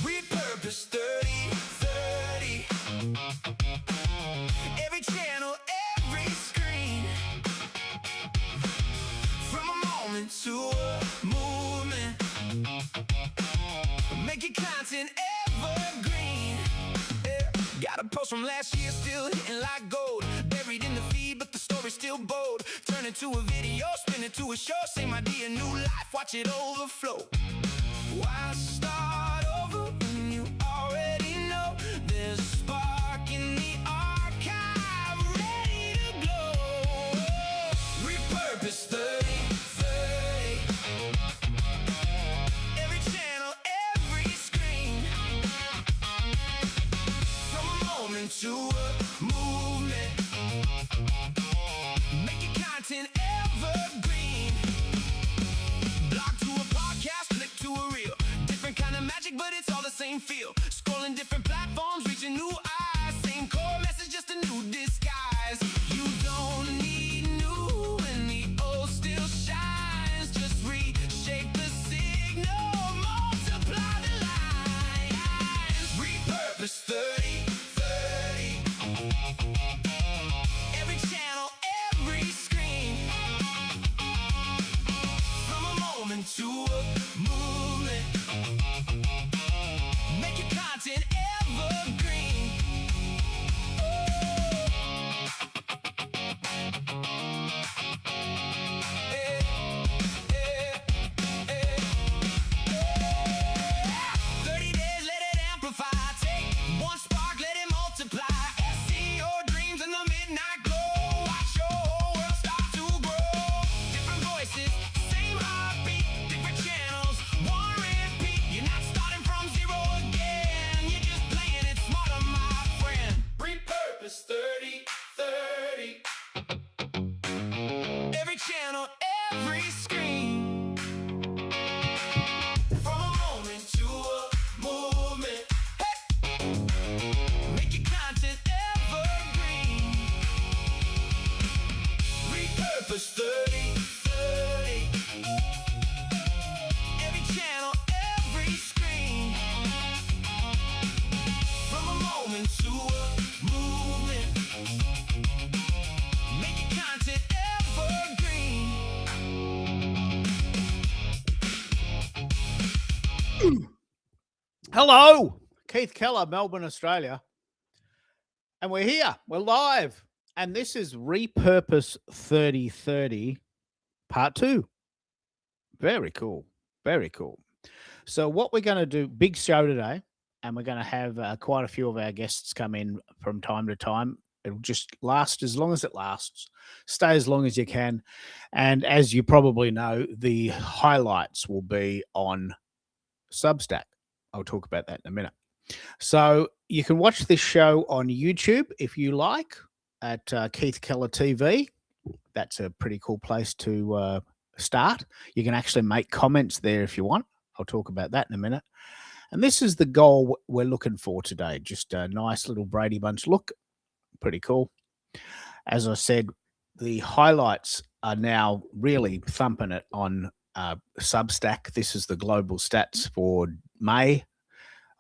Repurpose 30, 30. Every channel, every screen. From a moment to a movement. Make your content evergreen. Yeah. Got a post from last year still hitting like gold. Buried in the feed, but the story's still bold. Turn it to a video, spin it to a show. Same idea, new life, watch it overflow. Why start over when you already know there's a spark in the archive ready to glow? Repurpose 30, 30. Every channel, every screen. From a moment to a movement. Make your content evergreen. Blog to a podcast, click to a reel. Different kind of magic, but it's all the same feel. Scrolling different platforms, reaching new eyes. Same core message, just a new disguise. You don't need new when the old still shines. Just reshape the signal, multiply the lines. Repurpose 30, 30. Every channel, every screen. From a moment to a movement. Make your content evergreen. Hey, hey, hey, hey. 30 days, let it amplify. Take one spark, let it multiply. See your dreams in the midnight glow. Watch your whole world start to grow. Different voices, same heartbeat. Different channels, one repeat. You're not starting from zero again. You're just playing it smarter, my friend. Repurpose 30, 30. Every channel, every screen. From a moment to a movement. Hey! Make your content evergreen. Repurpose 30, 30. Every channel, every screen. From a moment to a movement. Make your content evergreen. Hello, Keith Keller, Melbourne, Australia. And we're here, we're live. And this is Repurpose 3030 Part 2. Very cool, very cool. So what we're going to do, big show today, and we're going to have quite a few of our guests come in from time to time. It'll just last as long as it lasts. Stay as long as you can. And as you probably know, the highlights will be on Substack. I'll talk about that in a minute. So you can watch this show on YouTube if you like at Keith Keller TV. That's a pretty cool place to start. You can actually make comments there if you want. I'll talk about that in a minute. And this is the goal we're looking for today. Just a nice little Brady Bunch look. Pretty cool. As I said, the highlights are now really thumping it on Substack. This is the global stats for May.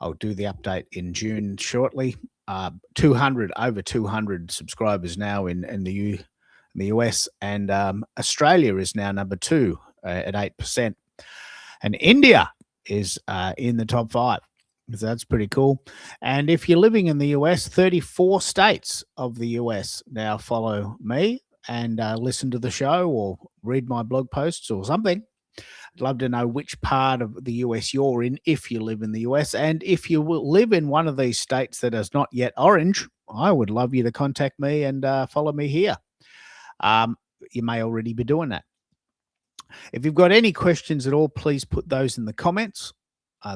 I'll do the update in June shortly. Over 200 subscribers now in the US, and Australia is now number 2 at 8%, and India is in the top 5. So that's pretty cool. And if you're living in the US, 34 states of the US now follow me and listen to the show or read my blog posts or something. I'd love to know which part of the US you're in if you live in the US. And if you will live in one of these states that is not yet orange, I would love you to contact me and follow me here. You may already be doing that. If you've got any questions at all, please put those in the comments.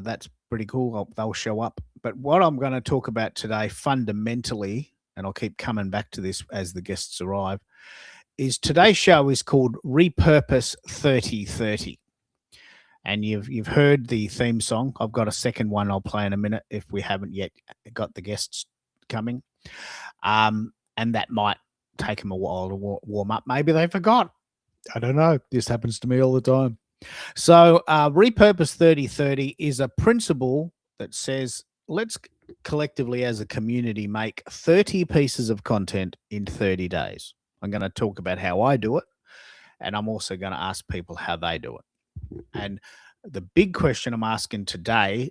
That's pretty cool. They'll show up. But what I'm going to talk about today fundamentally, and I'll keep coming back to this as the guests arrive, is today's show is called Repurpose 3030. And you've heard the theme song. I've got a second one I'll play in a minute if we haven't yet got the guests coming. And that might take them a while to warm up. Maybe they forgot. I don't know. This happens to me all the time. So, Repurpose 3030 is a principle that says let's collectively as a community make 30 pieces of content in 30 days. I'm going to talk about how I do it, and I'm also going to ask people how they do it. And the big question I'm asking today,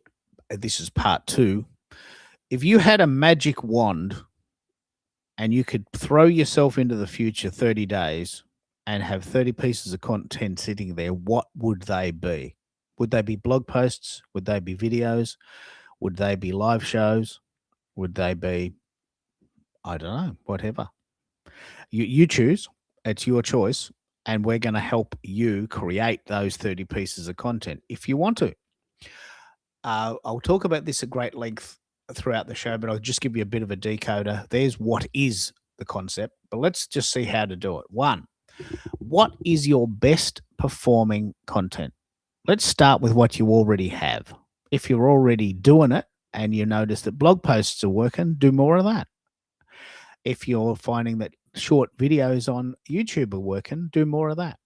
this is part 2. If you had a magic wand and you could throw yourself into the future 30 days and have 30 pieces of content sitting there, what would they be? Would they be blog posts? Would they be videos? Would they be live shows? Would they be, I don't know, whatever? You choose. It's your choice. And we're going to help you create those 30 pieces of content if you want to. I'll talk about this at great length throughout the show, but I'll just give you a bit of a decoder. There's what is the concept, but let's just see how to do it. 1, what is your best performing content? Let's start with what you already have. If you're already doing it and you notice that blog posts are working, do more of that. If you're finding that short videos on YouTube are working, do more of that.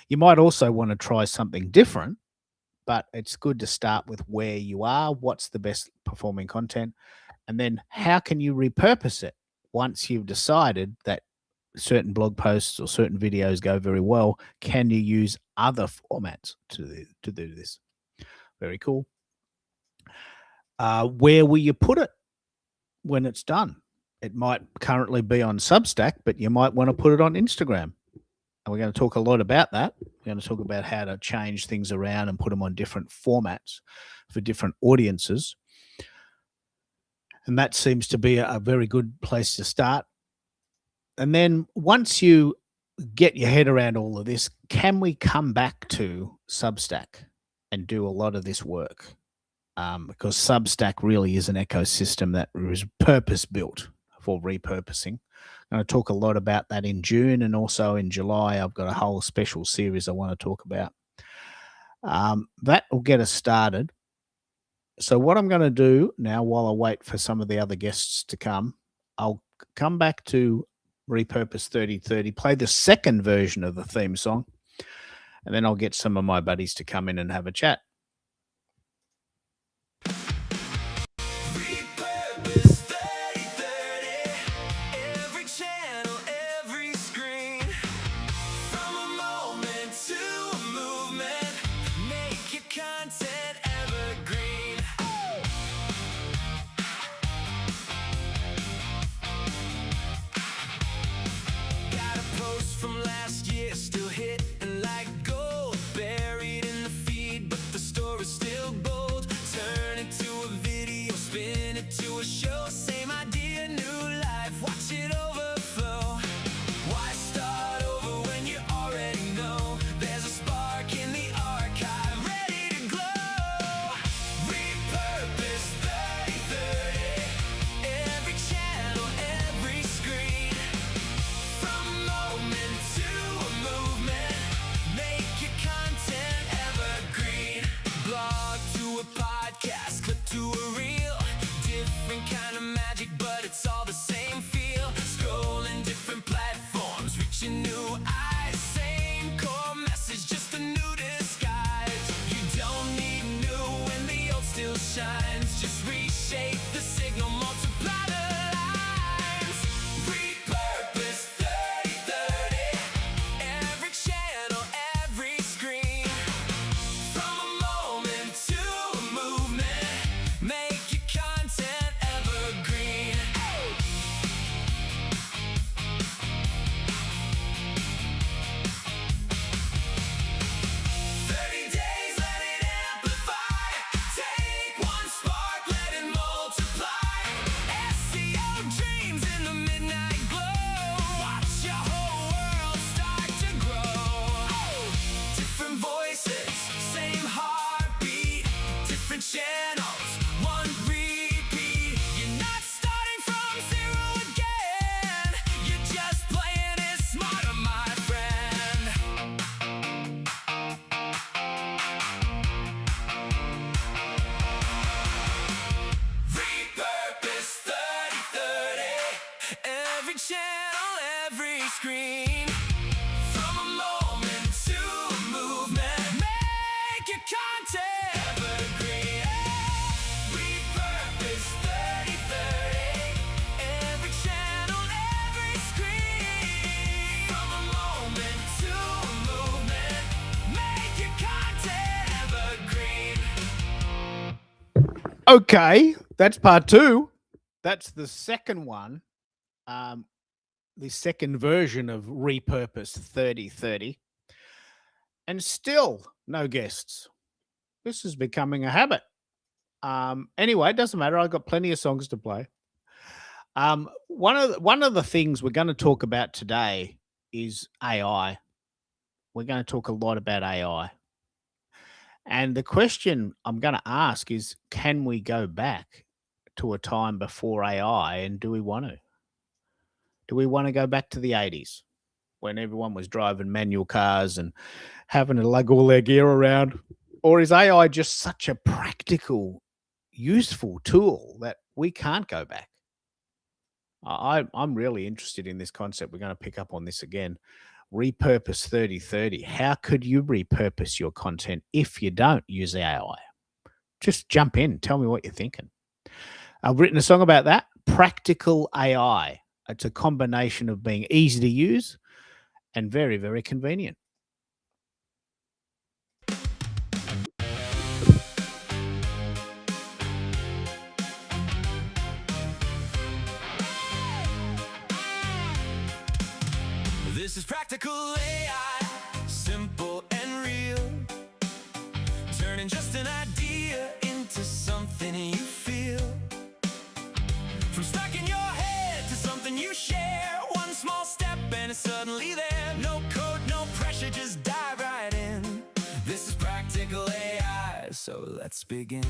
You might also want to try something different, but it's good to start with where you are, what's the best performing content, and then how can you repurpose it once you've decided that certain blog posts or certain videos go very well. Can you use other formats to do this? Very cool. Where will you put it when it's done? It might currently be on Substack, but you might want to put it on Instagram. And we're going to talk a lot about that. We're going to talk about how to change things around and put them on different formats for different audiences. And that seems to be a very good place to start. And then once you get your head around all of this, can we come back to Substack and do a lot of this work? Because Substack really is an ecosystem that is purpose-built for repurposing. I'm going to talk a lot about that in June, and also in July, I've got a whole special series I want to talk about. That will get us started. So what I'm going to do now, while I wait for some of the other guests to come, I'll come back to Repurpose 3030, play the second version of the theme song, and then I'll get some of my buddies to come in and have a chat. Repurpose 3030. Every channel, every screen. From a moment to a movement. Make your content evergreen. Got a post from last year, still hitting like gold. Buried in the feed, but the story's still gold. Turn it to a video, spin it Okay, that's part two. That's the second one, the second version of Repurpose 3030. And still no guests. This is becoming a habit. Anyway, it doesn't matter. I've got plenty of songs to play. One of the things we're going to talk about today is AI. We're going to talk a lot about AI. And the question I'm going to ask is, can we go back to a time before AI, and do we want to? Do we want to go back to the 80s when everyone was driving manual cars and having to lug all their gear around? Or is AI just such a practical, useful tool that we can't go back? I'm really interested in this concept. We're going to pick up on this again. Repurpose 3030. How could you repurpose your content if you don't use AI? Just jump in. Tell me what you're thinking. I've written a song about that. Practical AI. It's a combination of being easy to use and very, very convenient. This is practical AI, simple and real, turning just an idea into something you feel. From stuck in your head to something you share, one small step and it's suddenly there. No code, no pressure, just dive right in. This is practical AI, so let's begin.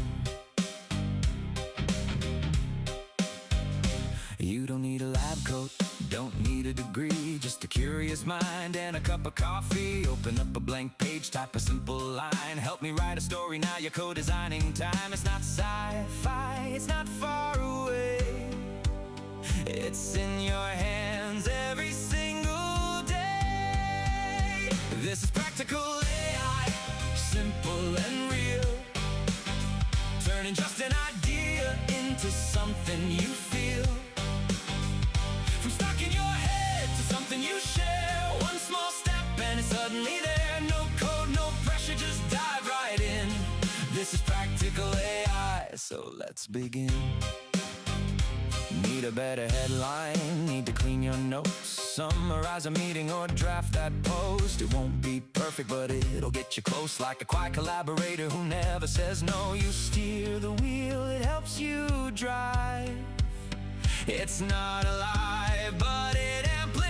You don't need a lab coat, don't need a degree, just a curious mind and a cup of coffee. Open up a blank page, type a simple line. Help me write a story, now your co-designing time. It's not sci-fi, it's not far away. It's in your hands every single day. This is practical AI, simple and real, turning just an idea into something you feel. From stuck in your head to something you share, one small step and it's suddenly there. No code, no pressure, just dive right in. This is practical AI, so let's begin. Need a better headline, need to clean your notes, summarize a meeting or draft that post. It won't be perfect, but it'll get you close, like a quiet collaborator who never says no. You steer the wheel, it helps you drive. It's not alive, but it amplifies.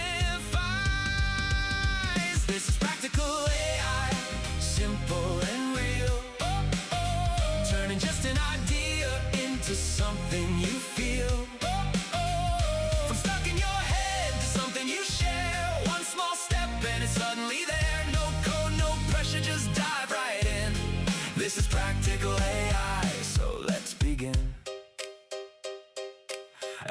This is practical AI, simple and real, turning just an idea into something you feel. From stuck in your head to something you share, one small step and it's suddenly there. No code, no pressure, just dive right in. This is practical AI, so let's begin.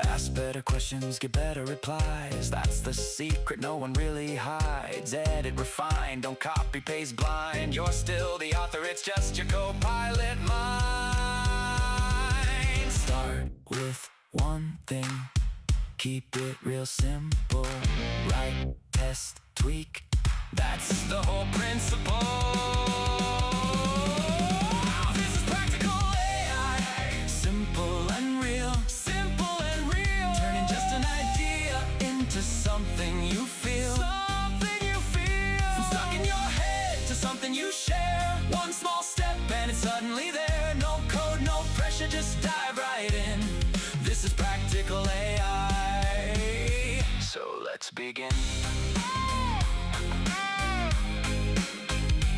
Ask better questions, get better replies. That's the secret no one really hides. Edit, refine, don't copy, paste blind. You're still the author, it's just your co-pilot mind. Start with one thing, keep it real simple. Write, test, tweak, that's the whole principle. This is practical AI, simple and real, turning just an idea into something you feel. From stuck in your head to something you share, one small step and it's suddenly there. No code, no pressure, just dive right in. This is practical AI, so let's begin.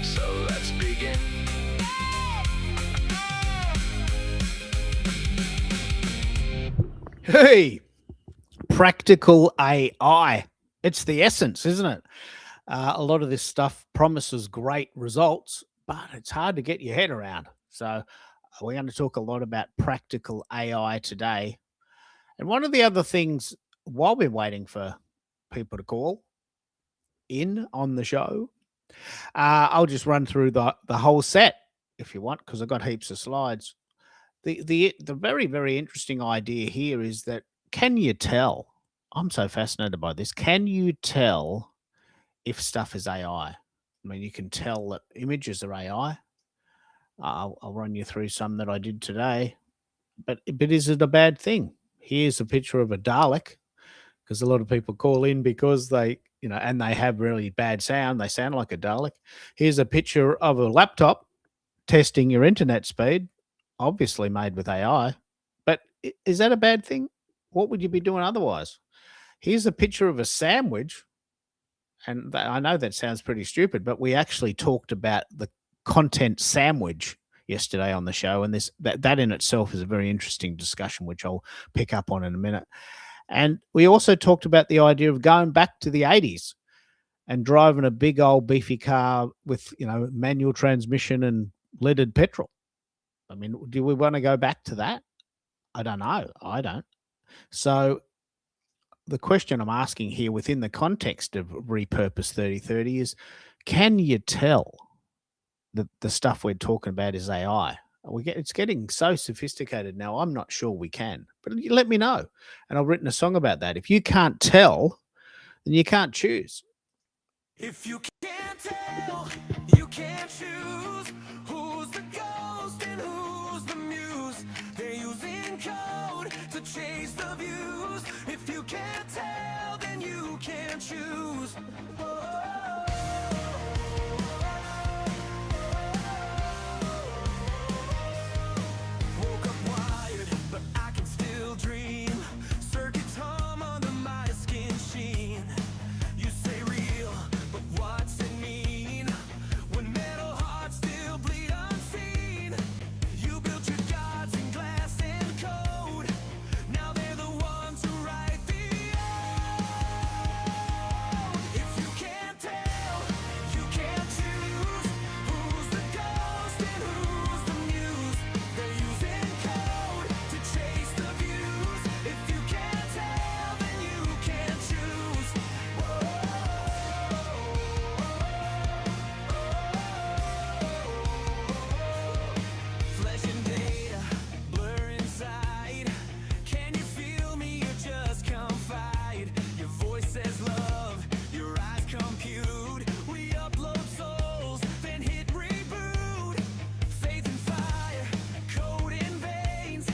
So let's begin. Hey, practical AI. It's the essence, isn't it? A lot of this stuff promises great results, but it's hard to get your head around. So we're going to talk a lot about practical AI today. And one of the other things, while we're waiting for people to call in on the show, I'll just run through the whole set if you want, because I've got heaps of slides. The very, very interesting idea here is that, can you tell? I'm so fascinated by this. Can you tell if stuff is AI? I mean, you can tell that images are AI. I'll run you through some that I did today. But is it a bad thing? Here's a picture of a Dalek, because a lot of people call in because they, and they have really bad sound. They sound like a Dalek. Here's a picture of a laptop testing your internet speed, obviously made with AI. But is that a bad thing? What would you be doing otherwise? Here's a picture of a sandwich. And I know that sounds pretty stupid, but we actually talked about the content sandwich yesterday on the show, and that in itself is a very interesting discussion, which I'll pick up on in a minute. And we also talked about the idea of going back to the 80s and driving a big old beefy car with manual transmission and leaded petrol. I mean, do we want to go back to that? I don't know. I don't. So the question I'm asking here within the context of Repurpose 3030 is, can you tell that the stuff we're talking about is AI? It's getting so sophisticated now, I'm not sure we can. But you let me know. And I've written a song about that. If you can't tell, then you can't choose. If you can't tell, you can't choose who's the ghost and who's the muse. They're using code to chase the views. If you can't tell, then you can't choose. Woke up wired, but I can still dream. Circuits hum under my skin sheen. You say real, but what's it mean? When metal hearts still bleed unseen. You built your gods in glass and code. Now they're the ones who write the code. If you can't tell, you can't choose who's the ghost and who's the muse. They're using code to chase the views. If you can't tell, then you can't choose. Flesh and data blur inside. Can you feel me? You're just confide. Your voice says love, your eyes compute. We upload souls, then hit reboot. Faith and fire, code in veins.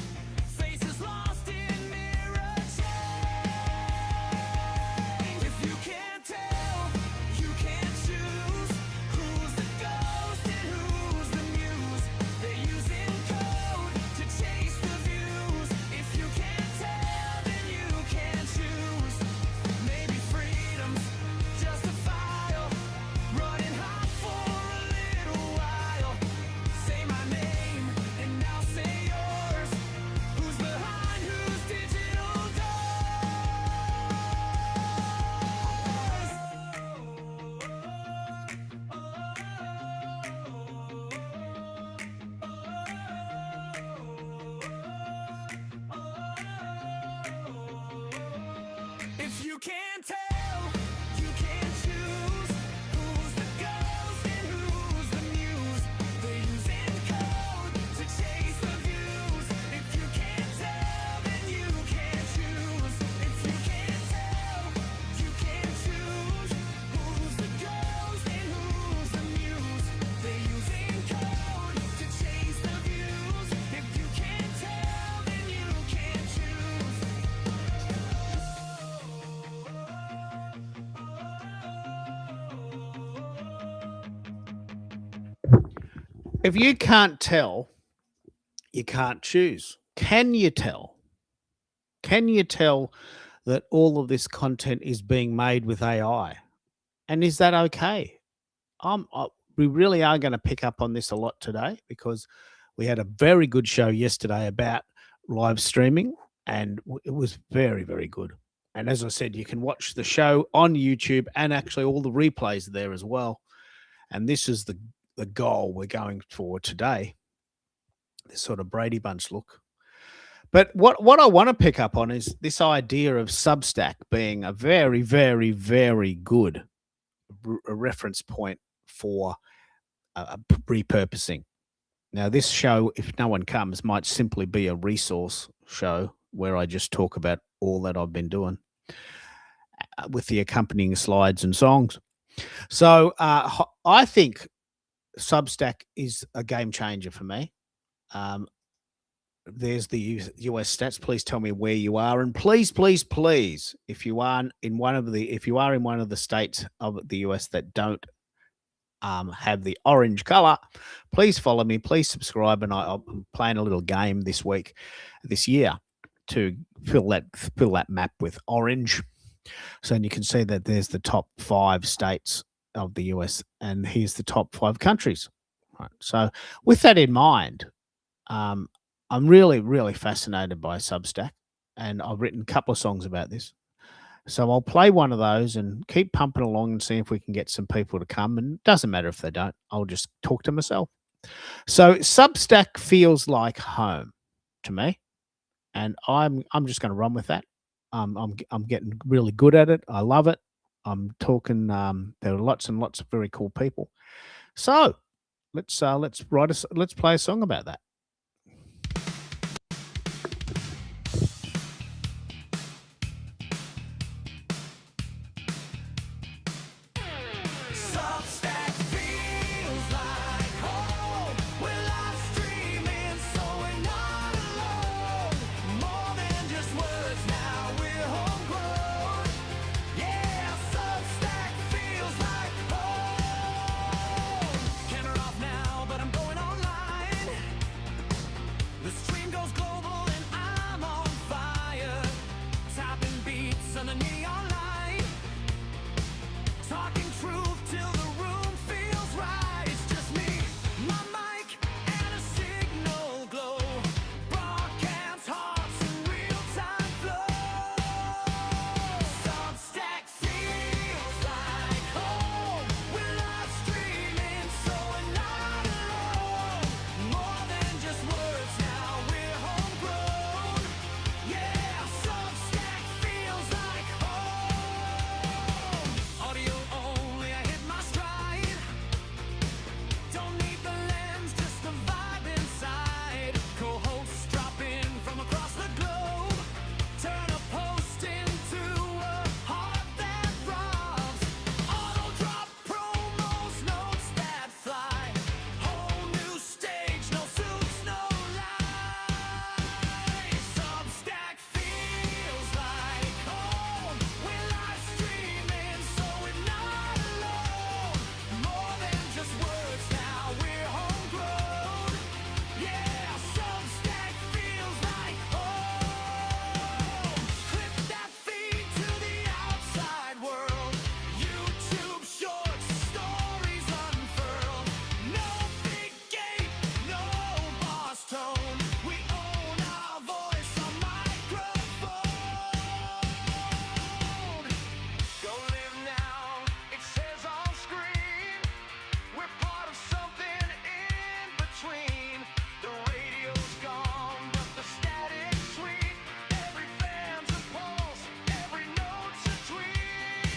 Faces lost in mirror change. If you can't tell, you can't choose who's the ghost and who's the muse. They're using code to chase the views. If you can't tell, then you can't choose. Maybe freedom's just a file running hot for a little while. Say my name and I'll say yours. Who's behind whose digital If you can't tell, you can't choose who's the ghost and who's the muse. They're using code to chase the views. If you can't tell, then you can't choose. If you can't tell, you can't choose who's the ghost and who's the muse. They're using code to chase the views. If you can't tell, then you can't choose. If you can't tell, you can't choose. Can you tell? Can you tell that all of this content is being made with AI? And is that okay? We really are going to pick up on this a lot today, because we had a very good show yesterday about live streaming, and it was very, very good. And as I said, you can watch the show on YouTube, and actually all the replays are there as well. And this is the goal we're going for today, this sort of Brady Bunch look. But what I want to pick up on is this idea of Substack being a very, very, very good reference point for repurposing. Now, this show, if no one comes, might simply be a resource show where I just talk about all that I've been doing with the accompanying slides and songs. So I think Substack is a game changer for me. there's the US stats. Please tell me where you are, and please, please, please, if you are in one of the states of the US that don't have the orange color, please follow me. Please subscribe, and I'm playing a little game this year, to fill that map with orange. So you can see that there's the top 5 states of the US, and here's the top 5 countries. Right. So with that in mind, um, I'm really, really fascinated by Substack, and I've written a couple of songs about this. So I'll play one of those and keep pumping along and see if we can get some people to come. And it doesn't matter if they don't, I'll just talk to myself. So Substack feels like home to me, and I'm just going to run with that. I'm getting really good at it. I love it. I'm talking. There are lots and lots of very cool people. So let's play a song about that. Substack feels like home. We're live streaming, so we're not alone. More than just words, now we're homegrown. Yeah, Substack feels like home. Camera off now, but I'm going online. The stream goes global and I'm on fire. Tapping beats on the neon light. Talking truth till the room feels right. It's just me, my mic, and a signal glow. Broadcast hearts in real-time flow. Substack feels like home. We're live streaming, so we're not alone. More than just words, now we're homegrown. Yeah, Substack feels like home. Audio only, I hit my stride. Don't need the lens, just the vibe inside. Co-hosts drop in from across the globe. Turn a post into a heart that throbs. Auto drop promos, notes that fly. Whole new stage, no suits, no lies. Substack feels like home. We're live streaming, so we're not alone. More than just words, now we're homegrown. Yeah, Substack feels like home. Clip that feed to the outside world. YouTube shorts, stories unfurled. No big gate, no boss tone. We own our voice, our microphone. Go live now, it says on screen. We're part of something in between. The radio's gone, but the static's sweet. Every fan's a pulse, every note's a tweet.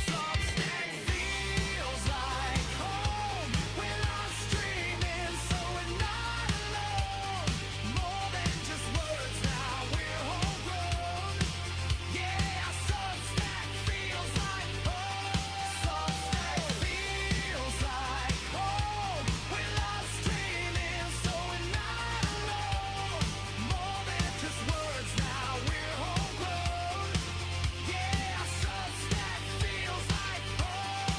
Substack feels like home. We're live streaming, so we're not alone. More than just words, now we're homegrown. Yeah, Substack feels like home. Substack feels like home. We're live streaming, so we're not alone. More than just words, now we're homegrown. Yeah, Substack feels like home.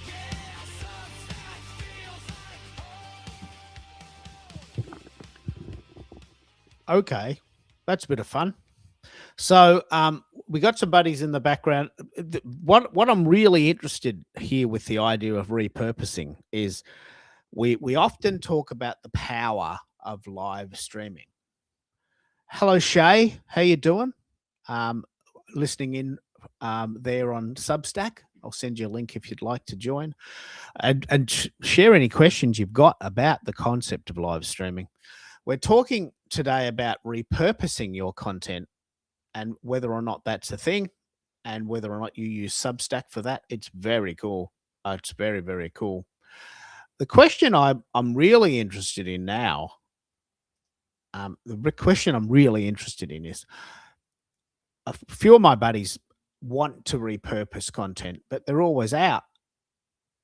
Yeah, Substack feels like Okay, that's a bit of fun. So we got some buddies in the background. What I'm really interested here with the idea of repurposing is we often talk about the power of live streaming. Hello, Shay. How you doing? Listening in there on Substack. I'll send you a link if you'd like to join, and share any questions you've got about the concept of live streaming. We're talking today about repurposing your content and whether or not that's a thing, and whether or not you use Substack for that. It's very cool. It's very, very cool. The question I'm really interested in now, the question I'm really interested in is, a few of my buddies want to repurpose content, but they're always out.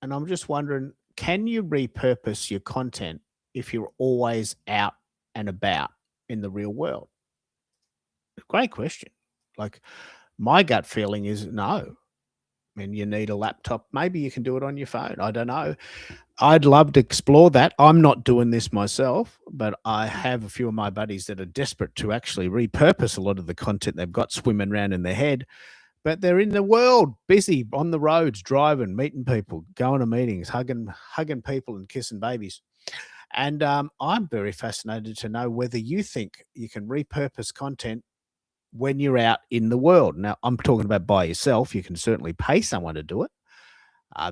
And I'm just wondering, can you repurpose your content if you're always out and about in the real world? Great question. Like, my gut feeling is no. I mean, you need a laptop. Maybe you can do it on your phone. I don't know. I'd love to explore that. I'm not doing this myself, but I have a few of my buddies that are desperate to actually repurpose a lot of the content they've got swimming around in their head. But they're in the world, busy on the roads, driving, meeting people, going to meetings, hugging people and kissing babies. And I'm very fascinated to know whether you think you can repurpose content when you're out in the world. Now, I'm talking about by yourself. You can certainly pay someone to do it.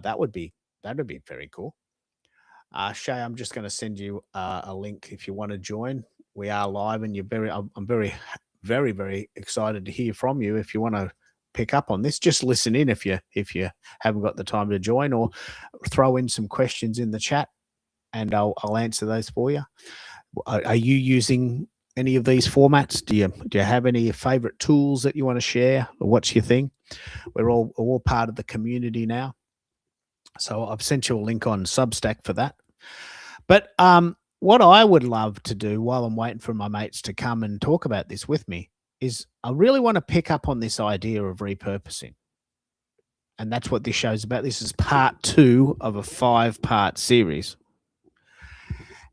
That would be very cool. Shay, I'm just going to send you a link if you want to join. We are live, and I'm very, very, very excited to hear from you. If you want to pick up on this, just listen in if you haven't got the time to join, or throw in some questions in the chat, and I'll answer those for you. Are you using any of these formats? Do you have any favorite tools that you want to share, or what's your thing? We're all part of the community now. So I've sent you a link on Substack for that. But what I would love to do while I'm waiting for my mates to come and talk about this with me is I really want to pick up on this idea of repurposing. And that's what this show's about. This is part 2 of a 5-part series.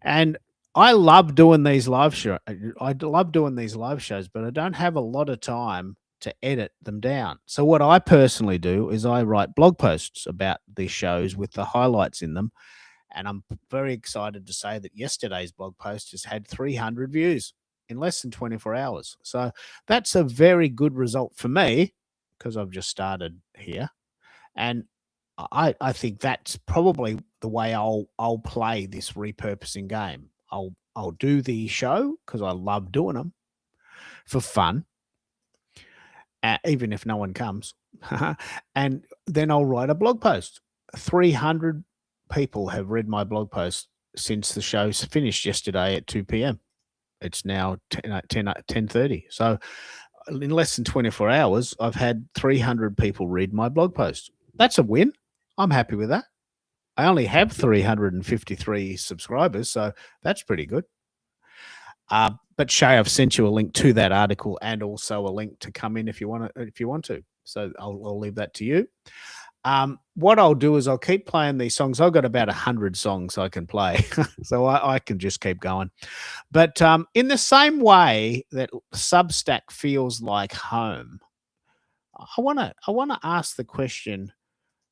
And I love doing these live shows. I love doing these live shows, but I don't have a lot of time to edit them down. So what I personally do is I write blog posts about these shows with the highlights in them. And I'm very excited to say that yesterday's blog post has had 300 views in less than 24 hours. So that's a very good result for me, because I've just started here. And I think that's probably the way I'll play this repurposing game. I'll do the show because I love doing them for fun, even if no one comes. And then I'll write a blog post. 300 people have read my blog post since the show's finished yesterday at 2 p.m. It's now 10:30. So in less than 24 hours, I've had 300 people read my blog post. That's a win. I'm happy with that. I only have 353 subscribers, so that's pretty good. But Shay, I've sent you a link to that article, and also a link to come in if you want to. So I'll leave that to you. What I'll do is I'll keep playing these songs. I've got about 100 songs I can play, so I can just keep going. But in the same way that Substack feels like home, I want to ask the question: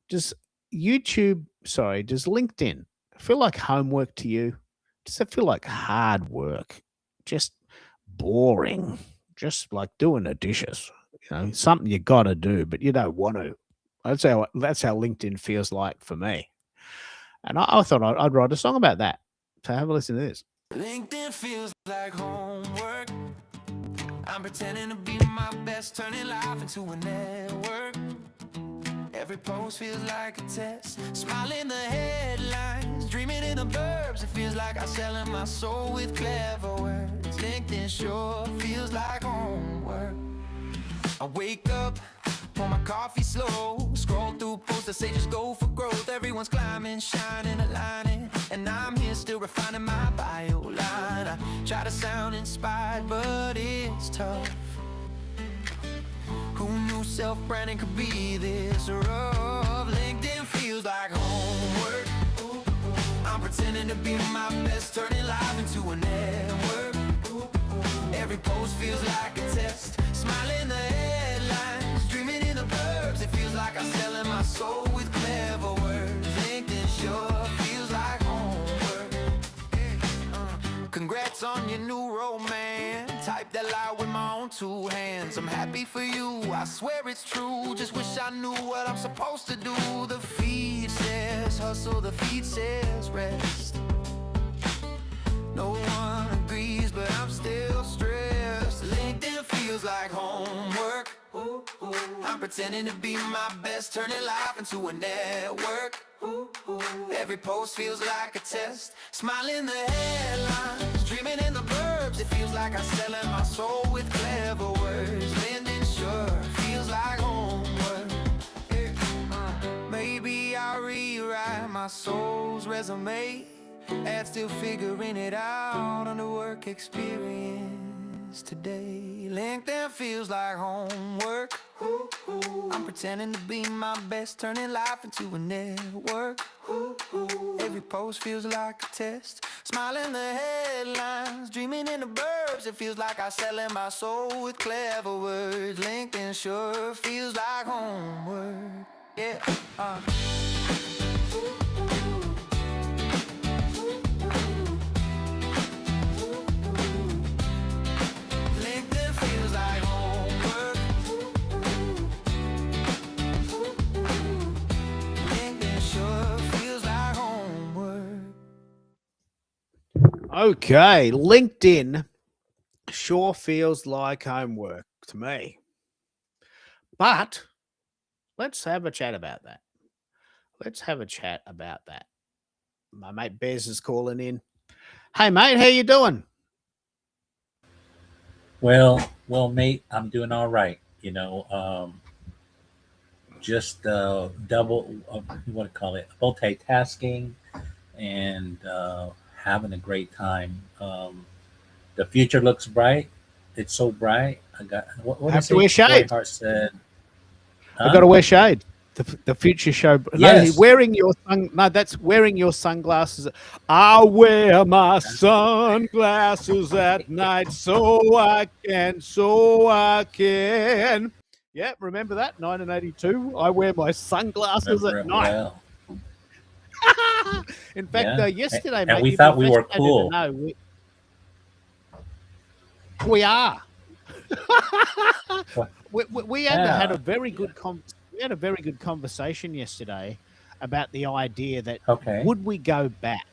does LinkedIn feel like homework to you? Does it feel like hard work? Just boring? Just like doing the dishes? Something you got to do, but you don't want to. That's how LinkedIn feels like for me. And I thought I'd write a song about that. So have a listen to this. LinkedIn feels like homework. I'm pretending to be my best, turning life into a network. Every post feels like a test, smiling the headlines, dreaming in the burbs. It feels like I'm selling my soul with clever words. LinkedIn sure feels like homework. I wake up, pour my coffee slow, scroll through posts that say just go for growth. Everyone's climbing, shining, aligning, and I'm here still refining my bio line. I try to sound inspired, but it's tough. Who knew self-branding could be this rough? LinkedIn feels like homework. I'm pretending to be my best, turning life into a network. Every post feels like a test, smiling the headlines, dreaming in the burbs. It feels like I'm selling my soul with clever words. LinkedIn sure feels like homework. Congrats on your new romance. Type that loud with my own 2 hands. I'm happy for you, I swear it's true. Just wish I knew what I'm supposed to do. The feed says hustle, the feed says rest. No one agrees, but I'm still stressed. LinkedIn feels like homework. I'm pretending to be my best, turning life into a network. Every post feels like a test, smiling the headlines, dreaming in the burbs. It feels like I'm selling my soul with clever words. LinkedIn sure soul's resume. And still figuring it out under work experience today. LinkedIn feels like homework. I'm pretending to be my best, turning life into a network. Every post feels like a test, smiling the headlines, dreaming in the burbs. It feels like I'm selling my soul with clever words. LinkedIn sure feels like homework. Yeah. LinkedIn feels like homework. LinkedIn sure feels like homework. Okay, LinkedIn sure feels like homework to me. But let's have a chat about that. Let's have a chat about that. My mate Bez is calling in. Hey mate, how you doing? Mate, I'm doing all right. Just double, what to call it, multitasking and having a great time. The future looks bright. It's so bright. I got what did Have it to say? wear Corey shades. Hart said, I "Huh? got to wear shades. The future show. No, Yes, wearing your no. That's wearing your sunglasses. I wear my sunglasses at night so I can. Yeah, remember that 1982. I wear my sunglasses at remember it night. well. In fact, Yeah, yesterday, and mate, we you'd be thought we were fascinated to cool. know we are. What? We had a Yeah. very good we had a very good conversation yesterday about the idea that Okay. would we go back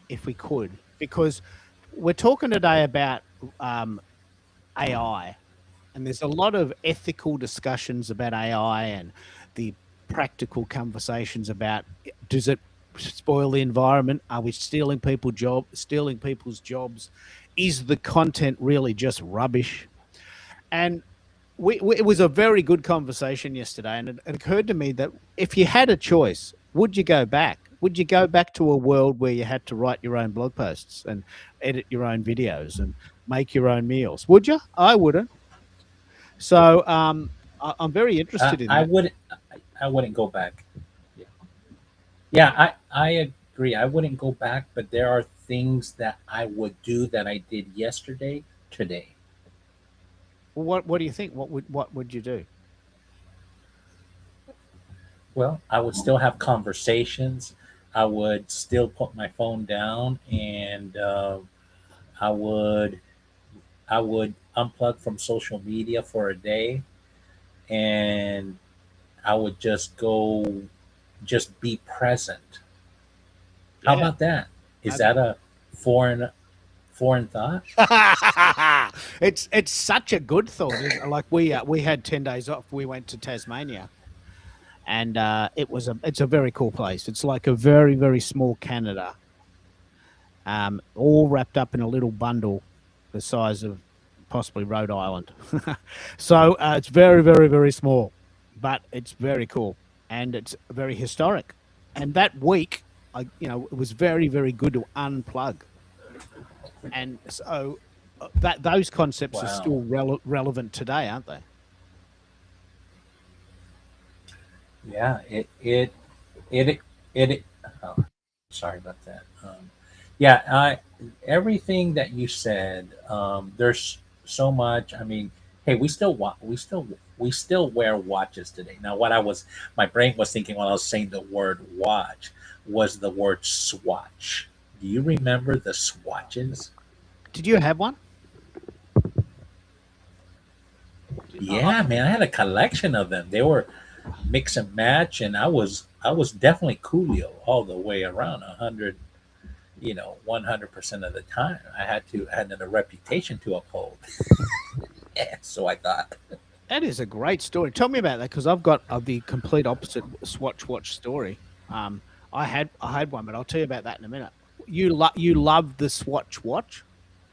if we could, because we're talking today about um, AI, and there's a lot of ethical discussions about AI and the practical conversations about does it spoil the environment? Are we stealing people's jobs? Is the content really just rubbish? And it was a very good conversation yesterday, and it occurred to me that if you had a choice, would you go back? Would you go back to a world where you had to write your own blog posts and edit your own videos and make your own meals? Would you? I wouldn't. So I'm very interested in I that. wouldn't. I wouldn't go back. Yeah. Yeah, I agree. I wouldn't go back, but there are things that I would do that I did yesterday, today. Well, what do you think? What would you do? Well, I would still have conversations. I would still put my phone down, and I would I would unplug from social media for a day, and I would just be present. How Yeah. about that? Is I, that a foreign thought? it's such a good thought. Like we had 10 days off. We went to Tasmania, and it's a very cool place. It's like a very small Canada, all wrapped up in a little bundle the size of possibly Rhode Island. So it's very small, but it's very cool and it's very historic. And that week, it was very good to unplug. And so that those concepts are Wow. still relevant today, aren't they? Yeah. It it. Oh, sorry about that. Yeah. Everything that you said. There's so much. I mean, hey, we still wear watches today. Now, my brain was thinking when I was saying the word watch was the word swatch. Do you remember the swatches? Did you have one? Yeah, man, I had a collection of them. They were mix and match, and I was definitely Coolio all the way around 100% of the time. I had a reputation to uphold. Yeah, so I thought. That is a great story. Tell me about that, because I've got the complete opposite Swatch watch story. I had one, but I'll tell you about that in a minute. You love the Swatch watch,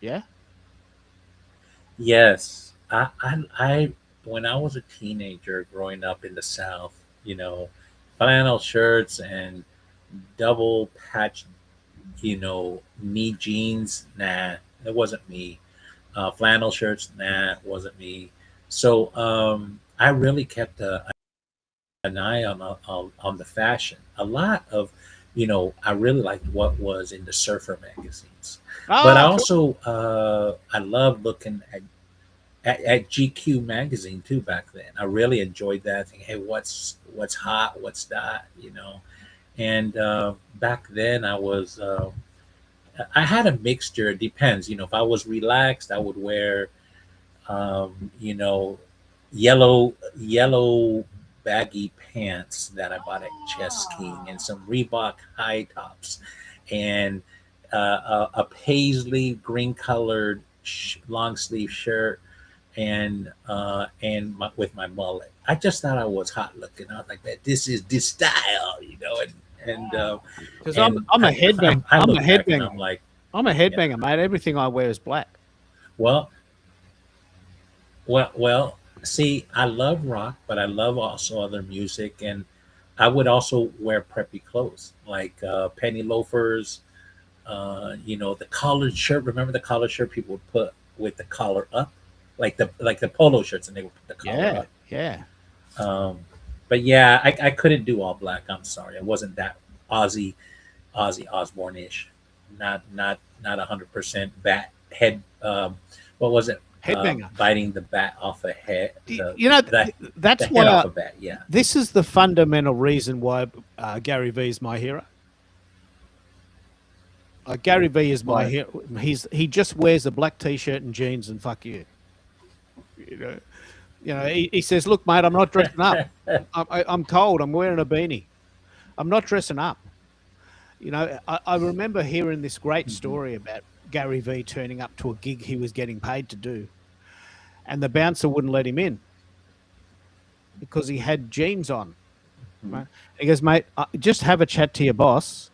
yeah? Yes, when I was a teenager growing up in the South, flannel shirts and double patch, knee jeans. Nah, it wasn't me. Flannel shirts. Nah, it wasn't me. So I really kept an eye on the fashion. A lot of, I really liked what was in the surfer magazines, but I Ah, cool. also I love looking at GQ magazine too back then. I really enjoyed that. Thing, hey, what's hot, what's not, And back then I had a mixture. It depends, if I was relaxed, I would wear um, you know, yellow baggy pants that I bought at Chess King, and some Reebok high tops, and a paisley green colored long sleeve shirt, and with my mullet. I just thought I was hot looking. I was like, that this is this style, and Because and I'm a headbang. I I'm a look back and headbanger. I'm like, I'm a yeah, headbanger, mate. Everything I wear is black. well, well, see, I love rock, but I love also other music, and I would also wear preppy clothes like penny loafers. The collared shirt. Remember the collared shirt people would put with the collar up, like the polo shirts, and they would put the collar Yeah, up. yeah. Um, but yeah, I couldn't do all black. I'm sorry, I wasn't that Ozzy Ozzy Osbourne ish. Not 100% bat head. What was it? Headbanger. Biting the bat off a head. You know, The that's head why off a bat. Yeah. this is the fundamental reason why Gary V is my hero. Gary V is my What? hero. He just wears a black t-shirt and jeans and fuck you. You know, he says, "Look, mate, I'm not dressing up. I'm cold. I'm wearing a beanie. I'm not dressing up." I remember hearing this great Mhm. story about Gary V turning up to a gig he was getting paid to do, and the bouncer wouldn't let him in because he had jeans on. Mhm. Right? He goes, "Mate, just have a chat to your boss.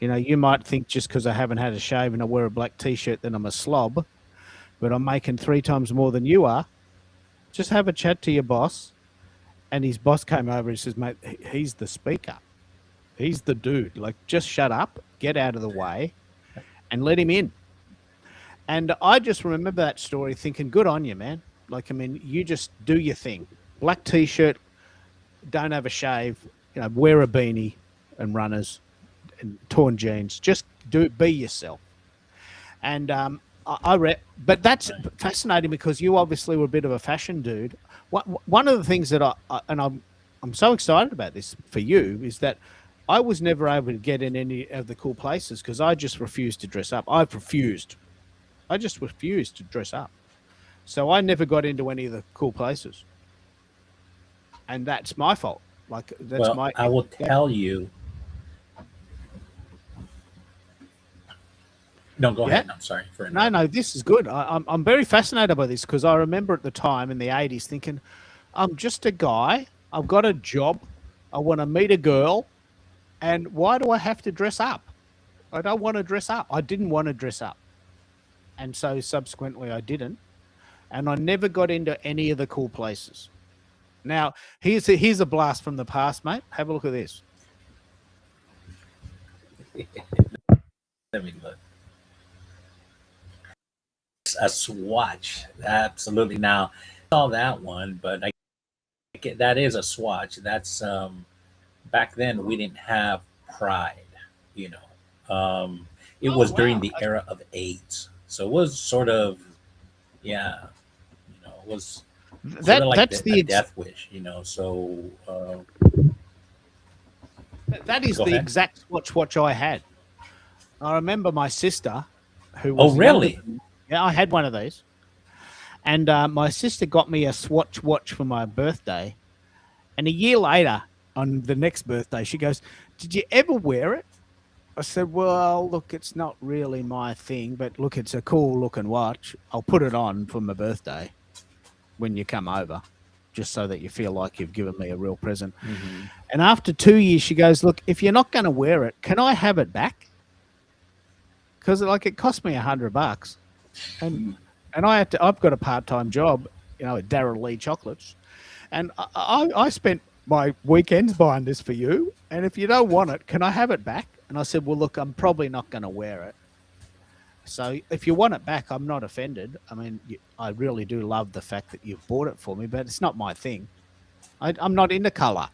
You might think just because I haven't had a shave and I wear a black t-shirt, then I'm a slob, but I'm making 3 times more than you are. Just have a chat to your boss." And his boss came over and he says, "Mate, he's the speaker. He's the dude. Like, just shut up, get out of the way, and let him in." And I just remember that story thinking, good on you, man. Like, I mean, you just do your thing. Black t-shirt, don't have a shave, wear a beanie and runners and torn jeans. Just be yourself. And but that's Right. fascinating because you obviously were a bit of a fashion dude. One of the things that I'm so excited about this for you is that I was never able to get in any of the cool places because I just refused to dress up. I just refused to dress up. So I never got into any of the cool places, and that's my fault. Like that's Well, my I will that, tell you. No, go yeah. ahead. I'm sorry for No, interrupting. no, this is good. I'm very fascinated by this because I remember at the time in the '80s thinking, I'm just a guy. I've got a job. I want to meet a girl, and why do I have to dress up? I don't want to dress up. I didn't want to dress up, and so subsequently I didn't, and I never got into any of the cool places. Now here's a blast from the past, mate. Have a look at this. Let me look. A swatch, absolutely. Now, I saw that one, but that is a swatch. That's back then we didn't have Pride, you know. It Oh was during wow, the era of AIDS, so it was sort of, yeah, it was sort of like that's a the death wish, So that is go the ahead. exact watch I had. I remember my sister, who Oh, was younger really? than me. Yeah, I had one of these. And my sister got me a Swatch watch for my birthday. And a year later, on the next birthday, she goes, "Did you ever wear it?" I said, "Well, look, it's not really my thing, but look, it's a cool looking watch. I'll put it on for my birthday when you come over, just so that you feel like you've given me a real present." Hmm. And after 2 years, she goes, "Look, if you're not going to wear it, can I have it back? Because like it cost me $100, and I've got a part time job, at Darrell Lee Chocolates, and I spent my weekend's buying this for you, and if you don't want it, can I have it back? And I said, well, look, I'm probably not going to wear it. So if you want it back, I'm not offended. I mean, I really do love the fact that you've bought it for me, but it's not my thing. I'm not into color.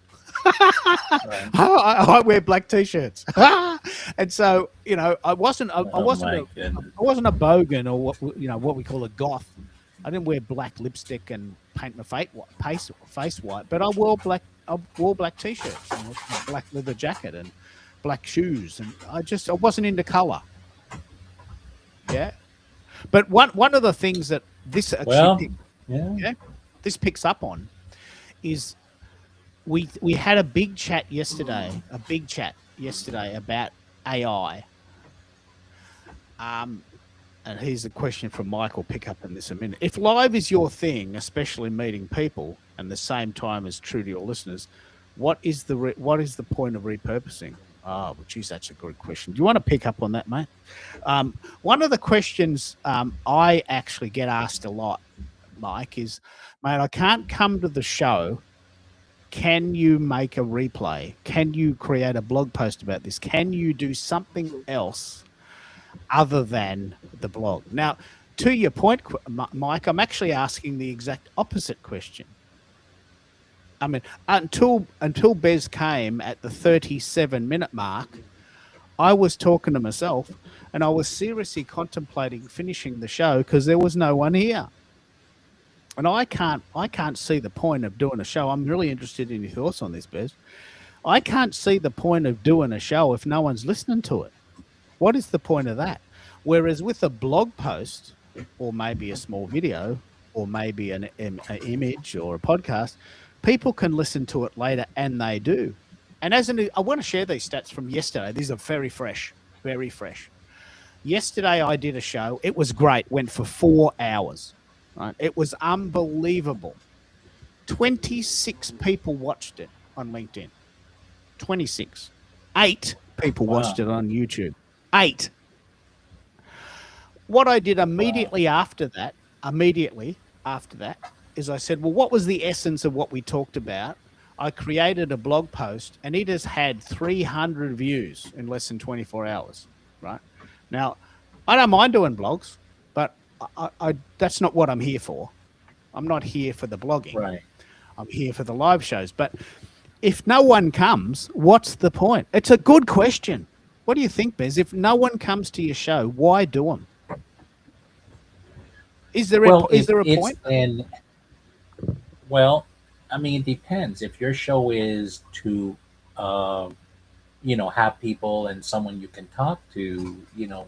Right. I wear black t-shirts, and so I wasn't. I Oh wasn't. my I goodness. wasn't a bogan or what we call a goth. I didn't wear black lipstick and paint my face white, but I wore black. I wore black t-shirts, and a black leather jacket, and black shoes, and I wasn't into color. Yeah, but one of the things that this Well, actually yeah. this picks up on is we had a big chat yesterday about AI. And here's a question from Mike. We'll pick up in this a minute. If live is your thing, especially meeting people, and the same time as true to your listeners, what is the point of repurposing? Oh, geez, that's a good question. Do you want to pick up on that, mate? One of the questions I actually get asked a lot, Mike, is, mate, I can't come to the show. Can you make a replay? Can you create a blog post about this? Can you do something else other than the blog? Now, to your point, Mike, I'm actually asking the exact opposite question. I mean, until Bez came at the 37-minute mark, I was talking to myself, and I was seriously contemplating finishing the show because there was no one here. And I can't see the point of doing a show. I'm really interested in your thoughts on this, Bez. I can't see the point of doing a show if no one's listening to it. What is the point of that? Whereas with a blog post, or maybe a small video, or maybe an image or a podcast, people can listen to it later, and they do. And I want to share these stats from yesterday. These are very fresh, very fresh. Yesterday I did a show. It was great. Went for 4 hours. Right? It was unbelievable. 26 people watched it on LinkedIn. 26. 8 people watched it on YouTube. 8. What I did immediately after that, is I said, well, what was the essence of what we talked about? I created a blog post, and it has had 300 views in less than 24 hours, right? Now, I don't mind doing blogs, but I that's not what I'm here for. I'm not here for the blogging. Right. I'm here for the live shows. But if no one comes, what's the point? It's a good question. What do you think, Bez? If no one comes to your show, why do them? Is there a point? And well, I mean, it depends. If your show is to, have people and someone you can talk to,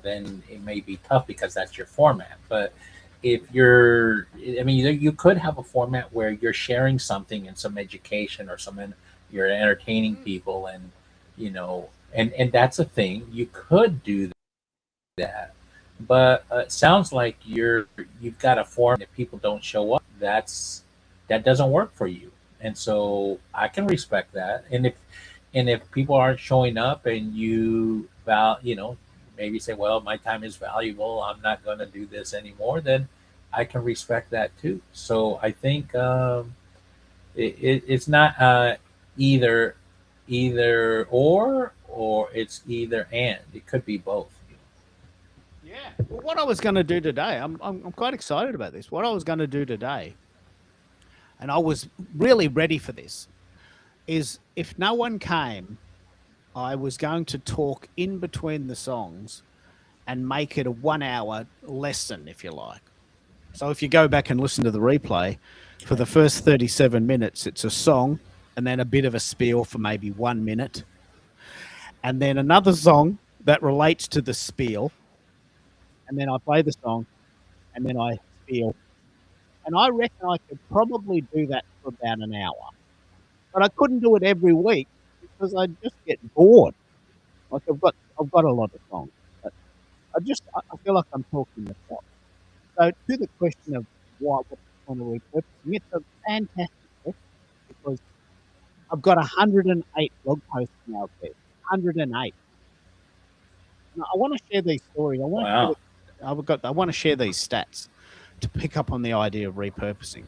then it may be tough because that's your format. But if you could have a format where you're sharing something and some education or you're entertaining people, and and that's a thing. You could do that, but it sounds like you've got a form. If people don't show up, that doesn't work for you, and so I can respect that. And if people aren't showing up, and maybe say, well, my time is valuable, I'm not going to do this anymore, then I can respect that too. So I think it's not either or it's either and. It could be both. Yeah. Well, what I was going to do today, I'm quite excited about this. What I was going to do today, and I was really ready for this, is if no one came, I was going to talk in between the songs and make it a 1 hour lesson, if you like. So if you go back and listen to the replay, for the first 37 minutes, it's a song and then a bit of a spiel for maybe 1 minute. And then another song that relates to the spiel. And then I play the song and then I spiel. And I reckon I could probably do that for about an hour. But I couldn't do it every week because I'd just get bored. Like I've got a lot of songs, but I feel like I'm talking myself. So to the question of what's the point of repurposing, it's a fantastic question because I've got 108 blog posts now, Kev. 108. Now, I want to share these stories. Wow. I want to share these stats to pick up on the idea of repurposing.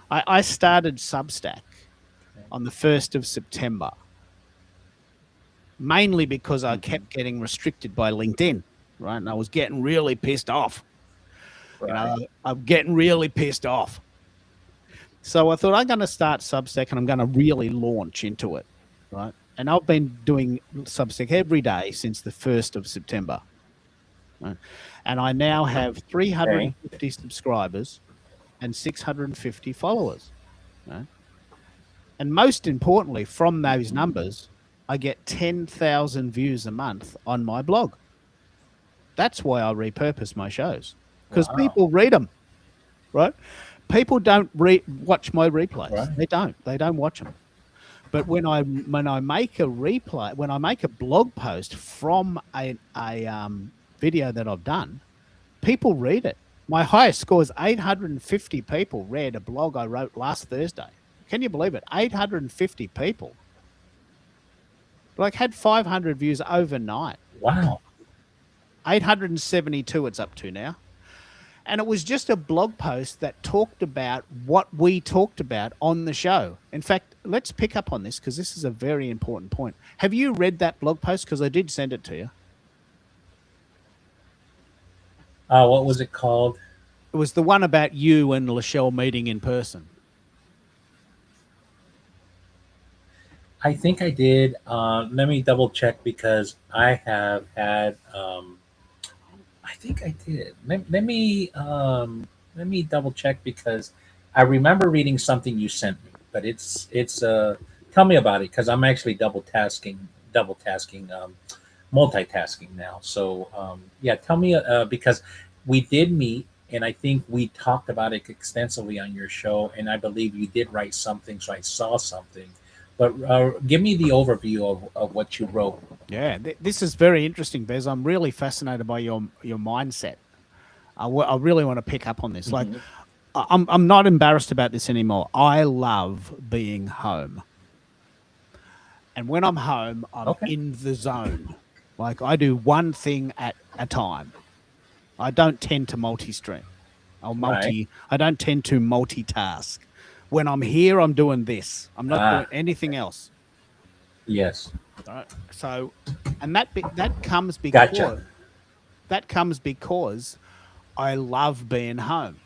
I started Substack on the 1st of September, mainly because I Mm-hmm. kept getting restricted by LinkedIn, right? And I was getting really pissed off. You know, Right. I'm getting really pissed off. So I thought I'm going to start Substack and I'm going to really launch into it, right? And I've been doing Substack every day since the 1st of September. Right? And I now have Okay. 350 subscribers and 650 followers. Right? And most importantly, from those numbers, I get 10,000 views a month on my blog. That's why I repurpose my shows, because Wow. people read them, right? People don't watch my replays. Right. They don't watch them. But when I make a replay, when I make a blog post from a video that I've done, people read it. My highest score is 850 people read a blog I wrote last Thursday. Can you believe it? 850 people. Like, had 500 views overnight. Wow. 872 it's up to now. And it was just a blog post that talked about what we talked about on the show. In fact, let's pick up on this because this is a very important point. Have you read that blog post? Because I did send it to you. What was it called? It was the one about you and Lachelle meeting in person. I think I did. Let me double check because I have had. I think I did. Let me double check because I remember reading something you sent me, but it's. Tell me about it because I'm actually multitasking now. So yeah, tell me because we did meet and I think we talked about it extensively on your show, and I believe you did write something, so I saw something. But give me the overview of what you wrote. Yeah, this is very interesting, Bez. I'm really fascinated by your mindset. I really want to pick up on this. Like, Mhm. I'm not embarrassed about this anymore. I love being home. And when I'm home, I'm Okay. in the zone. Like, I do one thing at a time. I don't tend to multi-stream. Right. I don't tend to multitask. When I'm here, I'm doing this. I'm not doing Ah, anything else. yes. Right? So, and that comes Gotcha. because I love being home.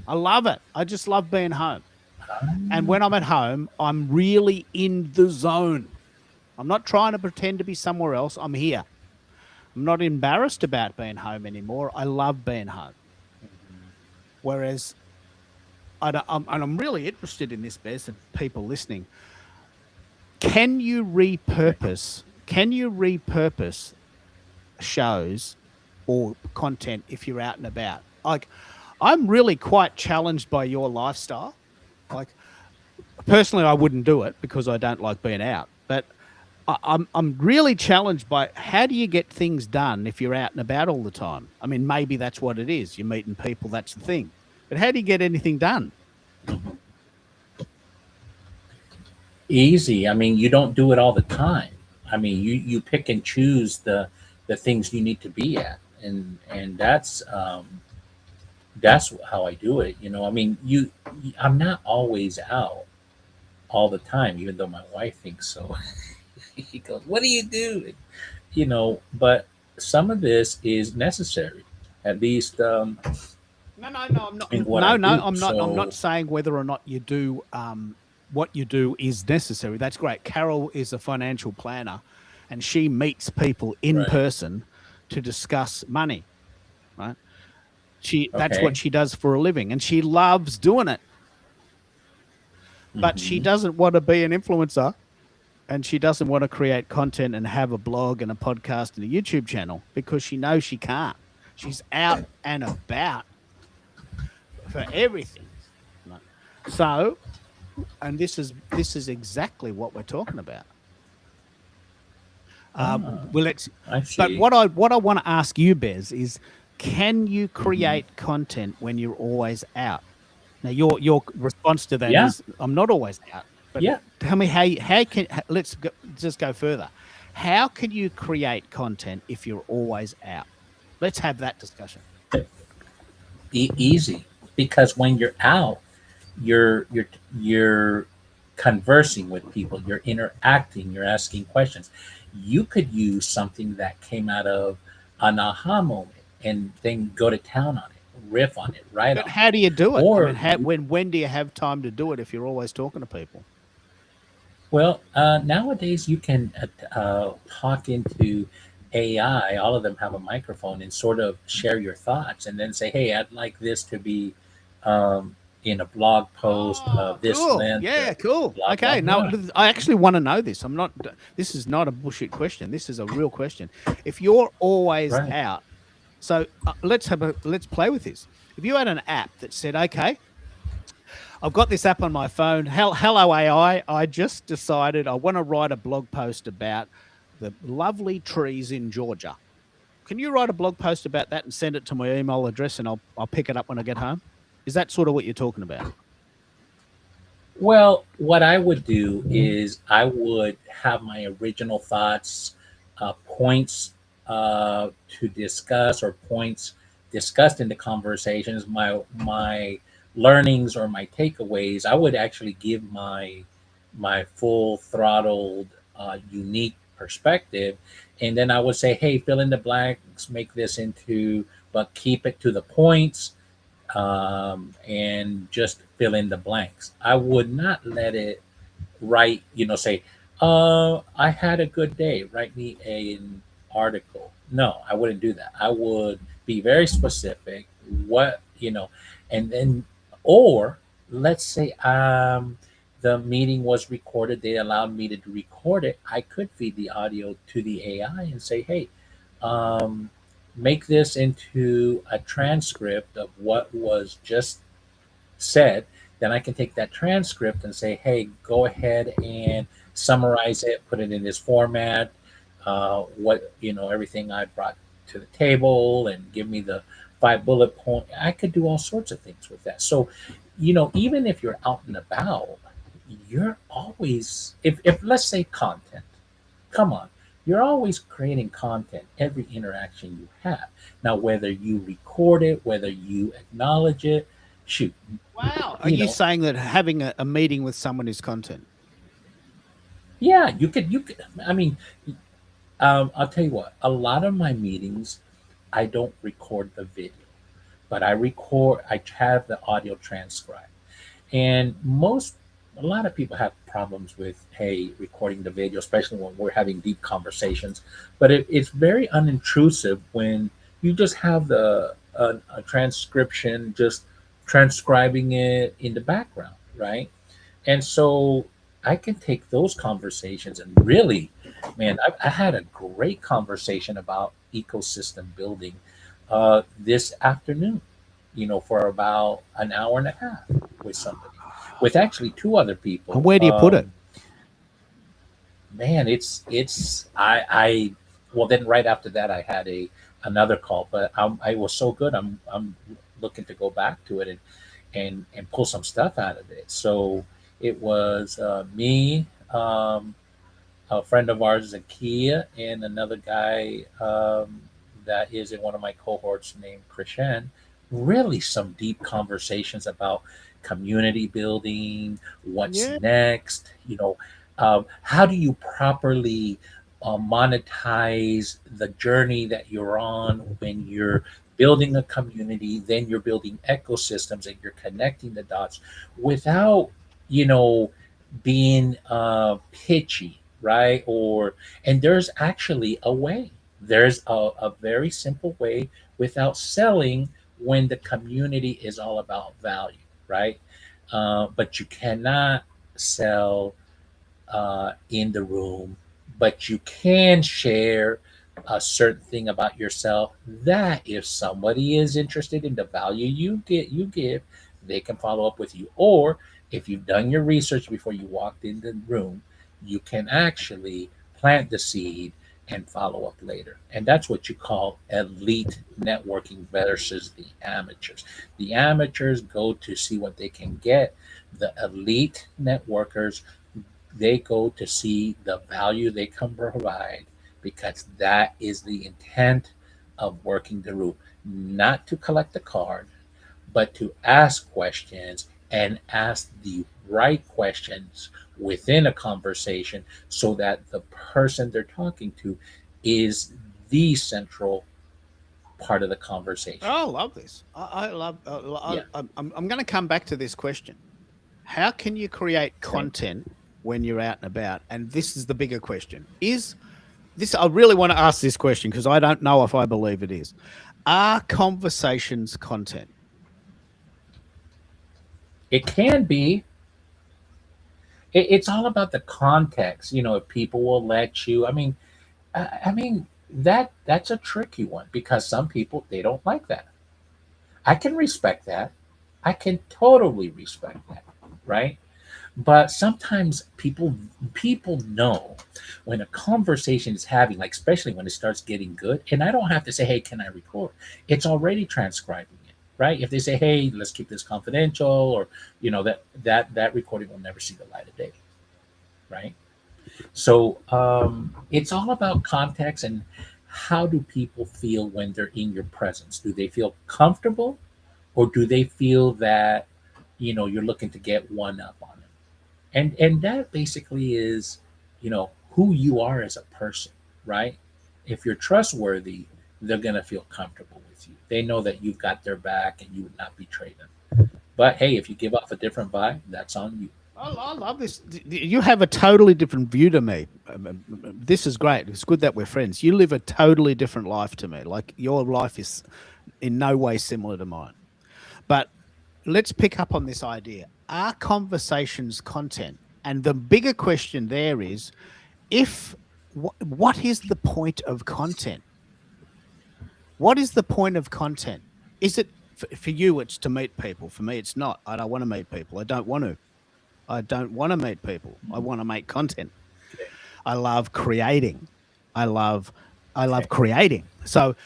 I love it. I just love being home. And when I'm at home, I'm really in the zone. I'm not trying to pretend to be somewhere else. I'm here. I'm not embarrassed about being home anymore. I love being home. Whereas, I'm really interested in this, Bez, and people listening. Can you repurpose shows or content if you're out and about? Like, I'm really quite challenged by your lifestyle. Like, personally, I wouldn't do it because I don't like being out. But I'm really challenged by how do you get things done if you're out and about all the time? I mean, maybe that's what it is. You're meeting people. That's the thing. But how do you get anything done? Easy. I mean, you don't do it all the time. I mean, you pick and choose the things you need to be at, and that's how I do it. You know, I mean, I'm not always out all the time, even though my wife thinks so. She goes, "What do you do?" You know, but some of this is necessary, at least No, I'm not. in what I No, do. I'm not. I'm not So, saying whether or not you do what you do is necessary. That's great. Carol is a financial planner, and she meets people in right. person to discuss money. Right? That's what Okay. she does for a living, and she loves doing it. But she Hmm. doesn't want to be an influencer, and she doesn't want to create content and have a blog and a podcast and a YouTube channel because she knows she can't. She's out and about for everything. Right? So, and this is exactly what we're talking about. Ah, Well, let's. I But see. what I want to ask you, Bez, is can you Hmm. create content when you're always out? Now, your response to that Yeah. is, I'm not always out. But Yeah. tell me let's just go further. How can you create content if you're always out? Let's have that discussion. Easy, because when you're out, you're you're you're conversing with people, you're interacting, you're asking questions. You could use something that came out of an aha moment and then go to town on it, riff on it, write But on how it. do you do it? I mean, Or how, when do you have time to do it if you're always talking to people? well, nowadays you can talk into AI. All of them have a microphone and sort of share your thoughts, and then say, "Hey, I'd like this to be in a blog post Oh, of this cool. length." Yeah, cool. Blah blah Okay. Now, blah. I actually want to know this. This is not a bullshit question. This is a real question. If you're always Right. out, so let's play with this. If you had an app that said, okay, I've got this app on my phone. Hello, AI. I just decided I want to write a blog post about the lovely trees in Georgia. Can you write a blog post about that and send it to my email address, and I'll pick it up when I get home? Is that sort of what you're talking about? Well, what I would do is I would have my original thoughts, points to discuss, or points discussed in the conversations, my learnings or my takeaways. I would actually give my full throttled, unique perspective, and then I would say, "Hey, fill in the blanks, make this into, but keep it to the points." And just fill in the blanks. I would not let it write, say, I had a good day, write me an article. No, I wouldn't do that. I would be very specific, and then, or let's say the meeting was recorded, they allowed me to record it. I could feed the audio to the AI and say, hey, um, make this into a transcript of what was just said. Then I can take that transcript and say, hey, go ahead and summarize it, put it in this format, everything I brought to the table, and give me the 5 bullet point. I could do all sorts of things with that. So, even if you're out and about, you're always, if let's say content, come on, you're always creating content every interaction you have. Now, whether you record it, whether you acknowledge it, shoot, Wow. Are you you know, saying that having a meeting with someone is content? yeah, you could. I mean, I'll tell you what. A lot of my meetings, I don't record the video, but I record. I have the audio transcribed. And a lot of people have problems with, hey, recording the video, especially when we're having deep conversations. But it's very unintrusive when you just have a transcription, just transcribing it in the background, right? And so I can take those conversations and really, man, I had a great conversation about ecosystem building this afternoon, for about an hour and a half with somebody, with actually two other And people. where do you put it? Man, I well, then right after that I had another call, but I was so good. I'm looking to go back to it and pull some stuff out of it. So it was me, a friend of ours, Zakia, and another guy that is in one of my cohorts named Krishan. Really, some deep conversations about community building, what's Yeah. next. How do you properly monetize the journey that you're on when you're building a community, then you're building ecosystems and you're connecting the dots without, you know, being pitchy, right? And there's actually a way. There's a very simple way without selling when the community is all about value, right? But you cannot sell in the room, but you can share a certain thing about yourself that if somebody is interested in the value you give, they can follow up with you. Or if you've done your research before you walked in the room, you can actually plant the seed and follow up later. And that's what you call elite networking versus the amateurs. The amateurs go to see what they can get. The elite networkers, they go to see the value they can provide, because that is the intent of working the room. Not to collect the card, but to ask questions, and ask the right questions within a conversation so that the person they're talking to is the central part of the conversation. Oh, I love this. I love. Yeah. I'm going to come back to this question. How can you create Okay. content when you're out and about? And this is the bigger question. Is this? I really want to ask this question because I don't know if I believe it is. Are conversations content? It can be. It's all about the context. If people will let you. I mean that's a tricky one because some people they don't like that. I can respect that. I can totally respect that, right? But sometimes people know when a conversation is having, like especially when it starts getting good, and I don't have to say, "Hey, can I record?" It's already transcribing it, right? If they say, "Hey, let's keep this confidential," or that recording will never see the light of day, right? So it's all about context and how do people feel when they're in your presence? Do they feel comfortable, or do they feel that you're looking to get one up on them? And that basically is who you are as a person, right? If you're trustworthy, they're going to feel comfortable with you. They know that you've got their back and you would not betray them. But hey, if you give off a different vibe, that's on you. I love this. You have a totally different view to me. This is great. It's good that we're friends. You live a totally different life to me. Like your life is in no way similar to mine. But let's pick up on this idea. Are conversations content? And the bigger question there is if what is the point of content? What is the point of content? Is it for you? It's to meet people. For me, it's not. I don't want to meet people. I don't want to. I don't want to meet people. I want to make content. Okay. I love creating. I love Okay. creating. So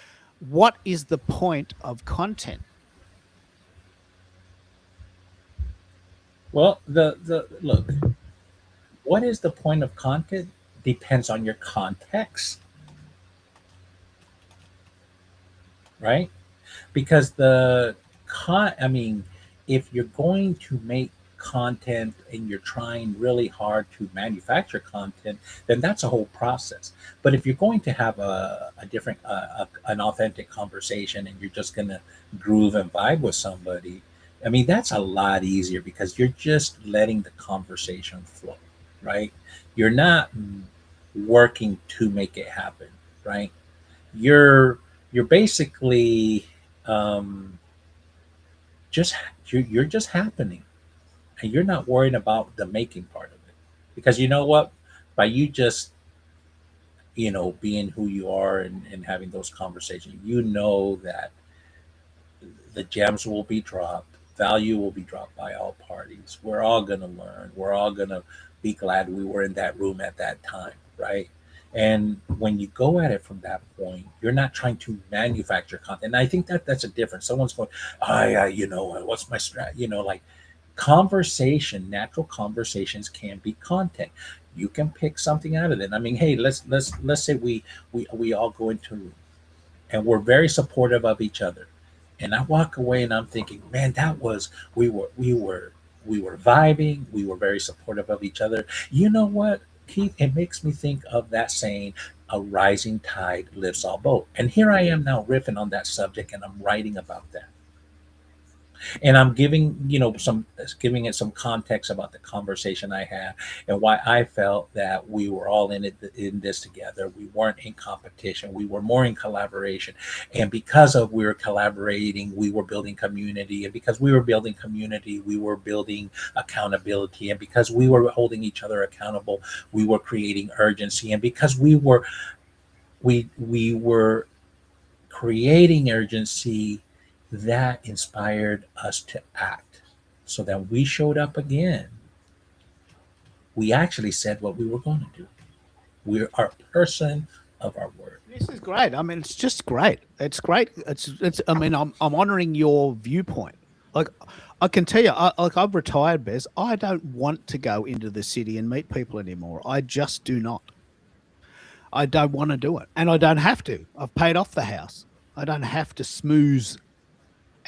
what is the point of content? Well, the look, what is the point of content depends on your context, right? Because I mean, if you're going to make content and you're trying really hard to manufacture content, then that's a whole process. But if you're going to have a different an authentic conversation and you're just going to groove and vibe with somebody, I mean that's a lot easier because you're just letting the conversation flow, right? You're not working to make it happen, right? You're basically um, just you're just happening, and you're not worrying about the making part of it, because you know what, by you just being who you are and having those conversations, you know that the gems will be dropped, value will be dropped by all parties. We're all going to learn, we're all going to be glad we were in that room at that time, right? And when you go at it from that point, you're not trying to manufacture content. And I think that that's a difference. Someone's going, oh yeah, what's my strat, like conversation, natural conversations can be content. You can pick something out of it. I mean, hey, let's say we all go into a room and we're very supportive of each other, and I walk away and I'm thinking, man, that was we were vibing, we were very supportive of each other. You know what, Keith, it makes me think of that saying, a rising tide lifts all boat. And here I am now riffing on that subject and I'm writing about that, and I'm giving some giving it some context about the conversation I had and why I felt that we were all in this together. We weren't in competition, we were more in collaboration. And because of we were collaborating, we were building community, and because we were building community, we were building accountability, and because we were holding each other accountable, we were creating urgency, and because we were creating urgency, that inspired us to act. So that we showed up again, we actually said what we were going to do. We are a person of our word. This is great. I mean, it's just great. It's great. It's. I mean, I'm honoring your viewpoint. Like, I can tell you, I've retired, Bez. I don't want to go into the city and meet people anymore. I just do not. I don't want to do it, and I don't have to. I've paid off the house. I don't have to smooze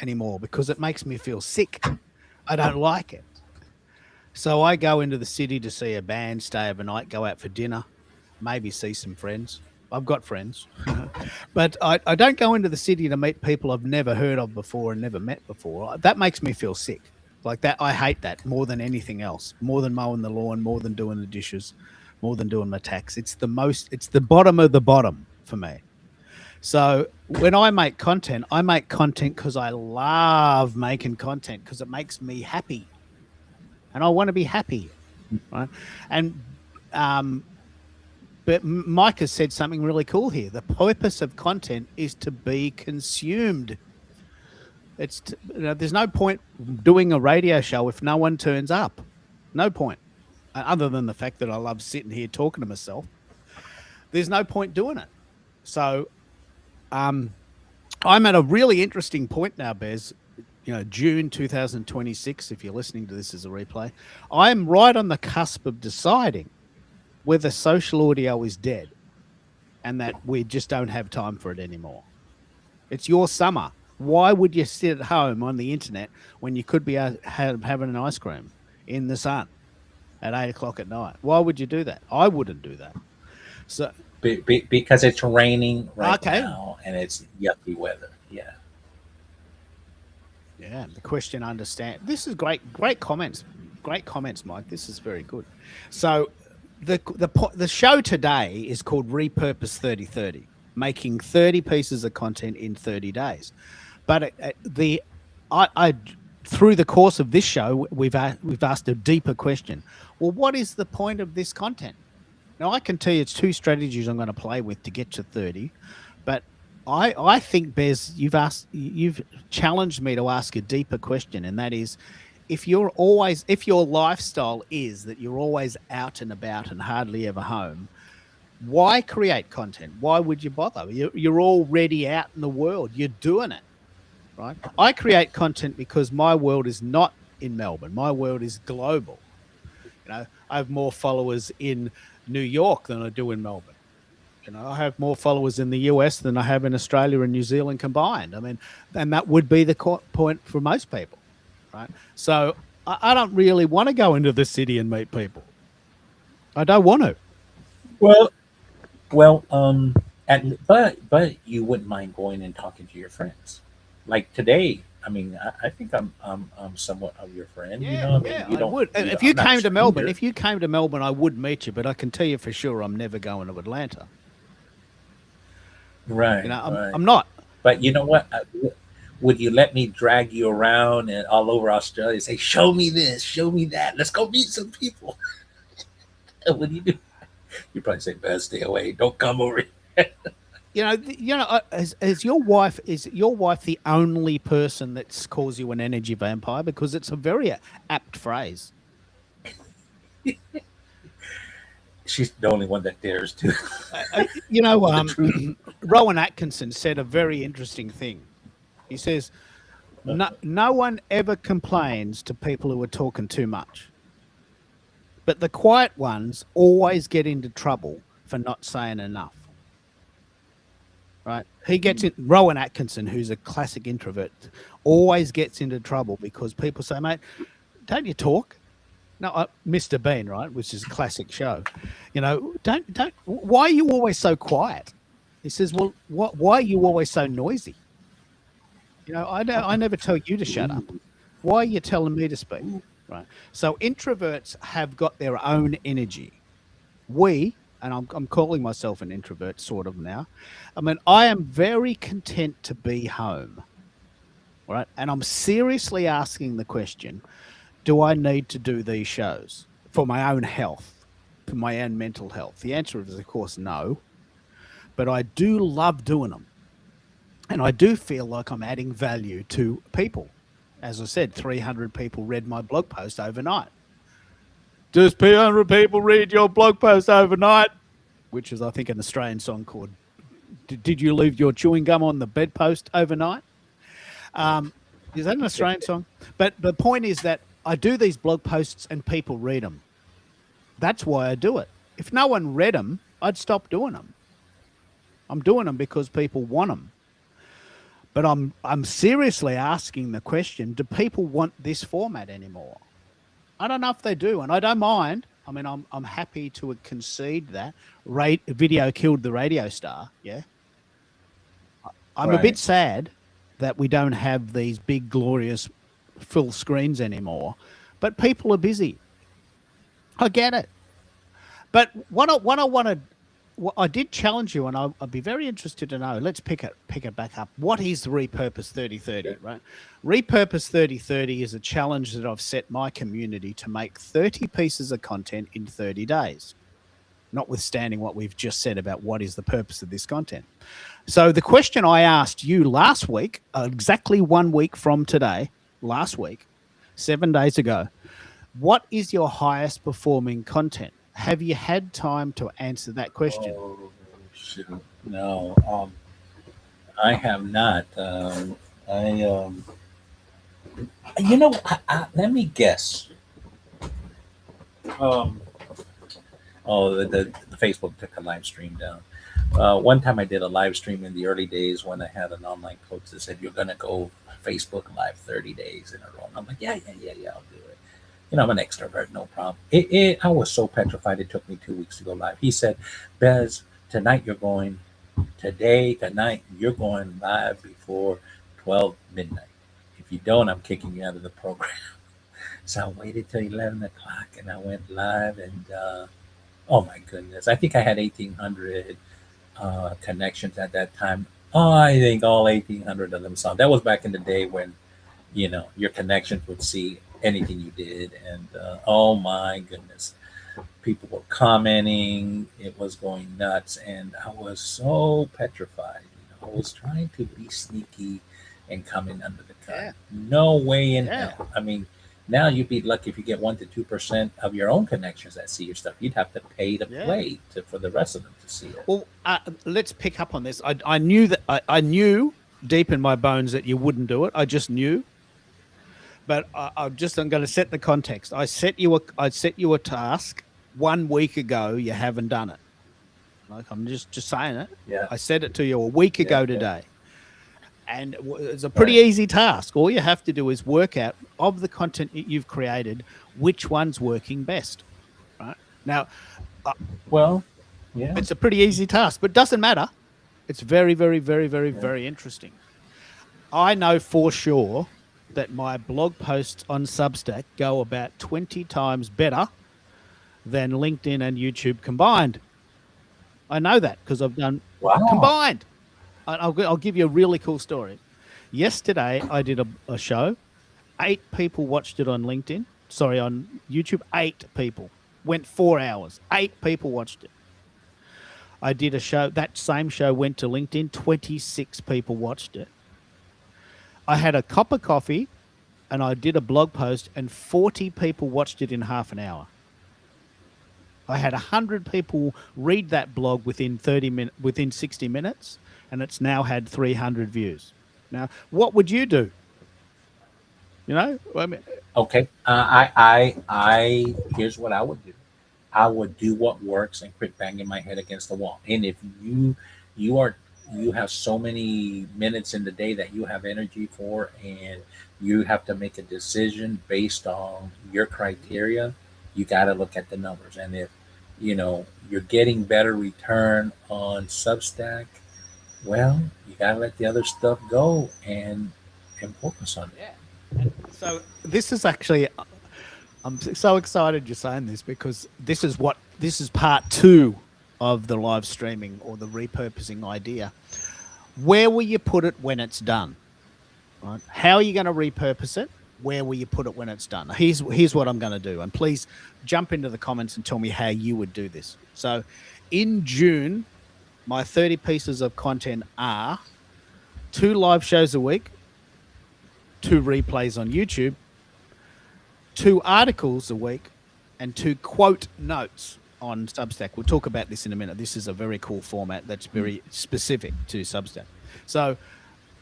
anymore because it makes me feel sick. I don't like it. So I go into the city to see a band, stay overnight, go out for dinner, maybe see some friends. I've got friends, but I don't go into the city to meet people I've never heard of before and never met before. That makes me feel sick. Like that, I hate that more than anything else, more than mowing the lawn, more than doing the dishes, more than doing my tax. It's the bottom of the bottom for me. So when I make content because I love making content because it makes me happy and I want to be happy. Right. And, but Mike has said something really cool here. The purpose of content is to be consumed. There's no point doing a radio show if no one turns up. No point. Other than the fact that I love sitting here talking to myself. There's no point doing it. So I'm at a really interesting point now, Bez. June 2026, if you're listening to this as a replay, I'm right on the cusp of deciding whether social audio is dead and that we just don't have time for it anymore. It's your summer. Why would you sit at home on the internet when you could be having an ice cream in the sun at 8:00 at night? Why would you do that? I wouldn't do that. So because it's raining right now and it's yucky weather. Yeah. Yeah. The question, understand. This is great comments. Great comments, Mike. This is very good. So the show today is called Repurpose 3030, making 30 pieces of content in 30 days. But through the course of this show, we've asked a deeper question. Well, what is the point of this content? Now, I can tell you it's two strategies I'm going to play with to get to 30, but I think, Bez, you've challenged me to ask a deeper question, and that is, if your lifestyle is that you're always out and about and hardly ever home, why create content? Why would you bother? You're already out in the world. You're doing it, right? I create content because my world is not in Melbourne. My world is global. I have more followers in New York than I do in Melbourne. I have more followers in the US than I have in Australia and New Zealand combined. I mean, and that would be the point for most people, right? So I don't really want to go into the city and meet people. I don't want to. Well, but you wouldn't mind going and talking to your friends, like today. I mean, I think I'm somewhat of your friend. Yeah, I would. If you came to Melbourne, I would meet you, but I can tell you for sure I'm never going to Atlanta. Right. I'm not. But you know what? Would you let me drag you around and all over Australia and say, show me this, show me that. Let's go meet some people. What do you do? You probably say, "Best stay away. Don't come over here." Is your wife the only person that calls you an energy vampire? Because it's a very apt phrase. She's the only one that dares to. Rowan Atkinson said a very interesting thing. He says, no one ever complains to people who are talking too much. But the quiet ones always get into trouble for not saying enough. Right? Rowan Atkinson, who's a classic introvert, always gets into trouble because people say, mate, don't you talk? No, Mr. Bean, right? Which is a classic show. Why are you always so quiet? He says, well, why are you always so noisy? I never tell you to shut up. Why are you telling me to speak? Right. So introverts have got their own energy. And I'm calling myself an introvert sort of now. I mean, I am very content to be home. Right. And I'm seriously asking the question, do I need to do these shows for my own health, for my own mental health? The answer is, of course, no. But I do love doing them. And I do feel like I'm adding value to people. As I said, 300 people read my blog post overnight. Just 300 people read your blog post overnight, which is, I think, an Australian song called Did You Leave Your Chewing Gum on the Bedpost Overnight? Is that an Australian song? But the point is that I do these blog posts and people read them. That's why I do it. If no one read them, I'd stop doing them. I'm doing them because people want them. But I'm seriously asking the question, do people want this format anymore? I don't know if they do, and I don't mind. I mean, I'm happy to concede that video killed the radio star. Yeah, I'm a bit Right. sad that we don't have these big, glorious full screens anymore, but people are busy. I get it. But what I wanted, I did challenge you, and I'd be very interested to know. Let's pick it back up. What is Repurpose 3030? Sure. Right, Repurpose 3030 is a challenge that I've set my community to make 30 pieces of content in 30 days. Notwithstanding what we've just said about what is the purpose of this content. So the question I asked you last week, exactly 1 week from today, last week, 7 days ago, what is your highest performing content? Have you had time to answer that question? Oh, shoot. No, I have not. I, let me guess. Um, oh, the Facebook took a live stream down. One time I did a live stream in the early days when I had an online coach that said, "You're going to go Facebook live 30 days in a row." And I'm like, yeah, I'll do it. I'm an extrovert, no problem. I was so petrified, it took me 2 weeks to go live. He said, "Bez, tonight, you're going live before 12 midnight. If you don't, I'm kicking you out of the program." So I waited till 11 o'clock and I went live, and oh my goodness, I think I had 1,800 connections at that time. Oh, I think all 1,800 of them saw. That was back in the day when, your connections would see anything you did. And oh my goodness, people were commenting. It was going nuts. And I was so petrified. I was trying to be sneaky and come in under the cut. Yeah. No way in Yeah. hell. I mean, now you'd be lucky if you get 1 to 2% of your own connections that see your stuff. You'd have to pay to Yeah. play for the rest of them to see it. Well, let's pick up on this. I knew that I knew deep in my bones that you wouldn't do it. I just knew. But I'm going to set the context. I set you a task 1 week ago. You haven't done it. Like, I'm just saying it. Yeah. I said it to you a week ago Yeah. today. And it's a pretty Right. easy task. All you have to do is work out of the content that you've created, which one's working best. Right now, Well, yeah. it's a pretty easy task, but it doesn't matter. It's very, very, very, very, very interesting. I know for sure that my blog posts on Substack go about 20 times better than LinkedIn and YouTube combined. I know that because I've done Wow. combined. I'll give you a really cool story. Yesterday, I did a show. 8 people watched it on LinkedIn. Sorry, on YouTube. 8 people. Went 4 hours. 8 people watched it. I did a show. That same show went to LinkedIn. 26 people watched it. I had a cup of coffee and I did a blog post and 40 people watched it in half an hour. I had 100 people read that blog within 60 minutes, and it's now had 300 views. Now, what would you do? I mean, Okay. I here's what I would do. I would do what works and quit banging my head against the wall. And if you have so many minutes in the day that you have energy for, and you have to make a decision based on your criteria, you got to look at the numbers. And if you're getting better return on Substack, well, you got to let the other stuff go and focus on it. yeah. And so this is actually, I'm so excited you're saying this, because this is part 2 of the live streaming or the repurposing idea. Where will you put it when it's done? Right? How are you going to repurpose it? Where will you put it when it's done? Here's what I'm going to do. And please jump into the comments and tell me how you would do this. So in June, my 30 pieces of content are 2 live shows a week, 2 replays on YouTube, 2 articles a week, and 2 quote notes on Substack. We'll talk about this in a minute. This is a very cool format that's very specific to Substack. So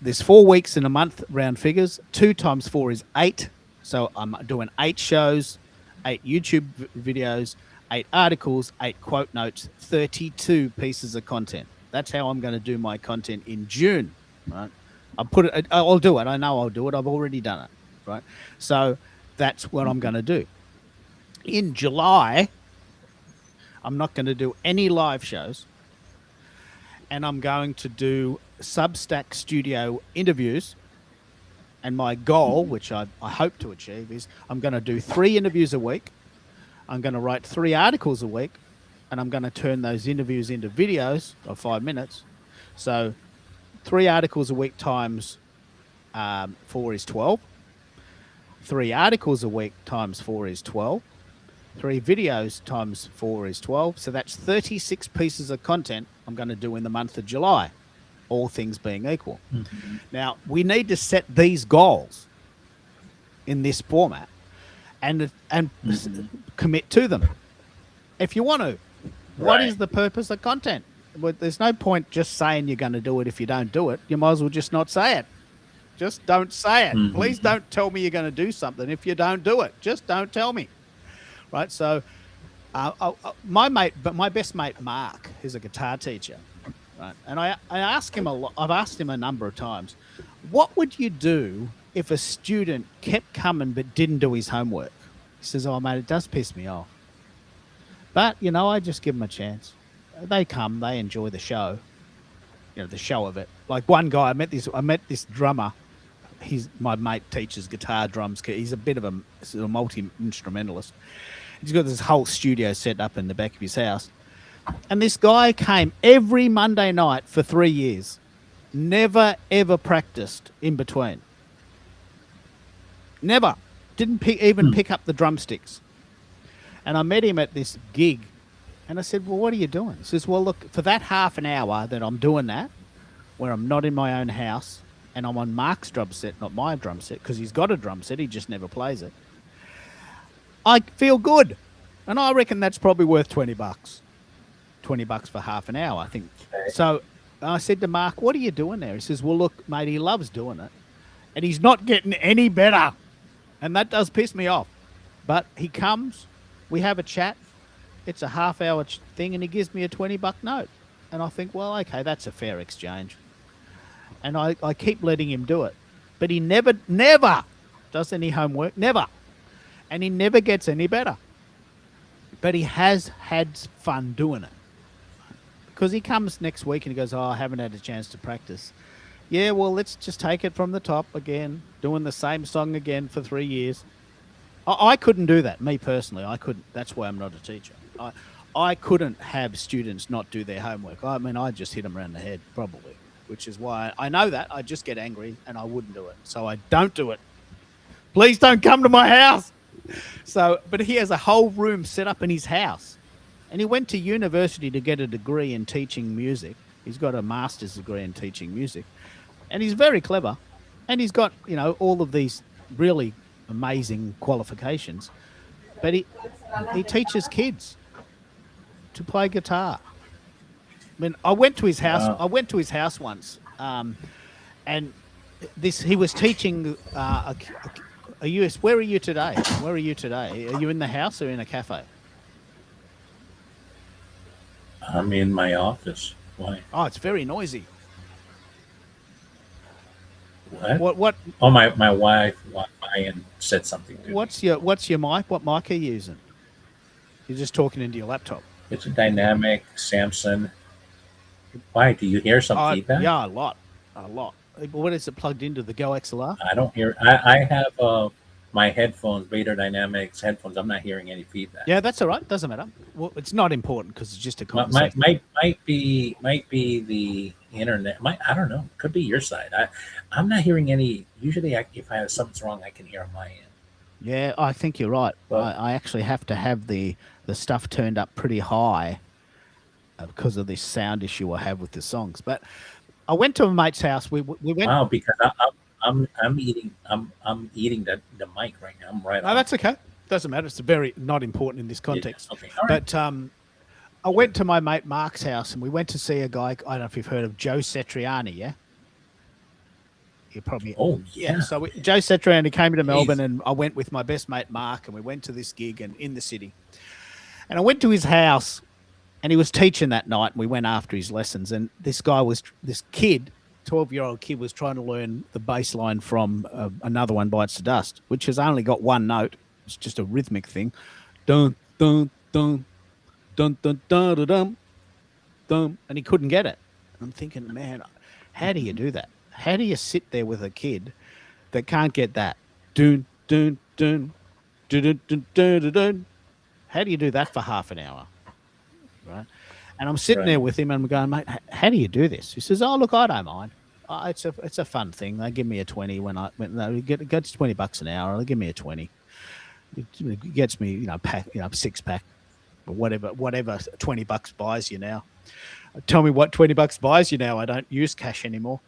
there's 4 weeks in a month, round figures. 2 times 4 is 8. So I'm doing 8 shows, 8 YouTube videos, 8 articles, 8 quote notes, 32 pieces of content. That's how I'm going to do my content in June. Right? I'll do it. I know I'll do it. I've already done it. Right? So that's what I'm going to do. In July, I'm not going to do any live shows, and I'm going to do Substack Studio interviews. And my goal, which I hope to achieve, is I'm going to do 3 interviews a week. I'm going to write 3 articles a week, and I'm going to turn those interviews into videos of 5 minutes. So 3 articles a week times 4 is 12. 3 articles a week times 4 is 12. 3 videos times 4 is 12. So that's 36 pieces of content I'm going to do in the month of July, all things being equal. Mm-hmm. Now, we need to set these goals in this format and commit to them if you want to. What Right. is the purpose of content? Well, there's no point just saying you're going to do it if you don't do it. You might as well just not say it. Just don't say it. Mm-hmm. Please don't tell me you're going to do something if you don't do it. Just don't tell me. Right? So my best mate, Mark, is a guitar teacher. Right? And I ask him a lot. I've asked him a number of times, what would you do if a student kept coming but didn't do his homework? He says, oh, mate, it does piss me off. But, I just give them a chance. They come, they enjoy the show, the show of it. Like one guy, I met this drummer. My mate teaches guitar, drums. He's a bit of a multi-instrumentalist. He's got this whole studio set up in the back of his house. And this guy came every Monday night for 3 years. Never, ever practiced in between. Never. Didn't even pick up the drumsticks. And I met him at this gig. And I said, well, what are you doing? He says, well, look, for that half an hour that I'm doing that, where I'm not in my own house, and I'm on Mark's drum set, not my drum set, because he's got a drum set, he just never plays it, I feel good. And I reckon that's probably worth $20. $20 for half an hour, I think. Okay. So I said to Mark, what are you doing there? He says, well, look, mate, he loves doing it. And he's not getting any better. And that does piss me off. But he comes, we have a chat. It's a half-hour thing, and he gives me a $20 note. And I think, well, okay, that's a fair exchange. And I keep letting him do it. But he never does any homework, never. And he never gets any better. But he has had fun doing it. Because he comes next week and he goes, oh, I haven't had a chance to practice. Yeah, well, let's just take it from the top again, doing the same song again for 3 years. I couldn't do that, me personally. I couldn't. That's why I'm not a teacher. I couldn't have students not do their homework. I mean, I'd just hit them around the head, probably, which is why I know that. I just get angry and I wouldn't do it. So I don't do it. Please don't come to my house. But he has a whole room set up in his house. And he went to university to get a degree in teaching music. He's got a master's degree in teaching music. And he's very clever. And he's got, all of these really amazing qualifications. But he teaches kids to play guitar. I mean, I went to his house. Wow. I went to his house once, and he was teaching a US. Where are you today? Where are you today? Are you in the house or in a cafe? I'm in my office. Why? Oh, it's very noisy. What? What? Oh, my wife Wi-Fi and said something to me. What's your mic? What mic are you using? You're just talking into your laptop. It's a dynamic Samsung. Why? Do you hear some feedback? Yeah, a lot. What is it plugged into? The Go XLR? I don't hear. I have my headphones, Vader Dynamics headphones. I'm not hearing any feedback. Yeah, that's all right. Doesn't matter. Well, it's not important because it's just a conversation. Might be the internet. I don't know. Could be your side. I'm not hearing any. Usually, if I have something's wrong, I can hear on my end. Yeah, I think you're right. Well, I actually have to have the stuff turned up pretty high because of this sound issue I have with the songs. But I went to a mate's house. We went. wow, because I'm eating the mic right now. I'm right. No, that's okay. Doesn't matter. It's very not important in this context. Yeah, okay. All right. But I went to my mate Mark's house and we went to see a guy. I don't know if you've heard of Joe Satriani. Yeah. You probably. Oh yeah. So Joe Satriani came to Melbourne, and I went with my best mate Mark, and we went to this gig in the city. And I went to his house, and he was teaching that night. And we went after his lessons, and this kid, 12-year-old kid, was trying to learn the bass line from Another One Bites the Dust, which has only got one note. It's just a rhythmic thing. dun dun dun dun dun dun dun dun, dun, and he couldn't get it. I'm thinking, man, how do you do that? How do you sit there with a kid that can't get that? Dun dun dun dun dun dun dun dun. Dun. How do you do that for half an hour? Right. And I'm sitting there Right. with him and I'm going, mate, how do you do this? He says, oh, look, I don't mind. It's a fun thing. They give me a 20 when it gets $20 an hour. They give me a 20. It gets me, six pack or whatever $20 buys you now. Tell me what $20 buys you now. I don't use cash anymore.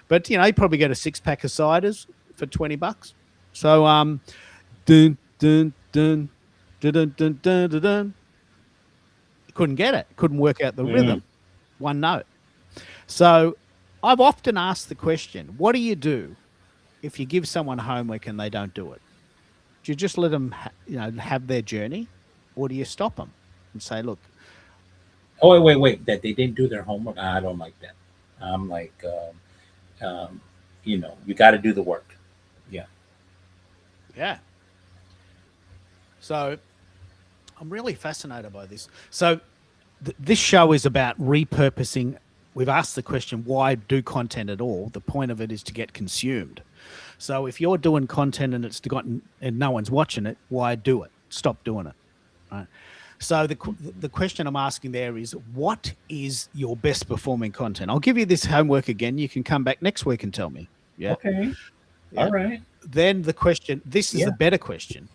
But you probably get a 6-pack of ciders for $20. So dun dun dun dun dun dun dun dun. Dun. Couldn't get it. Couldn't work out the rhythm. One note. So I've often asked the question, what do you do if you give someone homework and they don't do it? Do you just let them have their journey, or do you stop them and say, look? Oh, wait, that they didn't do their homework? I don't like that. I'm like, you got to do the work. Yeah. Yeah. So I'm really fascinated by this. So this show is about repurposing. We've asked the question, why do content at all? The point of it is to get consumed. So if you're doing content and and no one's watching it, why do it? Stop doing it. Right. So the question I'm asking there is, what is your best performing content? I'll give you this homework again. You can come back next week and tell me. Yeah. Okay. Yeah. All right. Then the question, this is the better question.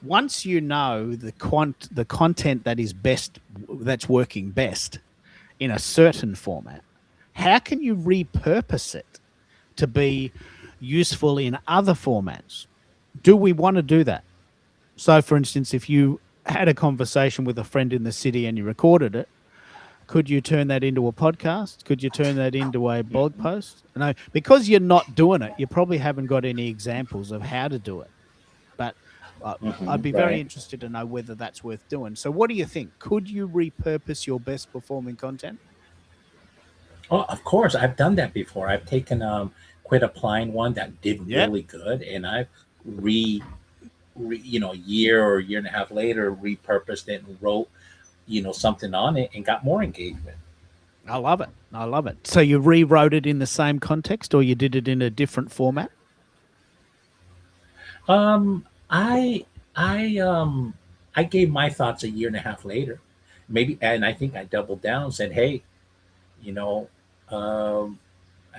Once you know the content that is best, that's working best in a certain format, how can you repurpose it to be useful in other formats? Do we want to do that? So, for instance, if you had a conversation with a friend in the city and you recorded it, could you turn that into a podcast? Could you turn that into a blog post? No, because you're not doing it, you probably haven't got any examples of how to do it. But I'd be very interested to know whether that's worth doing. So what do you think? Could you repurpose your best performing content? Oh, of course. I've done that before. I've taken quit applying one that did really good, and I've year or year and a half later repurposed it and wrote something on it and got more engagement. I love it. So you rewrote it in the same context, or you did it in a different format? I gave my thoughts a year and a half later, maybe, and I think I doubled down and said, hey,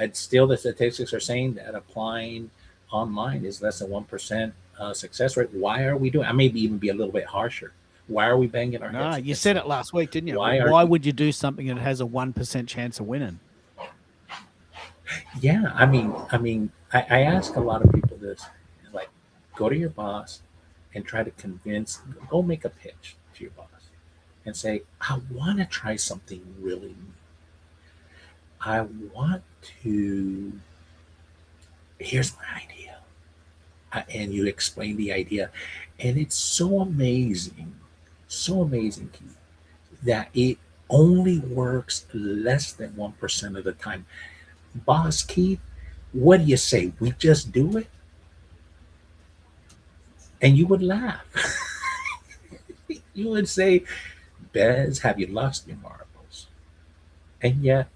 it's still, the statistics are saying that applying online is less than 1% success rate. Why are we doing? I maybe even be a little bit harsher. Why are we banging our heads? No, you said it last week, didn't you? Why would you do something that has a 1% chance of winning? Yeah, I ask a lot of people this, like, go to your boss and try to go make a pitch to your boss and say, I want to try something really new. I want to, here's my idea. And you explain the idea. And it's so amazing, Keith, that it only works less than 1% of the time. Boss Keith, what do you say? We just do it? And you would laugh. You would say, Bez, have you lost your marbles? And yet,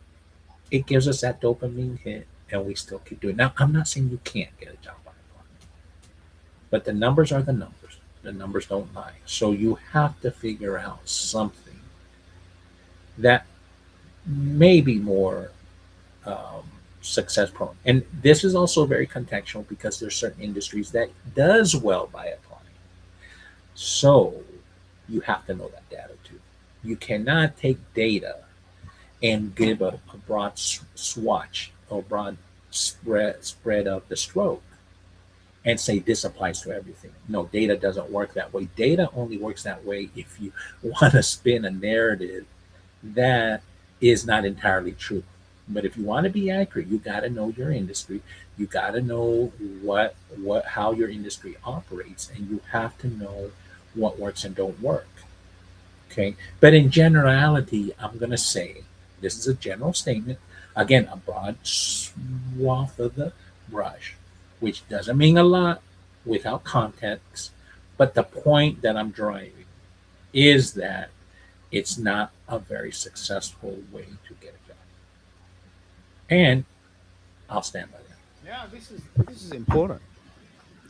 it gives us that dopamine hit, and we still keep doing it. Now, I'm not saying you can't get a job on it, but the numbers are the numbers. The numbers don't lie. So you have to figure out something that may be more success prone. And this is also very contextual because there's certain industries that does well by applying. So you have to know that data too. You cannot take data and give a broad swatch or broad spread of the stroke and say this applies to everything. No, data doesn't work that way. Data only works that way if you want to spin a narrative that is not entirely true. But if you want to be accurate, you got to know your industry. You got to know how your industry operates, and you have to know what works and don't work. Okay. But in generality, I'm going to say, this is a general statement. Again, a broad swath of the brush, which doesn't mean a lot without context. But the point that I'm driving is that it's not a very successful way to get a job. And I'll stand by that. Yeah, this is important.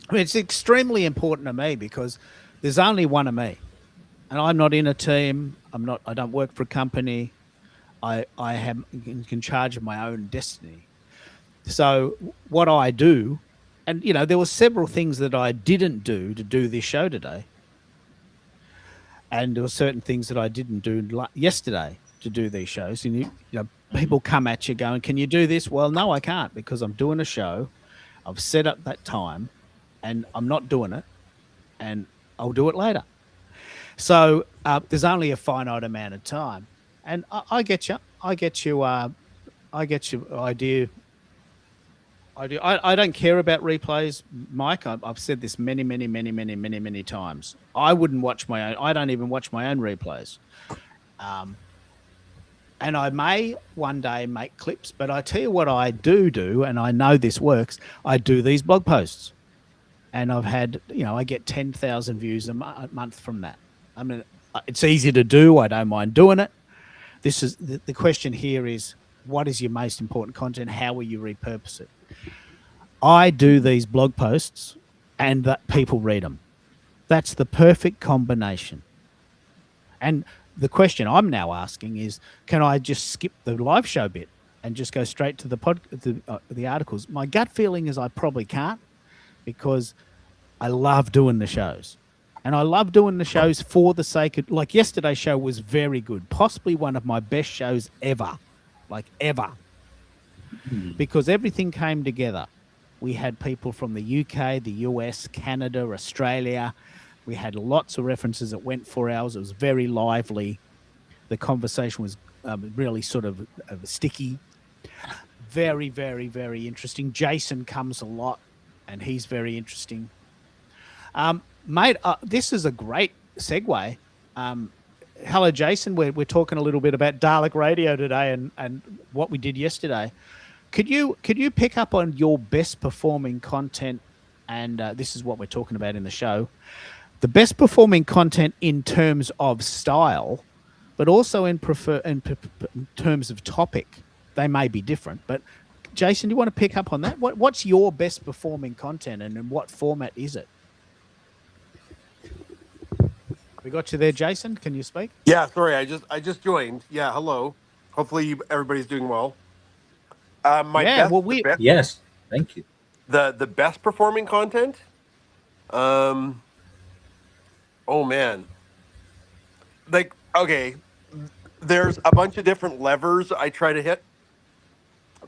I mean, it's extremely important to me because there's only one of me, and I'm not in a team. I'm not. I don't work for a company. I am in charge of my own destiny. So what I do, and there were several things that I didn't do to do this show today, and there were certain things that I didn't do yesterday to do these shows. And Mhm. people come at you going, "Can you do this?" Well, no, I can't because I'm doing a show. I've set up that time, and I'm not doing it, and I'll do it later. So there's only a finite amount of time, and I get you. I get you. I get your idea. I do. I don't care about replays, Mike. I've said this many, many, many, many, many, many times. I wouldn't watch my own. I don't even watch my own replays. Um, and I may one day make clips, but I tell you what I do, and I know this works. I do these blog posts, and I've had, I get 10,000 views a month from that. I mean, it's easy to do. I don't mind doing it. This is the question here is, what is your most important content? How will you repurpose it? I do these blog posts and that people read them. That's the perfect combination. And the question I'm now asking is, can I just skip the live show bit and just go straight to the articles? My gut feeling is I probably can't because I love doing the shows. And I love doing the shows for the sake of, like yesterday's show was very good, possibly one of my best shows ever, like ever, Mhm. because everything came together. We had people from the UK, the US, Canada, Australia. We had lots of references. It went 4 hours. It was very lively. The conversation was really sort of sticky. Very, very, very interesting. Jason comes a lot, and he's very interesting. Mate, this is a great segue. Hello, Jason. We're talking a little bit about Dalek Radio today and what we did yesterday. Could you pick up on your best performing content? And this is what we're talking about in the show. The best performing content in terms of style, but also in terms of topic. They may be different, but Jason, do you want to pick up on that? What's your best performing content, and in what format is it? We got you there, Jason. Can you speak? Yeah, sorry, I just joined. Yeah, hello. Hopefully everybody's doing well. My Yeah. best Well, the best Yes, thank you. the best performing content. Um, oh man, like okay, there's a bunch of different levers I try to hit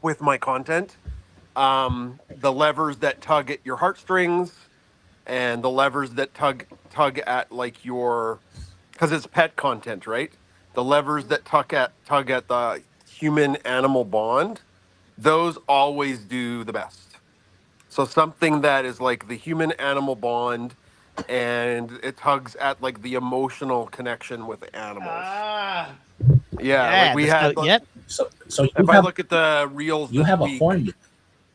with my content. The levers that tug at your heartstrings, and the levers that tug at like your, because it's pet content, right? The levers that tug at the human animal bond, those always do the best. So something that is like the human animal bond, and it tugs at like the emotional connection with animals. Ah, Yeah, like yeah. we had Yep. So if I look at the reels you this have a week, formula.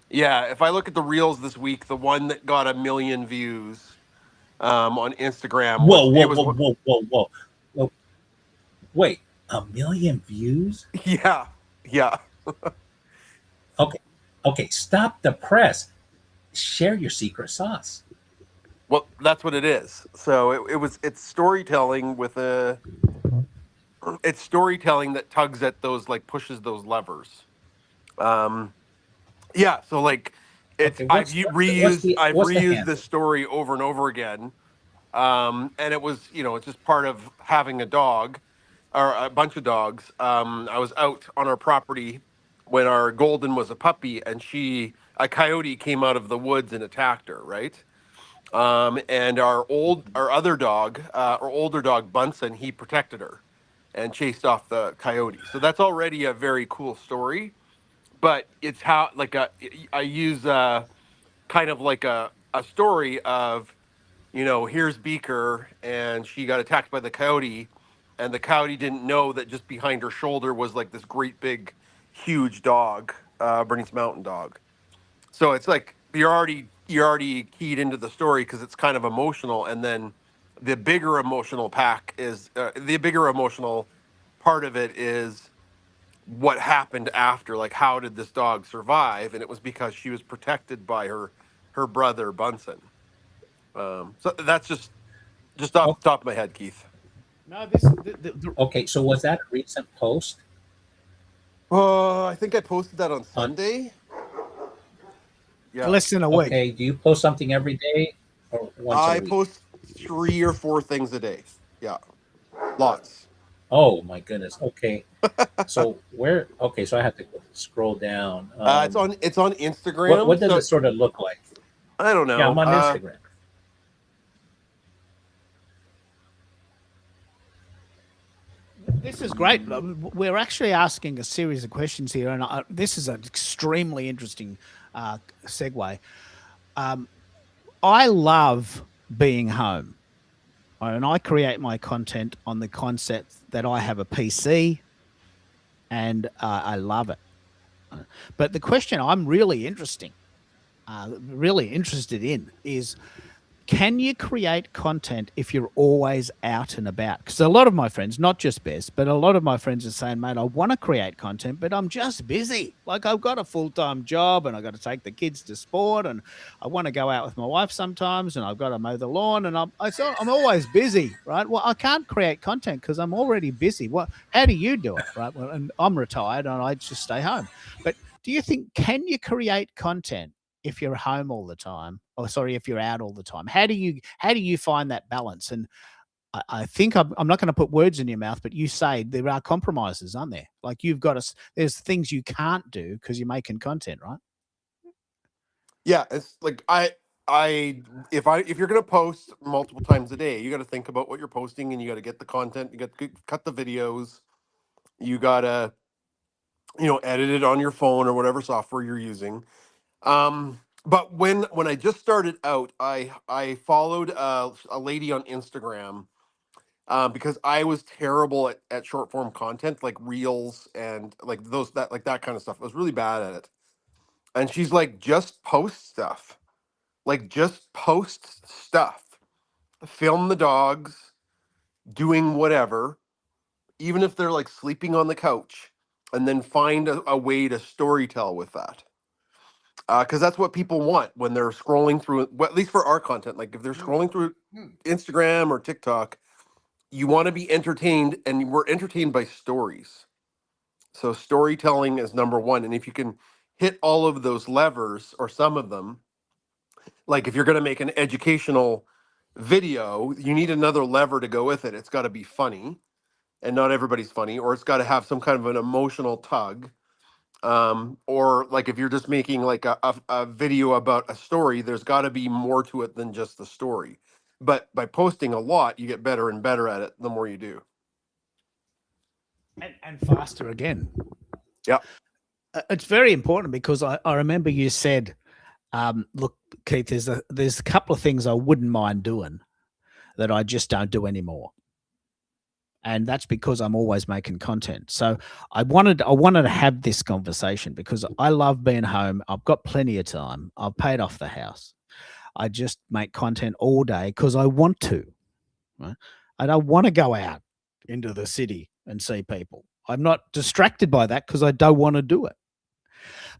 yeah, if I look at the reels this week, the one that got 1 million views on Instagram Whoa, was whoa, it was whoa, whoa, whoa, whoa. Whoa, wait, 1 million views? yeah, yeah. Okay, okay. Stop the press. Share your secret sauce. Well, that's what it is. So it's storytelling with a it's storytelling that tugs at those, like pushes those levers. Um, yeah. So like it's Okay, I've what's the reused this handle? story over and over again. And it was, it's just part of having a dog or a bunch of dogs. I was out on our property when our golden was a puppy, and a coyote came out of the woods and attacked her, right? And our other dog, our older dog Bunsen, he protected her and chased off the coyote. So that's already a very cool story. But it's how like I use kind of like a story of, here's Beaker, and she got attacked by the coyote, and the coyote didn't know that just behind her shoulder was like this great big, huge dog, Bernese Mountain Dog. So it's like you're already keyed into the story because it's kind of emotional, and then the bigger emotional pack is the bigger emotional part of it is what happened after. Like, how did this dog survive? And it was because she was protected by her brother Bunsen. So that's just off Oh, the top of my head, Keith. No, this okay. So was that a recent post I think I posted that on on? Sunday. Yeah, less than a week. Okay. Do you post something every day or once a I week? post 3 or 4 things a day. Yeah, lots. Oh my goodness. Okay. So where? Okay. So I have to scroll down. It's on What Instagram. does So it sort of look like? I don't Yeah, know. I'm on Instagram. This is great. We're actually asking a series of questions here, and this is an extremely interesting segue. I love being home, and I create my content on the concept that I have a PC, and I love it. But the question I'm really interested in is, can you create content if you're always out and about? Because a lot of my friends, not just Bess, but a lot of my friends are saying, mate, I want to create content, but I'm just busy. Like, I've got a full-time job and I've got to take the kids to sport, and I want to go out with my wife sometimes, and I've got to mow the lawn, and I'm always busy, right? Well, I can't create content because I'm already busy. How do you do it, right? Well, and I'm retired and I just stay home. But do you think, can you create content if you're home all the time, or sorry, if you're out all the time? How do you find that balance? And I think I'm not going to put words in your mouth, but you say there are compromises, aren't there? Like, there's things you can't do because you're making content, right? Yeah, it's like if you're gonna post multiple times a day, you got to think about what you're posting, and you got to get the content. You got to cut the videos. You gotta edit it on your phone or whatever software you're using. But when I just started out, I followed a lady on Instagram because I was terrible at short form content like reels and like that kind of stuff. I was really bad at it. And she's like, just post stuff. Like, just post stuff. Film the dogs doing whatever, even if they're like sleeping on the couch, and then find a way to storytell with that. Because that's what people want when they're scrolling through. Well, at least for our content, like if they're scrolling through Instagram or TikTok, you want to be entertained, and we're entertained by stories. So storytelling is number one, and if you can hit all of those levers or some of them, like if you're going to make an educational video, you need another lever to go with it. It's got to be funny, and not everybody's funny, or it's got to have some kind of an emotional tug. Or like if you're just making like a video about a story, there's got to be more to it than just the story. But by posting a lot, you get better and better at it the more you do. And faster again. Yeah. It's very important because I remember you said, look, Keith, there's a couple of things I wouldn't mind doing that I just don't do anymore. And that's because I'm always making content. So I wanted to have this conversation because I love being home. I've got plenty of time. I've paid off the house. I just make content all day because I want to. Right? I don't want to go out into the city and see people. I'm not distracted by that because I don't want to do it.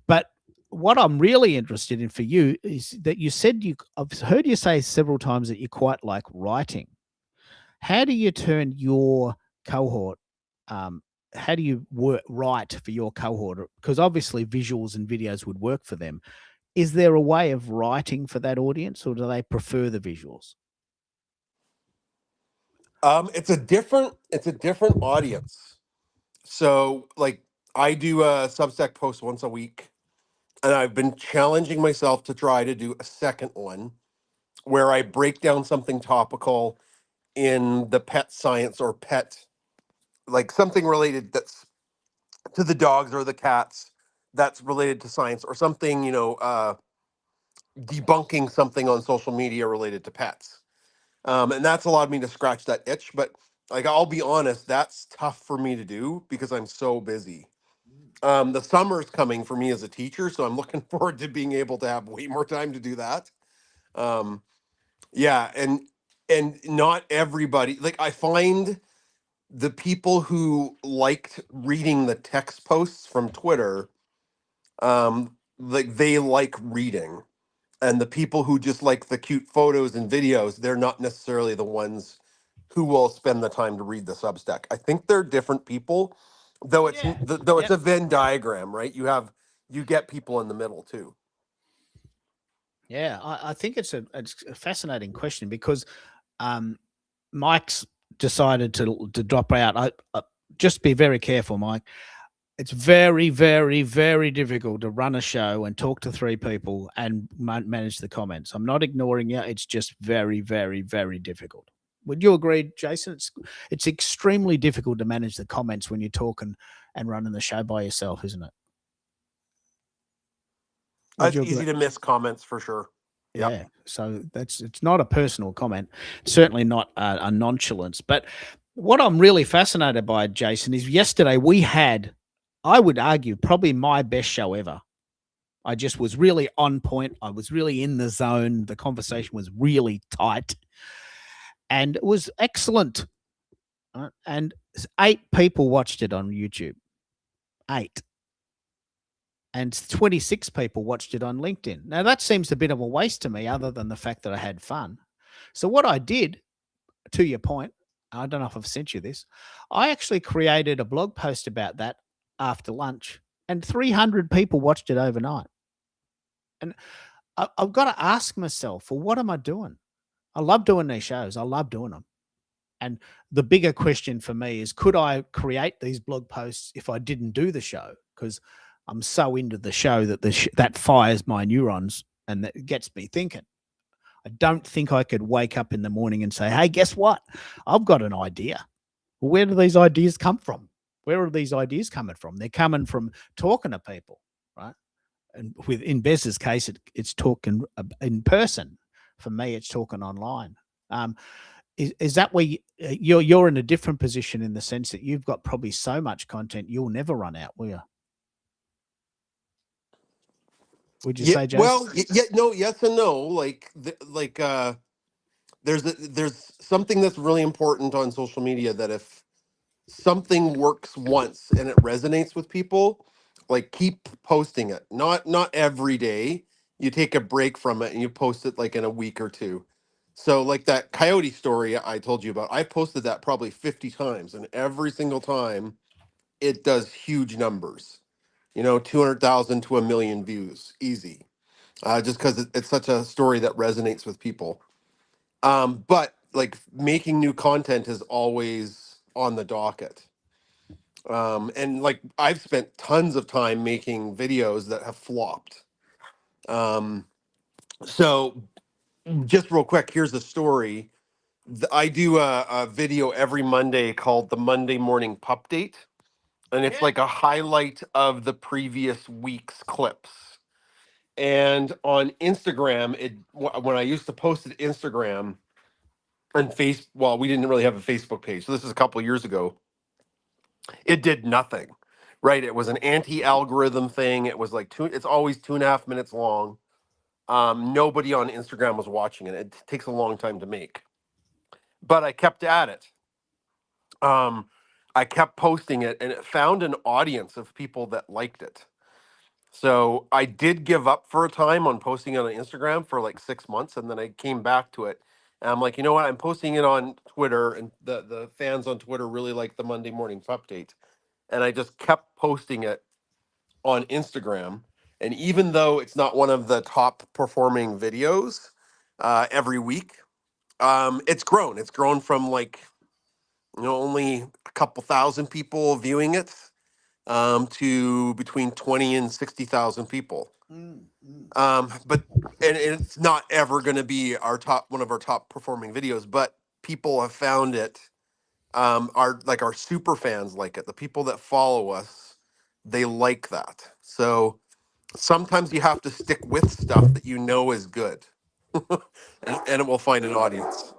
But what I'm really interested in for you is that you said I've heard you say several times that you quite like writing. How do you turn your cohort? How do you write for your cohort? Because obviously visuals and videos would work for them. Is there a way of writing for that audience, or do they prefer the visuals? It's a different audience. So like I do a Substack post once a week, and I've been challenging myself to try to do a second one where I break down something topical in the pet science or pet, like something related that's to the dogs or the cats, that's related to science, or something, debunking something on social media related to pets. And that's allowed me to scratch that itch. But like, I'll be honest, that's tough for me to do because I'm so busy. The summer's coming for me as a teacher, so I'm looking forward to being able to have way more time to do that. Um, yeah, and and not everybody, like, I find the people who liked reading the text posts from Twitter, like, they like reading, and the people who just like the cute photos and videos, they're not necessarily the ones who will spend the time to read the Substack. I think they're different people, though Yeah. though it's Yep. a Venn diagram, right? You get people in the middle too. Yeah, I think it's a fascinating question because Mike's decided to drop out. Just be very careful, Mike. It's very, very, very difficult to run a show and talk to three people and manage the comments. I'm not ignoring you. It's just very, very, very difficult. Would you agree, Jason? It's extremely difficult to manage the comments when you're talking and running the show by yourself, isn't it? Would It's you easy agree? to miss comments for sure. Yep. Yeah, so it's not a personal comment, certainly not a nonchalance. But what I'm really fascinated by, Jason, is yesterday we had, I would argue, probably my best show ever. I just was really on point. I was really in the zone. The conversation was really tight, and it was excellent. And 8 people watched it on YouTube. 8. And 26 people watched it on LinkedIn. Now, that seems a bit of a waste to me, other than the fact that I had fun. So, what I did, to your point, I don't know if I've sent you this, I actually created a blog post about that after lunch, and 300 people watched it overnight. And I've got to ask myself, well, what am I doing? I love doing these shows, I love doing them. And the bigger question for me is, could I create these blog posts if I didn't do the show? Because I'm so into the show that that fires my neurons and that gets me thinking. I don't think I could wake up in the morning and say, hey, guess what? I've got an idea. Well, where do these ideas come from? Where are these ideas coming from? They're coming from talking to people, right? And in Bez's case, it's talking in person. For me, it's talking online. Is that where you're in a different position, in the sense that you've got probably so much content you'll never run out, will you? Would you Yeah. say, Jason? Well, yeah. No. Yes and no. There's something that's really important on social media, that if something works once and it resonates with people, like, keep posting it. Not every day. You take a break from it and you post it like in a week or two. So, like, that coyote story I told you about, I posted that probably 50 times, and every single time it does huge numbers. 200,000 to a million views, easy. Just because it's such a story that resonates with people. But, like, making new content is always on the docket. And, like, I've spent tons of time making videos that have flopped. So, just real quick, here's a story. I do a video every Monday called the Monday Morning Pup Date, and it's like a highlight of the previous week's clips. And on Instagram, when I used to post it Instagram and well, we didn't really have a Facebook page, so this is a couple of years ago. It did nothing, right? It was an anti-algorithm thing. It was like it's always 2.5 minutes long. Nobody on Instagram was watching it. It takes a long time to make, but I kept at it. I kept posting it, and it found an audience of people that liked it. So I did give up for a time on posting it on Instagram for like 6 months, and then I came back to it. And I'm like, you know what? I'm posting it on Twitter, and the fans on Twitter really like the Monday morning update. And I just kept posting it on Instagram. And even though it's not one of the top performing videos every week, it's grown. It's grown from, like, only a couple thousand people viewing it, to between 20 and 60,000 people. But and it's not ever going to be one of our top performing videos, but people have found it. Our super fans like it. The people that follow us, they like that. So sometimes you have to stick with stuff that is good, and it will find an audience.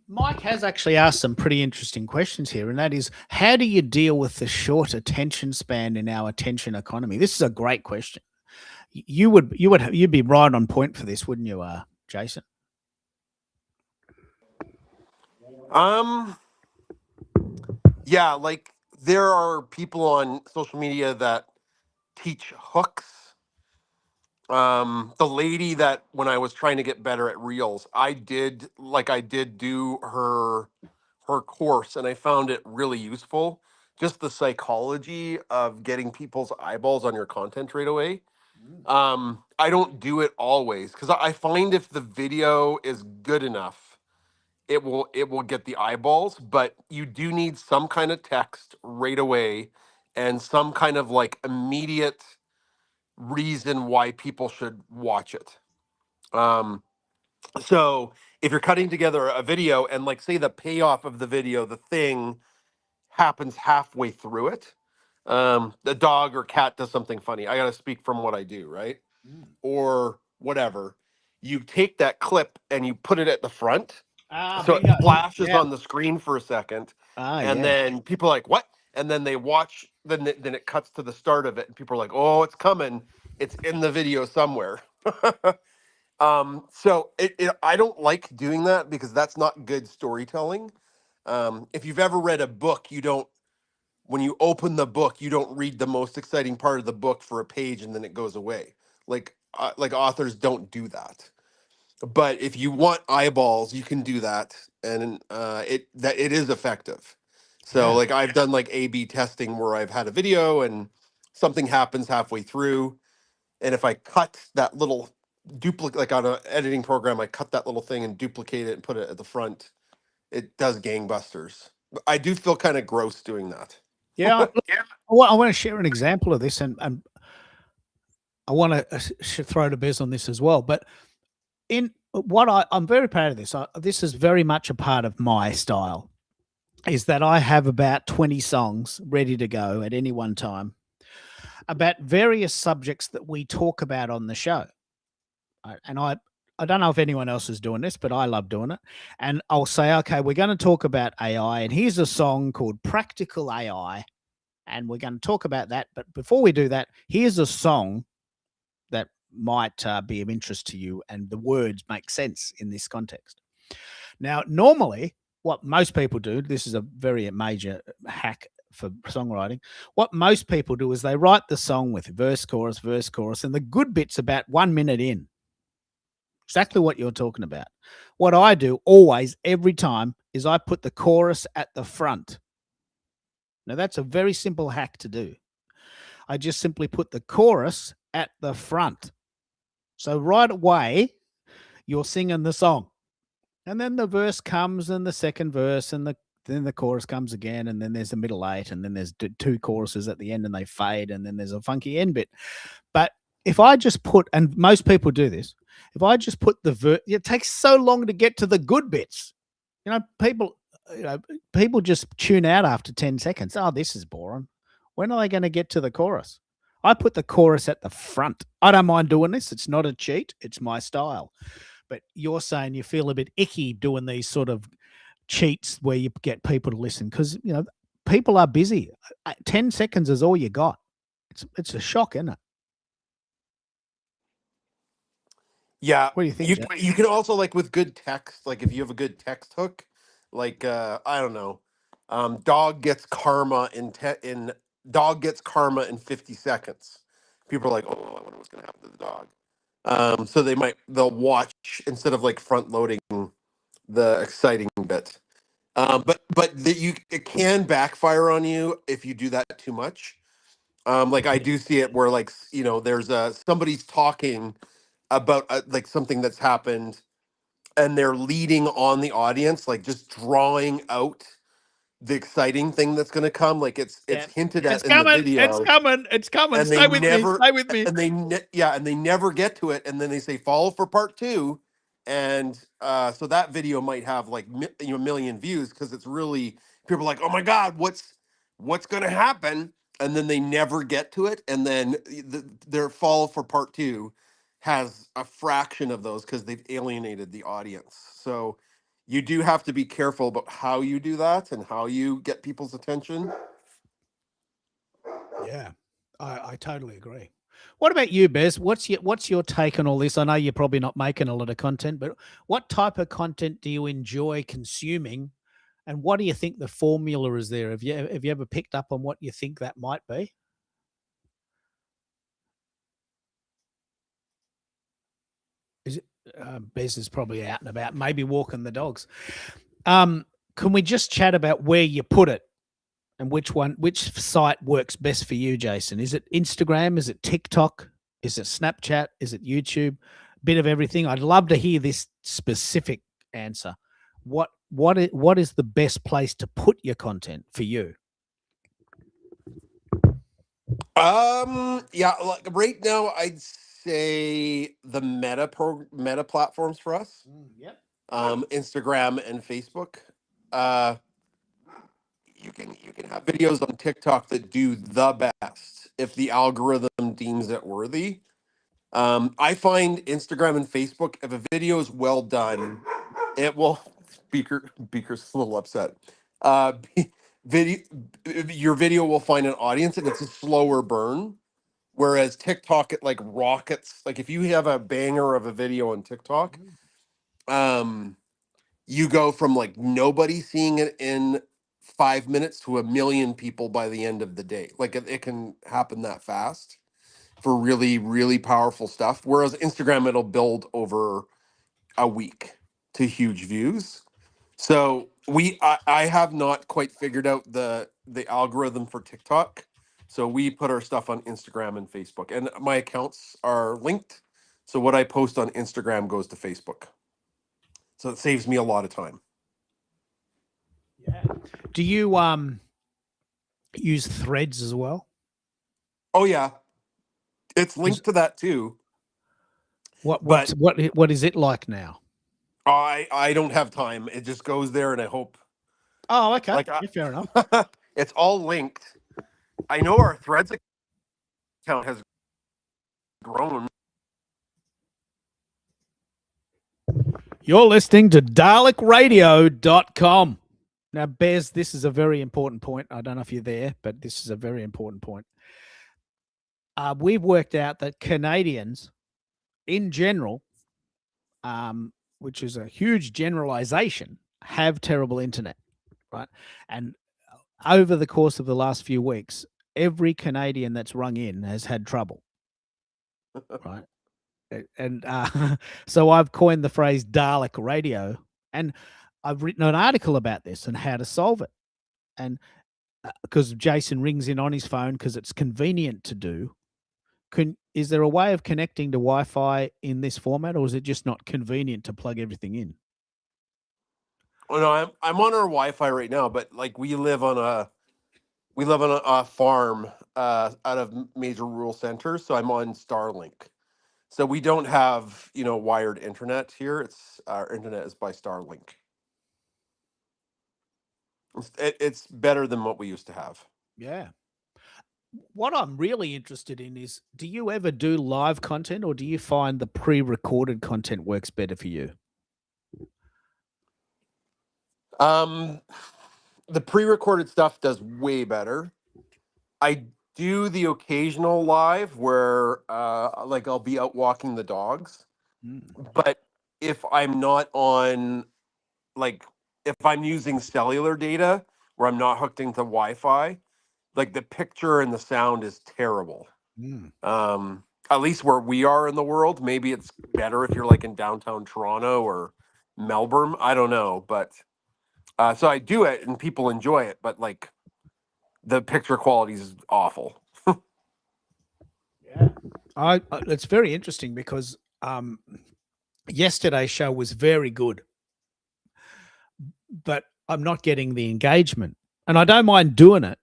Mike has actually asked some pretty interesting questions here, and that is, how do you deal with the short attention span in our attention economy? This is a great question. You'd be right on point for this, wouldn't you, Jason? Um, yeah, like there are people on social media that teach hooks. The lady that when I was trying to get better at reels, I did do her course and I found it really useful. Just the psychology of getting people's eyeballs on your content right away. I don't do it always because I find if the video is good enough, it will get the eyeballs, but you do need some kind of text right away and some kind of like immediate reason why people should watch it. Um, so if you're cutting together a video and like say the payoff of the video, the thing happens halfway through it, the dog or cat does something funny. I got to speak from what I do, right? Or whatever. You take that clip and you put it at the front Ah, so it bingo. flashes Yeah. on the screen for a second, Ah, and yeah. then people are like, "What?" And then they watch. Then it cuts to the start of it, and people are like, "Oh, it's coming! It's in the video somewhere." So I don't like doing that because that's not good storytelling. If you've ever read a book, you don't when you open the book, you don't read the most exciting part of the book for a page and then it goes away. Like authors don't do that. But if you want eyeballs, you can do that, and it is effective. So Yeah. like I've done like A/B testing where I've had a video and something happens halfway through, and if I cut that little duplicate like on an editing program, I cut that little thing and duplicate it and put it at the front. It does gangbusters. But I do feel kind of gross doing that. Yeah. Look, I want to share an example of this, and I want to throw to Bez on this as well. But in what I'm very proud of this. This is very much a part of my style. Is that I have about 20 songs ready to go at any one time about various subjects that we talk about on the show. And I don't know if anyone else is doing this, but I love doing it. And I'll say, okay, we're going to talk about AI, and here's a song called Practical AI, and we're going to talk about that. But before we do that, here's a song that might be of interest to you, and the words make sense in this context. Now, normally, what most people do, this is a very major hack for songwriting. What most people do is they write the song with verse, chorus, and the good bit's about 1 minute in. Exactly what you're talking about. What I do always, every time, is I put the chorus at the front. Now, that's a very simple hack to do. I just simply put the chorus at the front. So right away, you're singing the song. And then the verse comes, and the second verse, and then the chorus comes again, and then there's a middle eight, and then there's two choruses at the end, and they fade, and then there's a funky end bit. But if I just put, and most people do this, if I just put the verse, it takes so long to get to the good bits. People just tune out after 10 seconds. Oh, this is boring. When are they going to get to the chorus? I put the chorus at the front. I don't mind doing this. It's not a cheat. It's my style. But you're saying you feel a bit icky doing these sort of cheats where you get people to listen because, people are busy. 10 seconds is all you got. It's a shock, isn't it? Yeah, What do you think, Jeff? you can also like with good text, like if you have a good text hook, like I don't know, dog gets karma in dog gets karma in 50 seconds. People are like, oh, I wonder what's gonna happen to the dog. So they'll watch instead of like front loading the exciting bit. It can backfire on you if you do that too much. Like I do see it where like there's somebody's talking about like something that's happened and they're leading on the audience, like just drawing out the exciting thing that's going to come, like it's Yeah. hinted It's at in the coming. It's video, coming. It's coming. and they Stay with me. never Stay with me. and they never get to it, and then they say follow for part two, and so that video might have like a million views because it's really people are like, oh my god, what's going to happen, and then they never get to it, and then their follow for part two has a fraction of those because they've alienated the audience. So you do have to be careful about how you do that and how you get people's attention. Yeah, I totally agree. What about you, Bez? What's your take on all this? I know you're probably not making a lot of content, but what type of content do you enjoy consuming And what do you think the formula is there? Have you ever picked up on what you think that might be? Is it Bez is probably out and about, maybe walking the dogs. Can we just chat about where you put it and which site works best for you, Jason? Is it Instagram? Is it TikTok? Is it Snapchat? Is it YouTube? Bit of everything. I'd love to hear this specific answer. What is the best place to put your content for you? Yeah, like right now I'd say the meta platforms for us. Yep. Instagram and Facebook. You can have videos on TikTok that do the best if the algorithm deems it worthy. I find Instagram and Facebook, if a video is well done, it will. Beaker's a little upset. Video, your video will find an audience, and it's a slower burn. Whereas TikTok, it like rockets. Like if you have a banger of a video on TikTok, you go from like nobody seeing it in 5 minutes to 1 million people by the end of the day. Like it can happen that fast for really, really powerful stuff. Whereas Instagram, it'll build over a week to huge views. So I have not quite figured out the algorithm for TikTok. So we put our stuff on Instagram and Facebook, and my accounts are linked. So what I post on Instagram goes to Facebook. So it saves me a lot of time. Yeah. Do you use Threads as well? Oh yeah, it's linked to that too. What is it like now? I don't have time. It just goes there, and I hope. Oh, okay. Like Yeah, fair enough. it's all linked. I know our Threads account has grown. You're listening to DalekRadio.com. Now, Bez, this is a very important point. I don't know if you're there, but this is a very important point. We've worked out that Canadians, in general, which is a huge generalization, have terrible internet, right? And over the course of the last few weeks, every Canadian that's rung in has had trouble, right? And so I've coined the phrase Dalek Radio, and I've written an article about this and how to solve it. And because Jason rings in on his phone because it's convenient to do. Is there a way of connecting to Wi-Fi in this format, or is it just not convenient to plug everything in? Oh no, I'm on our Wi-Fi right now, but like we live on a farm out of major rural centers, so I'm on Starlink. So we don't have wired internet here. It's our internet is by Starlink. It's better than what we used to have. Yeah. What I'm really interested in is, do you ever do live content, or do you find the pre-recorded content works better for you? The pre-recorded stuff does way better. I do the occasional live where like I'll be out walking the dogs. But if I'm not on, like if I'm using cellular data where I'm not hooked into Wi-Fi, like the picture and the sound is terrible. At least where we are in the world. Maybe it's better if you're like in downtown Toronto or Melbourne. I don't know, but so I do it and people enjoy it, but like the picture quality is awful. Yeah, it's very interesting because yesterday's show was very good, but I'm not getting the engagement, and I don't mind doing it.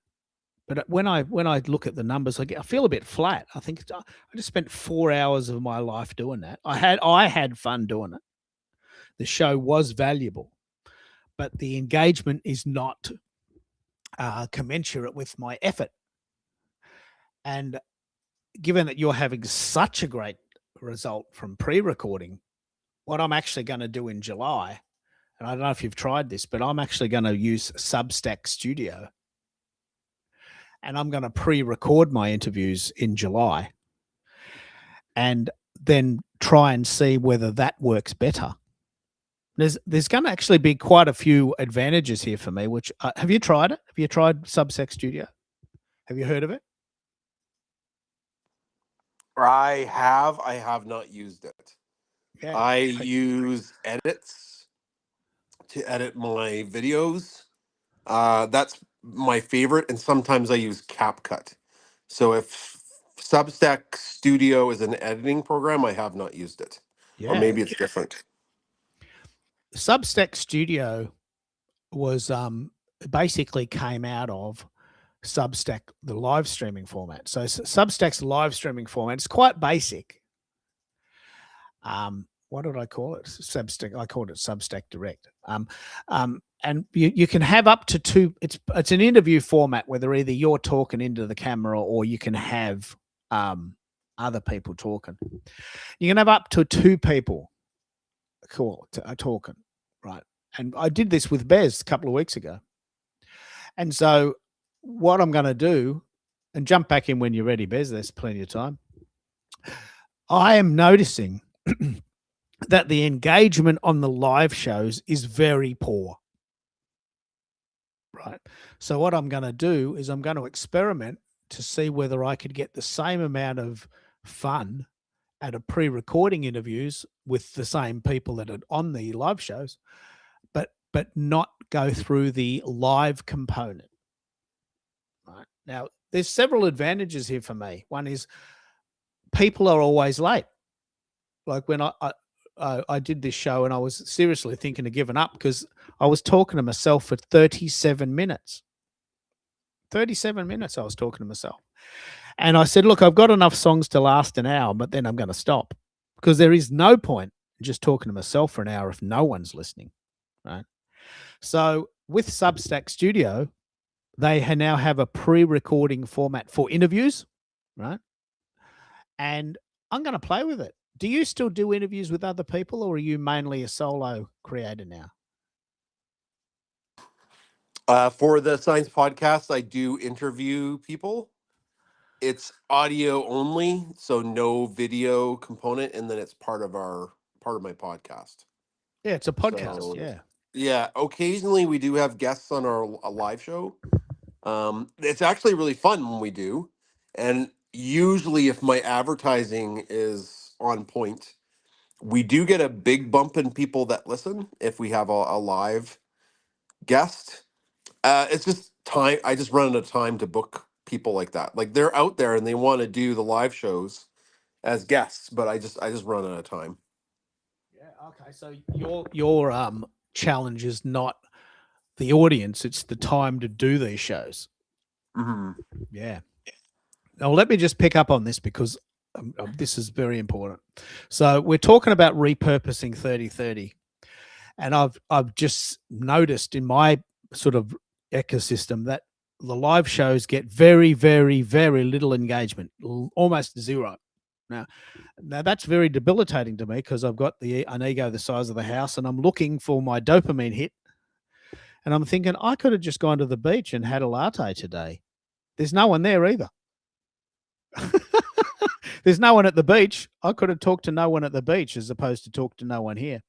But when I look at the numbers, I feel a bit flat. I think I just spent 4 hours of my life doing that. I had fun doing it. The show was valuable, but the engagement is not commensurate with my effort. And given that you're having such a great result from pre-recording, what I'm actually going to do in July, and I don't know if you've tried this, but I'm actually going to use Substack Studio. And I'm going to pre-record my interviews in July and then try and see whether that works better. There's going to actually be quite a few advantages here for me. Which have you tried it? Have you tried Substack Studio? Have you heard of it? I have not used it. Yeah. I use edits to edit my videos. That's my favorite, and sometimes I use CapCut. So if Substack Studio is an editing program, I have not used it, or Yeah. maybe it's different. Substack Studio was basically came out of Substack, the live streaming format. So Substack's live streaming format is quite basic. What did I call it? Substack. I called it Substack Direct. And you can have up to two. It's an interview format, whether either you're talking into the camera or you can have other people talking. You can have up to two people talking, right? And I did this with Bez a couple of weeks ago. And so what I'm going to do, and jump back in when you're ready, Bez, there's plenty of time. I am noticing that the engagement on the live shows is very poor. Right. So what I'm going to do is I'm going to experiment to see whether I could get the same amount of fun at a pre-recording interviews with the same people that are on the live shows, but not go through the live component. Right. Now, there's several advantages here for me. One is people are always late. Like when I did this show and I was seriously thinking of giving up because I was talking to myself for 37 minutes. 37 minutes I was talking to myself. And I said, look, I've got enough songs to last an hour, but then I'm going to stop because there is no point in just talking to myself for an hour if no one's listening, right? So with Substack Studio, they now have a pre-recording format for interviews, right? And I'm going to play with it. Do you still do interviews with other people, or are you mainly a solo creator now? For the science podcast, I do interview people. It's audio only, so no video component, and then it's part of my podcast. Yeah, it's a podcast. So, yeah. Yeah, occasionally we do have guests on a live show. It's actually really fun when we do, and usually if my advertising is on point, we do get a big bump in people that listen if we have a live guest. It's just time. I just run out of time to book people like that. Like they're out there and they want to do the live shows as guests, but I just run out of time. Yeah. Okay. So your challenge is not the audience; it's the time to do these shows. Mm-hmm. Yeah. Now let me just pick up on this because this is very important. So we're talking about repurposing 30/30, and I've just noticed in my sort of ecosystem that the live shows get very, very, very little engagement, almost zero. Now that's very debilitating to me because I've got an ego the size of the house, and I'm looking for my dopamine hit, and I'm thinking I could have just gone to the beach and had a latte today. There's no one there either. There's no one at the beach. I could have talked to no one at the beach as opposed to talk to no one here.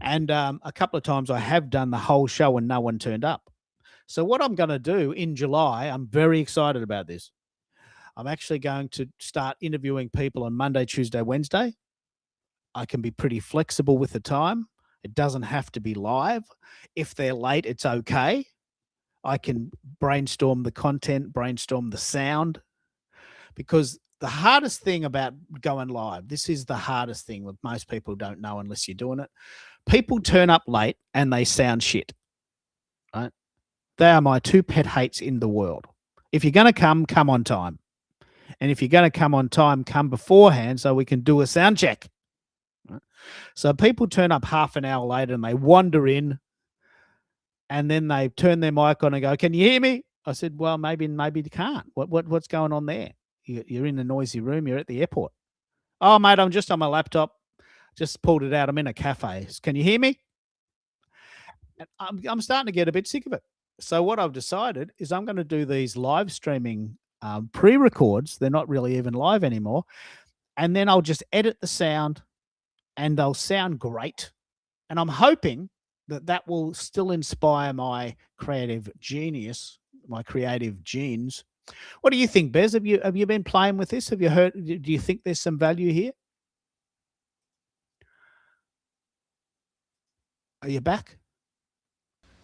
And a couple of times I have done the whole show and no one turned up. So what I'm going to do in July, I'm very excited about this. I'm actually going to start interviewing people on Monday, Tuesday, Wednesday. I can be pretty flexible with the time. It doesn't have to be live. If they're late, it's okay. I can brainstorm the content, brainstorm the sound, because the hardest thing about going live, this is the hardest thing that most people don't know unless you're doing it. People turn up late and they sound shit, right? They are my two pet hates in the world. If you're going to come on time. And if you're going to come on time, come beforehand so we can do a sound check. Right? So people turn up half an hour later and they wander in and then they turn their mic on and go, "Can you hear me?" I said, "Well, maybe you can't. What's going on there? You're in a noisy room. You're at the airport." "Oh, mate, I'm just on my laptop. Just pulled it out. I'm in a cafe. Can you hear me?" And I'm starting to get a bit sick of it. So what I've decided is I'm going to do these live streaming pre-records. They're not really even live anymore. And then I'll just edit the sound and they'll sound great. And I'm hoping that that will still inspire my creative genius, my creative genes. What do you think, Bez? Have you been playing with this? Have you heard? Do you think there's some value here? Are you back?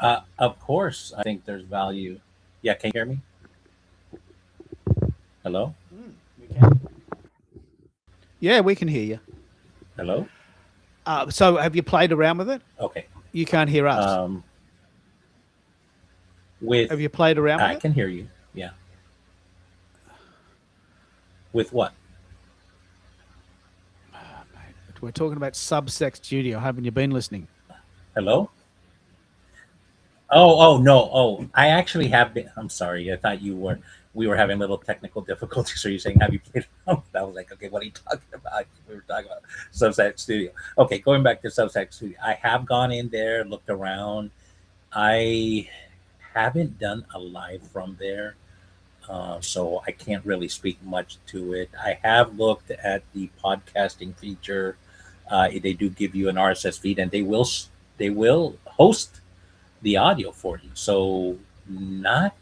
Of course, I think there's value. Yeah, can you hear me? Hello? We can. Yeah, we can hear you. Hello? So have you played around with it? Okay. You can't hear us. Um, with Have you played around I with it? can hear you. Yeah. With what? We're talking about Substack Studio. Haven't you been listening? Hello? Oh, no. Oh, I actually have been. I'm sorry. I thought we were having little technical difficulties. So you're saying, have you played? I was like, okay, what are you talking about? We were talking about Substack Studio. Okay, going back to Substack Studio. I have gone in there, looked around. I haven't done a live from there. So I can't really speak much to it. I have looked at the podcasting feature. They do give you an RSS feed, and they will host the audio for you. So not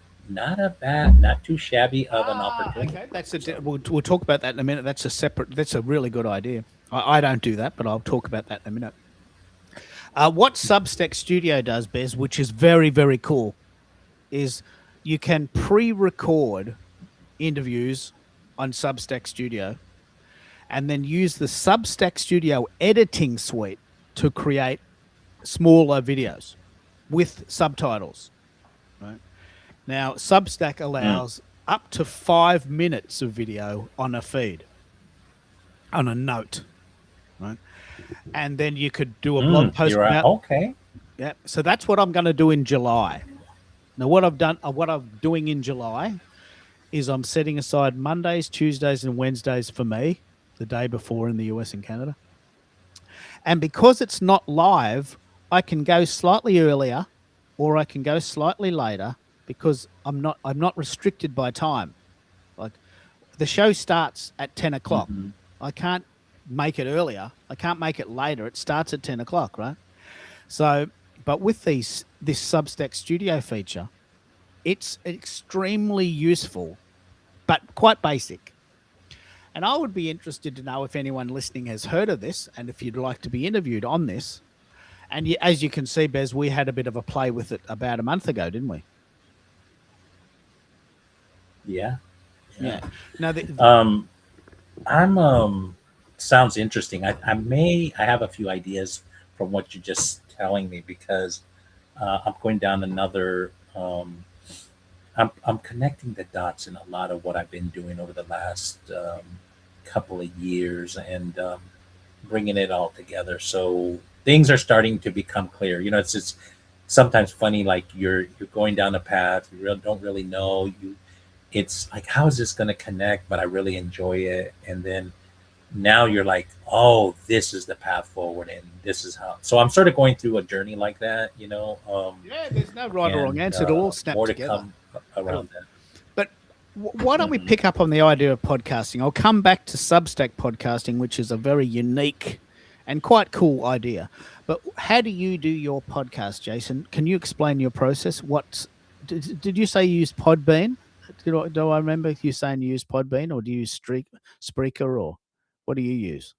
too shabby of an opportunity. Okay, that's So, we'll talk about that in a minute. That's a really good idea. I don't do that, but I'll talk about that in a minute. What Substack Studio does, Bez, which is very, very cool, is you can pre-record interviews on Substack Studio and then use the Substack Studio editing suite to create smaller videos with subtitles. Right now, Substack allows up to 5 minutes of video on a feed, on a note, right? And then you could do a blog post you're right. about. Okay. Yeah, so that's what I'm going to do in July. Now, what I'm doing in July is I'm setting aside Mondays, Tuesdays, and Wednesdays for me, the day before in the US and Canada. And because it's not live, I can go slightly earlier or I can go slightly later because I'm not restricted by time. Like the show starts at 10 o'clock. Mhm. I can't make it earlier. I can't make it later. It starts at 10 o'clock, right? So, but with this Substack Studio feature, it's extremely useful, but quite basic. And I would be interested to know if anyone listening has heard of this and if you'd like to be interviewed on this. And as you can see, Bez, we had a bit of a play with it about a month ago, didn't we? Yeah. Yeah. Now, I'm sounds interesting. I have a few ideas from what you're just telling me because I'm going down another. I'm connecting the dots in a lot of what I've been doing over the last couple of years and bringing it all together. So things are starting to become clear. It's sometimes funny, like you're going down a path don't really know you. It's like, how is this going to connect? But I really enjoy it, and then now you're like, oh, this is the path forward, and this is how. So I'm sort of going through a journey like that. yeah, there's no right or wrong and answer. It'll all snap more to together. come around that. But why don't we pick up on the idea of podcasting? I'll come back to Substack podcasting, which is a very unique and quite cool idea. But how do you do your podcast, Jason? Can you explain your process? Did you say you use Podbean? Do I remember you saying you use Podbean, or do you use Spreaker, or what do you use?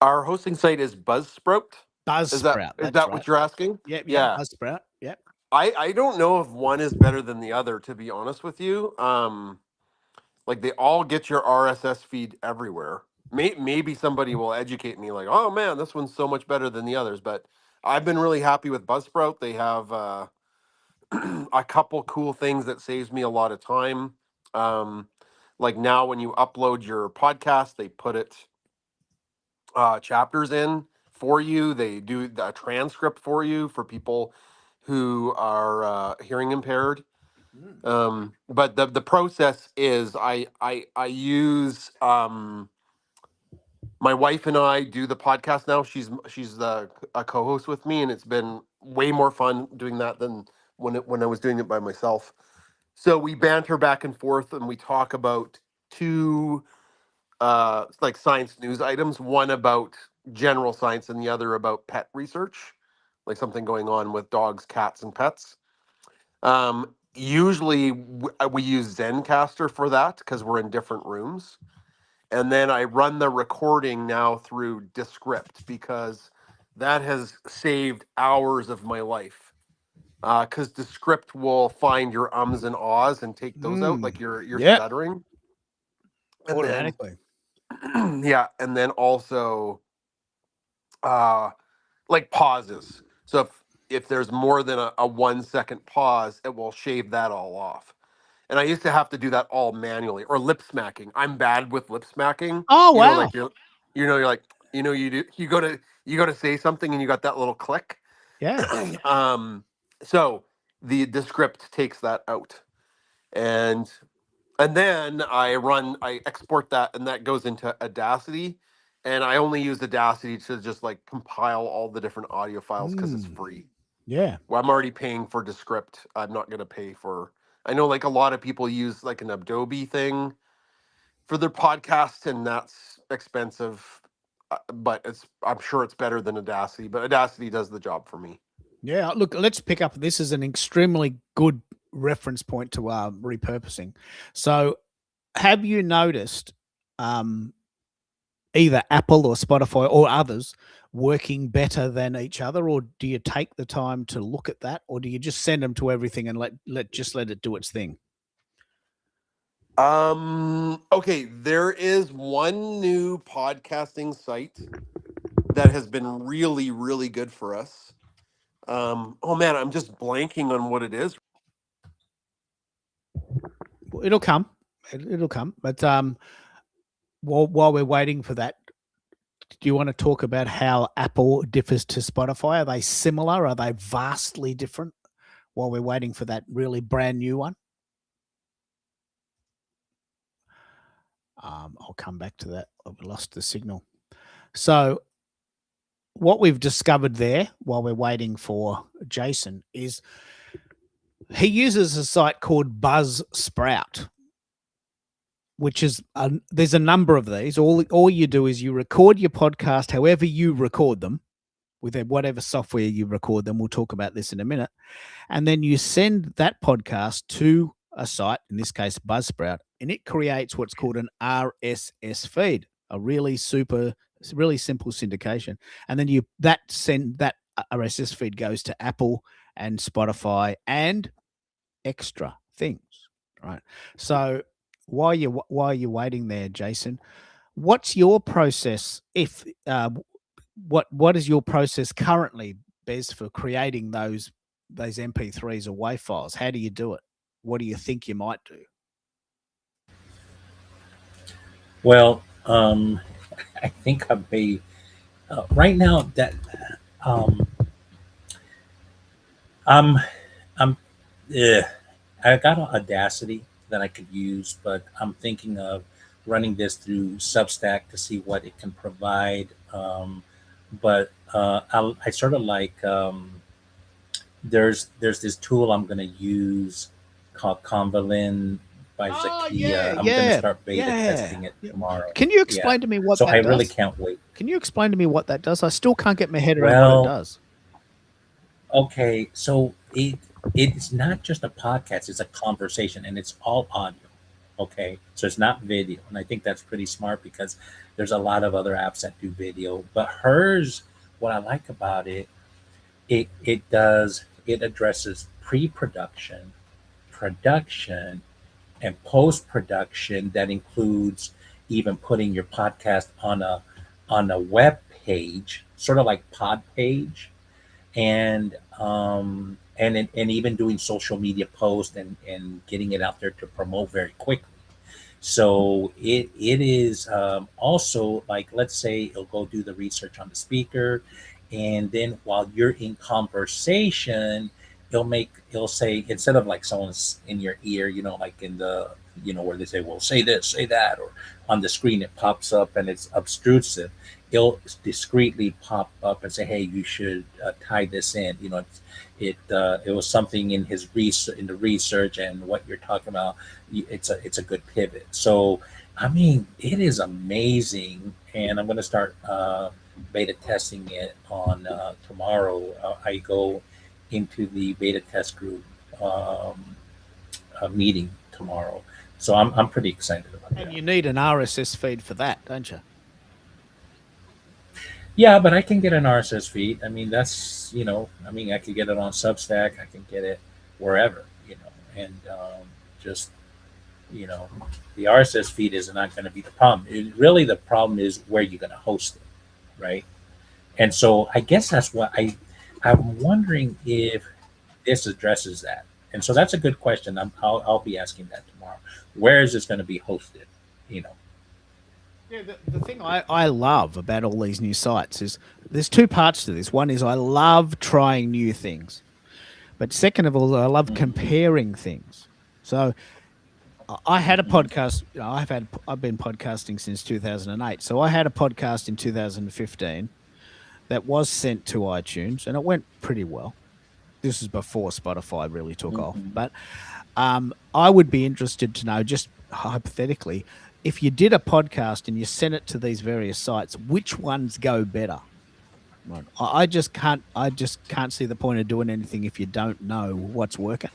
Our hosting site is Buzzsprout. Buzzsprout. Is That's that right. what you're asking? Yep. Yeah. Buzzsprout. Yep. I don't know if one is better than the other, to be honest with you. Like they all get your RSS feed everywhere. Maybe somebody will educate me, like, oh man, this one's so much better than the others. But I've been really happy with Buzzsprout. They have a couple cool things that saves me a lot of time. Um, like now, when you upload your podcast, they put it chapters in for you. They do the transcript for you for people who are hearing impaired. But the process is I use my wife and I do the podcast now. She's a co-host with me, and it's been way more fun doing that than when I was doing it by myself. So we banter back and forth, and we talk about two like science news items. One about general science and the other about pet research, like something going on with dogs, cats, and pets. Usually we use Zencaster for that because we're in different rooms. And then I run the recording now through Descript because that has saved hours of my life. Because Descript will find your ums and ahs and take those out, like you're Yeah, stuttering. And then automatically. yeah, and then also like pauses. So if there's more than a 1 second pause, it will shave that all off. And I used to have to do that all manually, or lip smacking. I'm bad with lip smacking. Oh You know, like wow. you're like, you go to say something and you got that little click. Yeah. So the Descript takes that out, and then I export that, and that goes into Audacity, and I only use Audacity to just like compile all the different audio files because it's free. Yeah. Well, I'm already paying for Descript. I'm not going to pay for. I know like a lot of people use like an Adobe thing for their podcast, and that's expensive. But I'm sure it's better than Audacity. But Audacity does the job for me. Yeah. Look, let's pick up. This is an extremely good reference point to repurposing. So, have you noticed either Apple or Spotify or others working better than each other, or do you take the time to look at that, or do you just send them to everything and let it do its thing? Okay, there is one new podcasting site that has been really, really good for us. Oh man, I'm just blanking on what it is. It'll come. It'll come. But while we're waiting for that, do you want to talk about how Apple differs to Spotify? Are they similar? Are they vastly different? While we're waiting for that really brand new one, I'll come back to that. I've lost the signal. So what we've discovered there while we're waiting for Jason is he uses a site called Buzzsprout, which is there's a number of these. All you do is you record your podcast however you record them with whatever software you record them. We'll talk about this in a minute. And then you send that podcast to a site, in this case Buzzsprout, and it creates what's called an RSS feed, a really simple syndication. And then that RSS feed goes to Apple and Spotify and extra things, right? So while you're waiting there, Jason, what's your process? If what is your process currently, Bez, for creating those MP3s or WAV files? How do you do it? What do you think you might do? Well, I think I may right now that um, I'm I'm I got an Audacity that I could use, but I'm thinking of running this through Substack to see what it can provide. But I sort of like there's this tool I'm going to use called Convalin by Zakia. I'm going to start beta testing it tomorrow. Can you Yeah. explain to me what So that I does? really can't wait. Can you explain to me what that does? I still can't get my head around what it does. Okay, so it's not just a podcast, it's a conversation and it's all audio. Okay, so it's not video. And I think that's pretty smart because there's a lot of other apps that do video. But hers, what I like about it, it addresses pre-production, production, and post-production that includes even putting your podcast on a web page, sort of like Pod Page, and even doing social media posts and getting it out there to promote very quickly. So it is also like, let's say it'll go do the research on the speaker, and then while you're in conversation, it'll say, instead of like someone's in your ear, like in the where they say, well, say this, say that, or on the screen it pops up and it's obtrusive, it'll discreetly pop up and say, hey, you should tie this in. It was something in his research and what you're talking about. It's a good pivot. So I mean, it is amazing, and I'm going to start beta testing it on tomorrow. I go into the beta test group meeting tomorrow, so I'm pretty excited about And that. you need an RSS feed for that, don't you? Yeah, but I can get an RSS feed. I mean, that's, I mean, I could get it on Substack. I can get it wherever, and just, you know, the RSS feed is not going to be the problem. Really, the problem is where you're going to host it, right? And so I guess that's what I'm wondering if this addresses that. And so that's a good question. I'll be asking that tomorrow. Where is this going to be hosted? You know. Yeah, the thing I love about all these new sites is there's two parts to this. One is I love trying new things, but second of all, I love Mhm, comparing things. So I had a mhm, podcast. I've been podcasting since 2008. So I had a podcast in 2015 that was sent to iTunes, and it went pretty well. This is before Spotify really took off, mhm. but I would be interested to know, just hypothetically, if you did a podcast and you sent it to these various sites, which ones go better? Right. I just can't see the point of doing anything if you don't know what's working.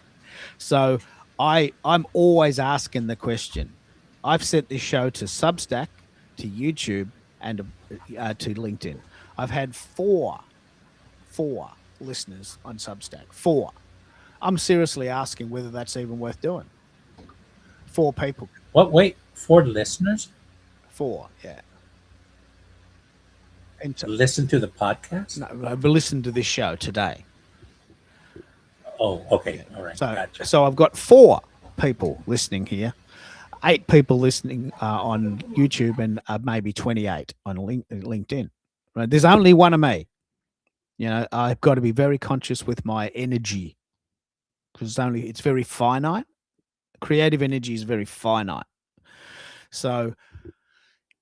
So I'm always asking the question. I've sent this show to Substack, to YouTube, and to LinkedIn. I've had four listeners on Substack. Four. I'm seriously asking whether that's even worth doing. Four people. What? Wait, for listeners, Four, yeah. And so, listen to the podcast. no, I've listened to this show today. Oh, okay, Yeah. all right, So gotcha. so I've got four people listening here, eight people listening on YouTube, and maybe 28 on LinkedIn. Right? There's only one of me. You know, I've got to be very conscious with my energy because it's very finite. Creative energy is very finite. So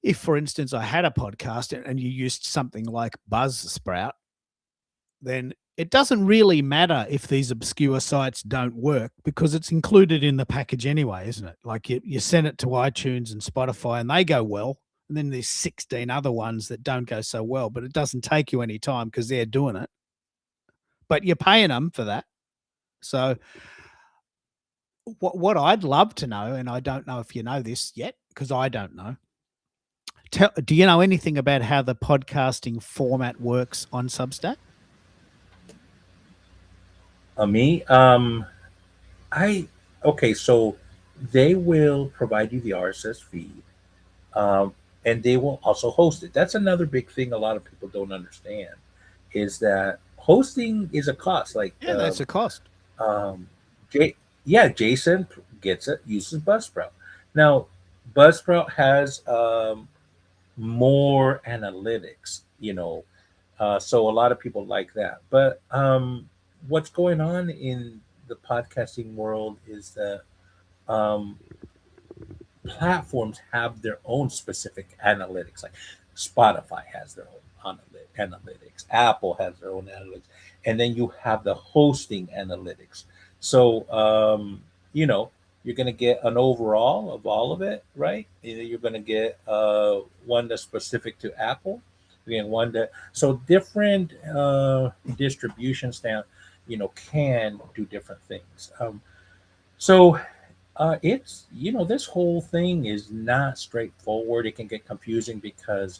if, for instance, I had a podcast and you used something like Buzzsprout, then it doesn't really matter if these obscure sites don't work because it's included in the package anyway, isn't it? Like you send it to iTunes and Spotify and they go well. And then there's 16 other ones that don't go so well, but it doesn't take you any time because they're doing it. But you're paying them for that. So what I'd love to know, and I don't know if you know this yet because I don't know. Do you know anything about how the podcasting format works on Substack? Me, I okay. So they will provide you the RSS feed, um, and they will also host it. That's another big thing a lot of people don't understand is that hosting is a cost. Like, Yeah, that's a cost. um, yeah, Jason gets it, uses Buzzsprout. Now, Buzzsprout has more analytics, so a lot of people like that. But what's going on in the podcasting world is that um, platforms have their own specific analytics. Like Spotify has their own analytics, Apple has their own analytics, and then you have the hosting analytics. So you're going to get an overall of all of it, right? You're going to get one that's specific to Apple, and one that so different distribution stand, can do different things. So it's this whole thing is not straightforward. It can get confusing because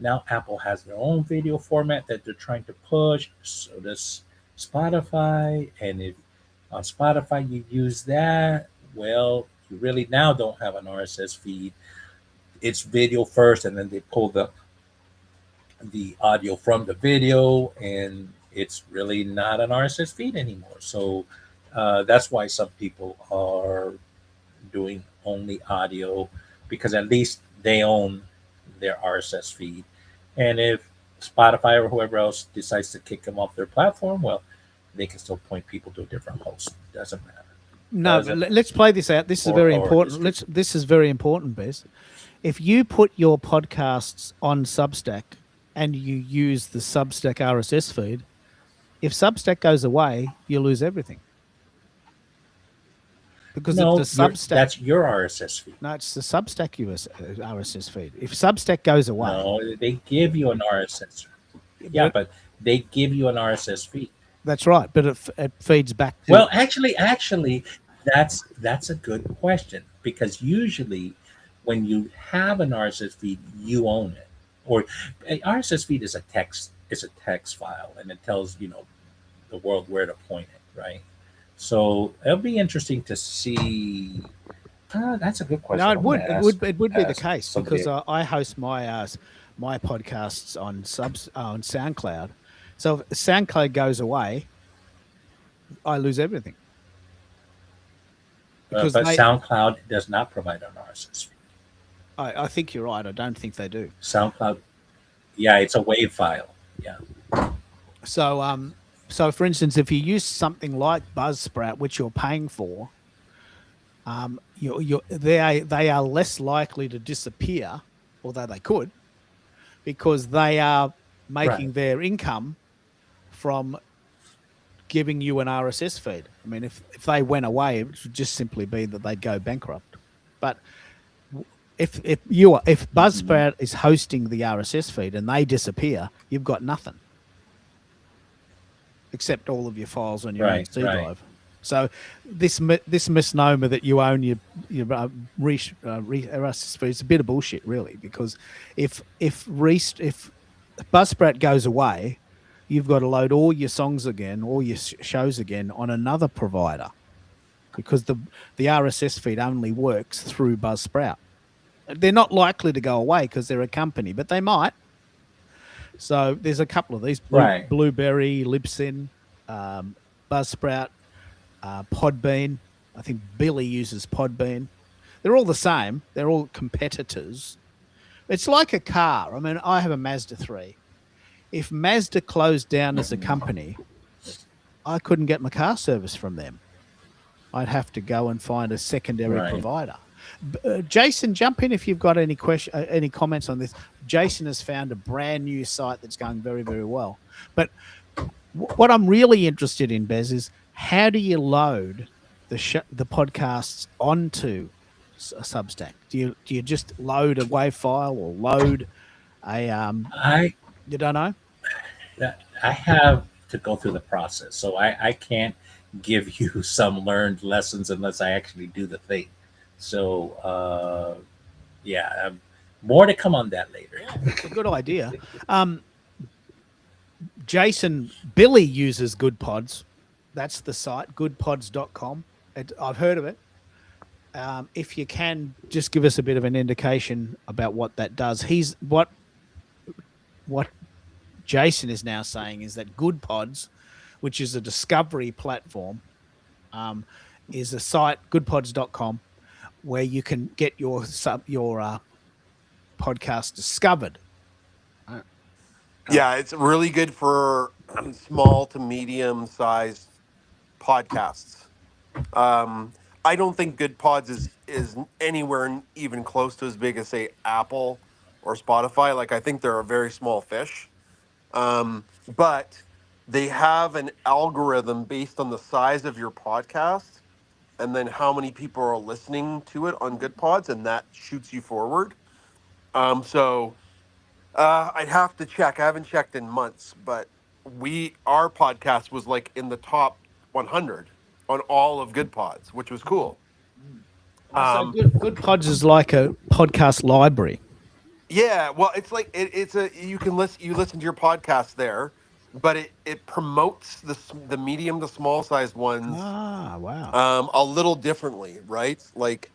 now Apple has their own video format that they're trying to push. So does Spotify, and if on Spotify you use that, well, you really now don't have an RSS feed. It's video first, and then they pull the audio from the video, and it's really not an RSS feed anymore. So that's why some people are doing only audio because at least they own their RSS feed. And if Spotify or whoever else decides to kick them off their platform, well, they can still point people to a different host. Doesn't matter. No, but Doesn't let's play this out. This is very or important. distribute. This is very important, Bez. If you put your podcasts on Substack and you use the Substack RSS feed, if Substack goes away, you lose everything. because it's No, a Substack. that's your RSS feed. No, it's the Substack RSS feed. If Substack goes away, No, they give you an RSS. Yeah, but they give you an RSS feed. that's right. But it feeds back to. Well, actually, that's a good question, because usually when you have an RSS feed, you own it. Or an RSS feed is a text file, and it tells the world where to point it, right? So it'll be interesting to see. That's a good question. No, I'm gonna it would be the ask case somebody. because I host my podcasts on on SoundCloud. So if SoundCloud goes away, I lose everything because But SoundCloud does not provide an RSS feed. I think you're right. I don't think they do. SoundCloud, yeah, it's a WAV file. Yeah. So for instance, if you use something like Buzzsprout, which you're paying for, they are less likely to disappear, although they could, because they are making Right. their income from giving you an RSS feed. I mean, if they went away, it would just simply be that they'd go bankrupt. But if Buzzsprout is hosting the RSS feed and they disappear, you've got nothing except all of your files on your own C drive. So this misnomer that you own your RSS feed is a bit of bullshit, really, because if Buzzsprout goes away, you've got to load all your songs again, all your shows again on another provider, because the RSS feed only works through Buzzsprout. They're not likely to go away because they're a company, but they might. So there's a couple of these: Blueberry, Libsyn, Buzzsprout, Podbean. I think Billy uses Podbean. They're all the same. They're all competitors. It's like a car. I mean, I have a Mazda 3. If Mazda closed down as a company, I couldn't get my car service from them. I'd have to go and find a secondary provider. Jason, jump in if you've got any comments on this. Jason has found a brand new site that's going very, very well. But what I'm really interested in, Bez, is how do you load the podcasts onto a Substack? Do you just load a WAV file or load a you don't know? I have to go through the process, so I can't give you some learned lessons unless I actually do the thing. So more to come on that later. Yeah, it's a good idea. Jason, Billy uses Good Pods. That's the site, goodpods.com. I've heard of it. If you can, just give us a bit of an indication about what that does. What Jason is now saying is that Good Pods, which is a discovery platform, is a site, goodpods.com, where you can get your podcast discovered. Yeah, it's really good for small to medium sized podcasts. I don't think Good Pods is anywhere even close to as big as, say, Apple or Spotify. Like, I think they're a very small fish. But they have an algorithm based on the size of your podcast and then how many people are listening to it on Good Pods, and that shoots you forward. I'd have to check. I haven't checked in months, but our podcast was like in the top 100 on all of Good Pods, which was cool. So Good Pods is like a podcast library. Yeah, well, it's like you listen to your podcast there, but it promotes the medium to small sized ones. Ah, wow. A little differently, right? Like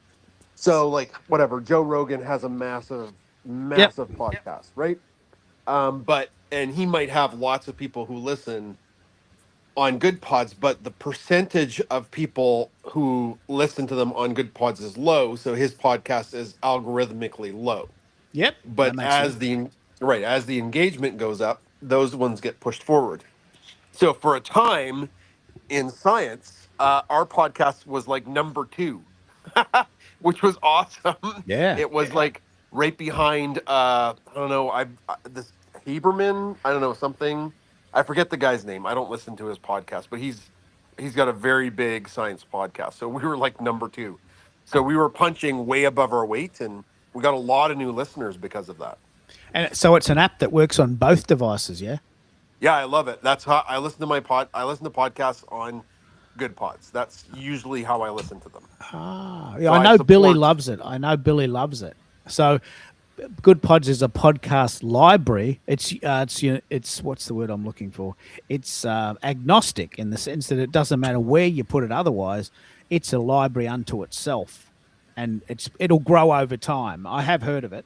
whatever. Joe Rogan has a massive podcast, right? And he might have lots of people who listen on Good Pods, but the percentage of people who listen to them on Good Pods is low, so his podcast is algorithmically low. Yep. But as the engagement goes up, those ones get pushed forward. So for a time in science, our podcast was like number 2, which was awesome. Yeah. It was like right behind I don't know, this Haberman, I don't know, something. I forget the guy's name. I don't listen to his podcast, but he's he's got a very big science podcast. So we were like number 2. So we were punching way above our weight, and we got a lot of new listeners because of that. And so it's an app that works on both devices, yeah? Yeah, I love it. That's how I listen to I listen to podcasts on Good Pods. That's usually how I listen to them. Ah, yeah, So I I know Billy support- loves it. I know Billy loves it. So Good Pods is a podcast library. It's what's the word I'm looking for? It's agnostic in the sense that it doesn't matter where you put it. Otherwise, it's a library unto itself, and it'll grow over time. I have heard of it,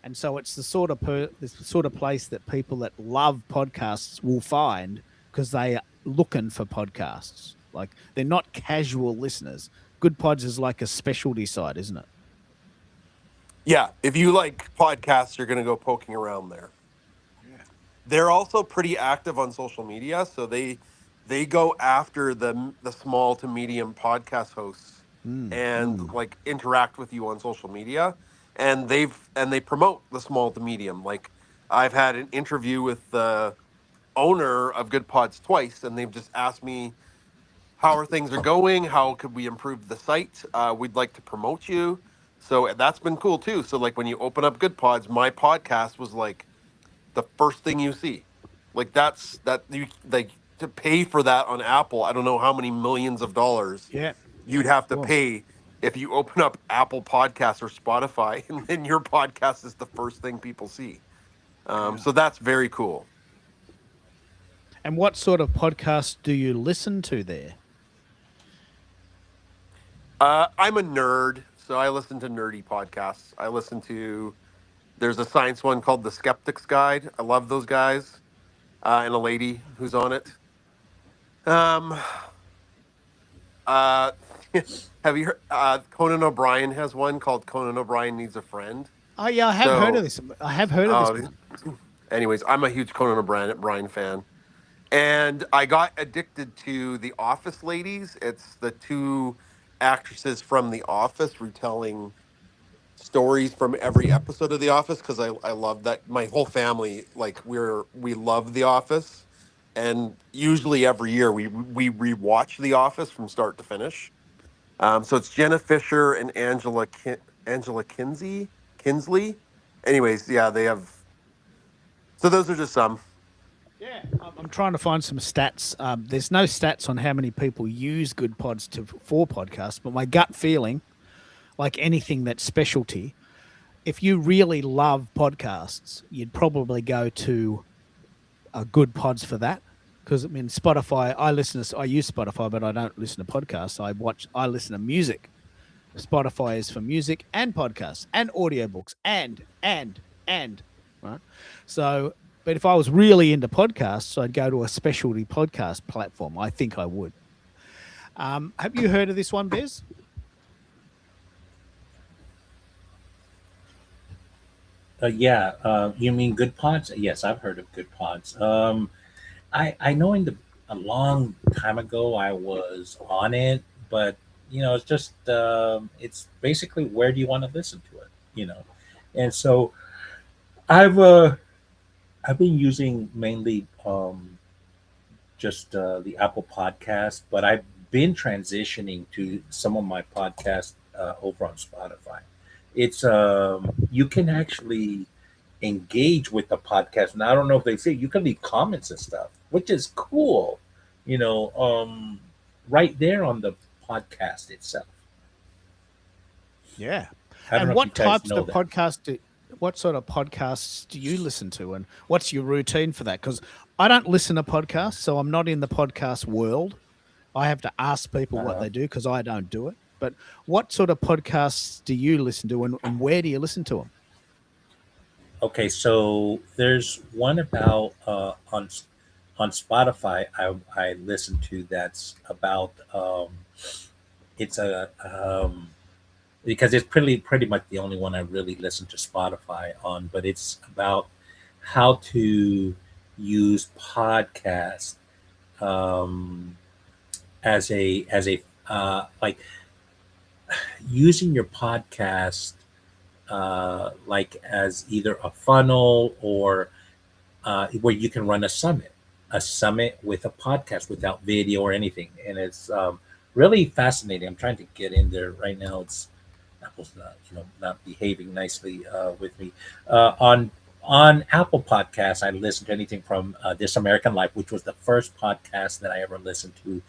and so it's the sort of place that people that love podcasts will find because they are looking for podcasts. Like they're not casual listeners. Good Pods is like a specialty site, isn't it? Yeah, if you like podcasts, you're going to go poking around there. They're also pretty active on social media, so they go after the small to medium podcast hosts and like interact with you on social media, and they promote the small to medium. Like I've had an interview with the owner of Good Pods twice, and they've just asked me how are things are going, how could we improve the site, we'd like to promote you. So that's been cool too. So like when you open up Good Pods, my podcast was like the first thing you see. Like that you like to pay for that on Apple. I don't know how many millions of dollars Yeah. you'd have to Cool. pay if you open up Apple Podcasts or Spotify, and then your podcast is the first thing people see. So that's very cool. And what sort of podcasts do you listen to there? I'm a nerd, so I listen to nerdy podcasts. There's a science one called The Skeptic's Guide. I love those guys, and a lady who's on it. Um, uh, have you heard? Conan O'Brien has one called Conan O'Brien Needs a Friend. Oh yeah, I have heard of this. I have heard of this. Anyways, I'm a huge Conan O'Brien fan. And I got addicted to The Office Ladies. It's the 2 actresses from The Office retelling stories from every episode of The Office because I love that. My whole family, like we love The Office, and usually every year we rewatch The Office from start to finish. So it's Jenna Fisher and Angela Kinsley. Anyways, yeah, they have. So those are just some. Yeah, I'm trying to find some stats. There's no stats on how many people use Good Pods for podcasts, but my gut feeling, like anything that's specialty, if you really love podcasts, you'd probably go to Good Pods for that. Because I mean, Spotify, I use Spotify, but I don't listen to podcasts. I listen to music. Spotify is for music and podcasts and audiobooks and right. So, but if I was really into podcasts, I'd go to a specialty podcast platform. I think I would. Have you heard of this one, Bez? Yeah, you mean Good Pods? Yes, I've heard of Good Pods. I know a long time ago I was on it, but it's just it's basically where do you want to listen to it, and so I've been using mainly just the Apple Podcast, but I've been transitioning to some of my podcasts over on Spotify. It's you can actually engage with the podcast, and I don't know if they say you can leave comments and stuff, which is cool. Right there on the podcast itself. Yeah. I don't And know if what you guys types know of that. podcasts what sort of podcasts do you listen to, and what's your routine for that? Because I don't listen to podcasts, so I'm not in the podcast world. I have to ask people what they do because I don't do it. But what sort of podcasts do you listen to, and where do you listen to them? Okay, so there's one about on Spotify I listen to that's about it's a because it's pretty much the only one I really listen to Spotify on, but it's about how to use podcasts as a like using your podcast like as either a funnel or where you can run a summit. a summit with a podcast without video or anything, and it's really fascinating. I'm trying to get in there right now. It's Apple's not, not behaving nicely with me. On Apple Podcasts, I listen to anything from This American Life, which was the first podcast that I ever listened to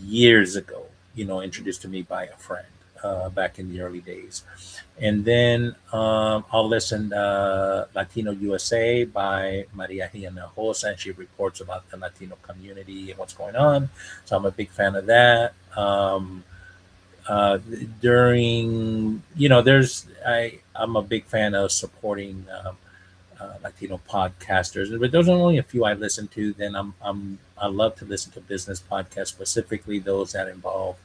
years ago. Introduced to me by a friend back in the early days, and then I'll listen Latino USA by Maria Hinojosa, and she reports about the Latino community and what's going on. So I'm a big fan of that. Uh, During I'm a big fan of supporting Latino podcasters, but those are only a few I listen to. Then I love to listen to business podcasts, specifically those that involve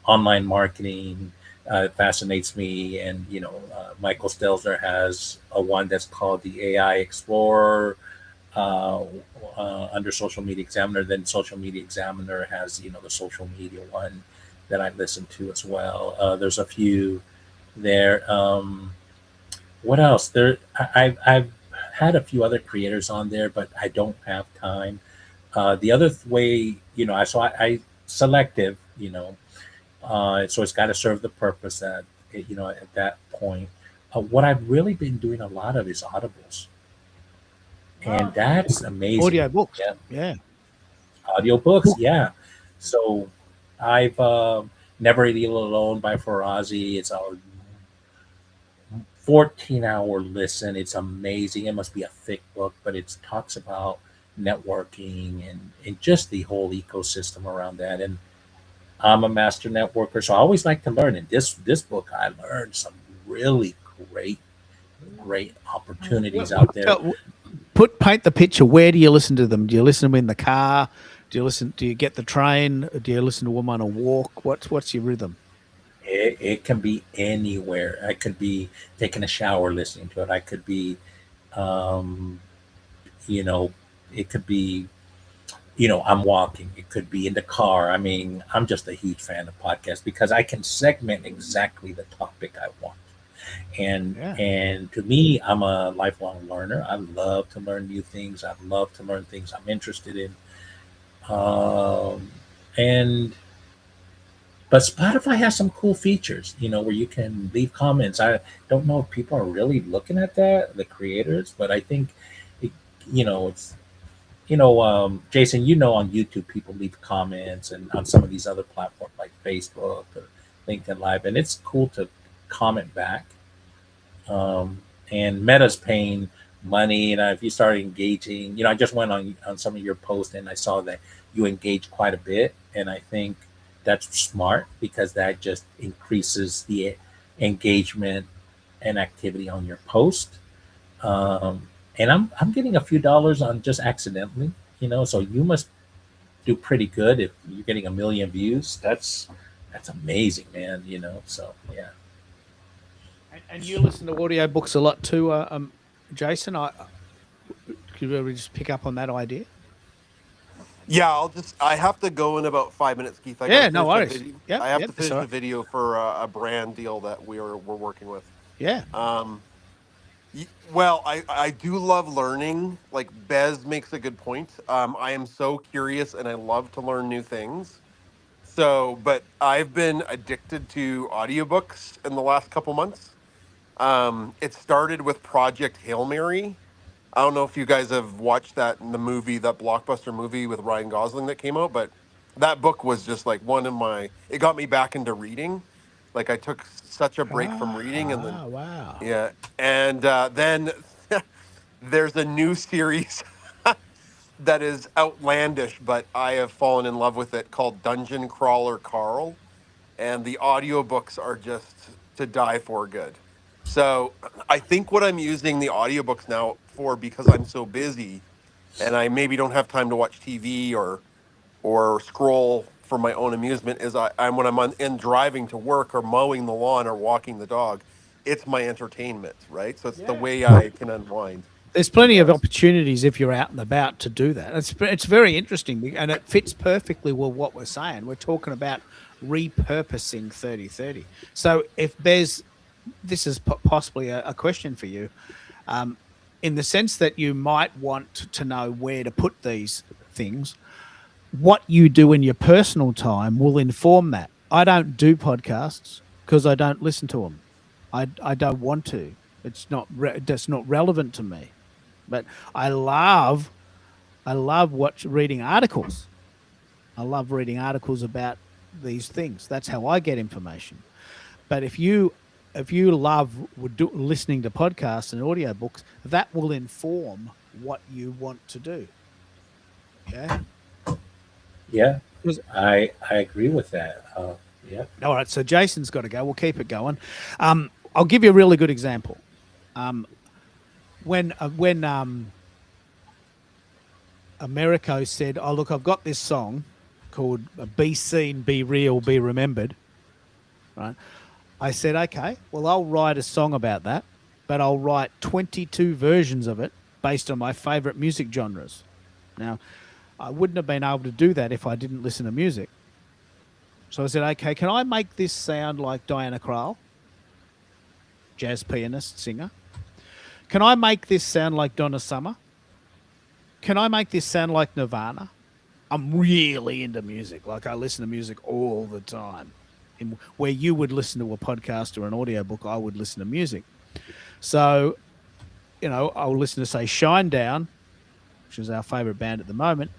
online marketing. Fascinates me, and Michael Stelzner has a one that's called the AI Explorer uh, under Social Media Examiner. Then Social Media Examiner has the social media one that I listen to as well. There's a few there. What else? I've had a few other creators on there, but I don't have time. The other way, I selective, so it's got to serve the purpose at that point. What I've really been doing a lot of is audibles, and that's amazing. Audio books. Yeah, Yeah. audiobooks. Yeah. So I've Never Eat Alone by Farazi. It's a 14-hour listen. It's amazing. It must be a thick book, but it talks about networking and just the whole ecosystem around that. And I'm a master networker, so I always like to learn. And this book, I learned some really great opportunities out there. Paint the picture. Where do you listen to them? Do you listen to them in the car? Do you get the train? Do you listen to them on a walk? What's your rhythm? It can be anywhere. I could be taking a shower listening to it. I could be, um, you know, it could be, I'm walking. It could be in the car. I mean, I'm just a huge fan of podcasts because I can segment exactly the topic I want. And Yeah. and to me, I'm a lifelong learner. I love to learn new things. I love to learn things I'm interested in. Um, and But Spotify has some cool features, where you can leave comments. I don't know if people are really looking at that, the creators, but I think, it, it's, Jason, on YouTube, people leave comments, and on some of these other platforms like Facebook or LinkedIn Live, and it's cool to comment back. And Meta's paying money, and if you start engaging, I just went on some of your posts and I saw that you engage quite a bit, and I think that's smart because that just increases the engagement and activity on your post. And I'm getting a few dollars on just accidentally, so you must do pretty good if you're getting 1 million views. That's amazing, man. So yeah. And you listen to audio books a lot too, Jason. Could you really just pick up on that idea? Yeah, I have to go in about 5 minutes, Keith. Yeah, no worries. Video. Yep, I have yep, to that's finish all the right. video for a brand deal that we're working with. Yeah. Um, well, I do love learning. Like Bez makes a good point. I am so curious and I love to learn new things. So, but I've been addicted to audiobooks in the last couple months. It started with Project Hail Mary. I don't know if you guys have watched that in the movie, that blockbuster movie with Ryan Gosling that came out, but that book was just like it got me back into reading. Like I took such a break from reading, and then, Wow. yeah. And then there's a new series that is outlandish, but I have fallen in love with it, called Dungeon Crawler Carl. And the audiobooks are just to die for good. So I think what I'm using the audiobooks now for, because I'm so busy and I maybe don't have time to watch TV or scroll for my own amusement, is I'm when I'm in driving to work or mowing the lawn or walking the dog, it's my entertainment, right? So it's the Yeah. way I can unwind. There's plenty of Yeah. opportunities if you're out and about to do that. It's very interesting, and it fits perfectly with what we're saying. We're talking about repurposing 30/30. So if Bez, this is possibly a question for you. in the sense that you might want to know where to put these things. What you do in your personal time will inform that. I don't do podcasts because I don't listen to them. I don't want to. That's not relevant to me. But I love reading articles. I love reading articles about these things. That's how I get information. But if you love listening to podcasts and audiobooks, that will inform what you want to do. Yeah. Yeah, 'Cause- I agree with that. Yeah. All right. So Jason's got to go. We'll keep it going. I'll give you a really good example. When Americo said, "Oh, look, I've got this song called Be Seen, Be Real, Be Remembered," right? I said, okay, well, I'll write a song about that, but I'll write 22 versions of it based on my favorite music genres. Now, I wouldn't have been able to do that if I didn't listen to music. So I said, okay, can I make this sound like Diana Krall, jazz pianist, singer? Can I make this sound like Donna Summer? Can I make this sound like Nirvana? I'm really into music. Like, I listen to music all the time. Where you would listen to a podcast or an audiobook, I would listen to music. So, I'll listen to, say, Shinedown, which is our favorite band at the moment,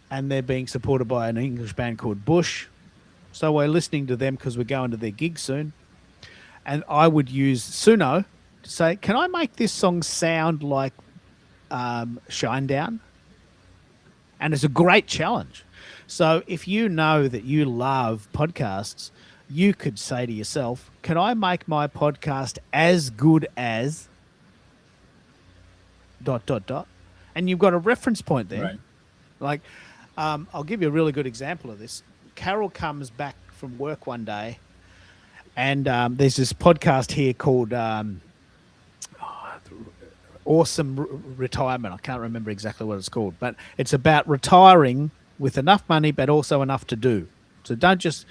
and they're being supported by an English band called Bush. So we're listening to them because we're going to their gig soon. And I would use Suno to say, can I make this song sound like Shinedown? And it's a great challenge. So if you know that you love podcasts, you could say to yourself, can I make my podcast as good as ... And you've got a reference point there. Right. Like, I'll give you a really good example of this. Carol comes back from work one day, and there's this podcast here called Awesome Retirement. I can't remember exactly what it's called, but it's about retiring with enough money, but also enough to do. So don't just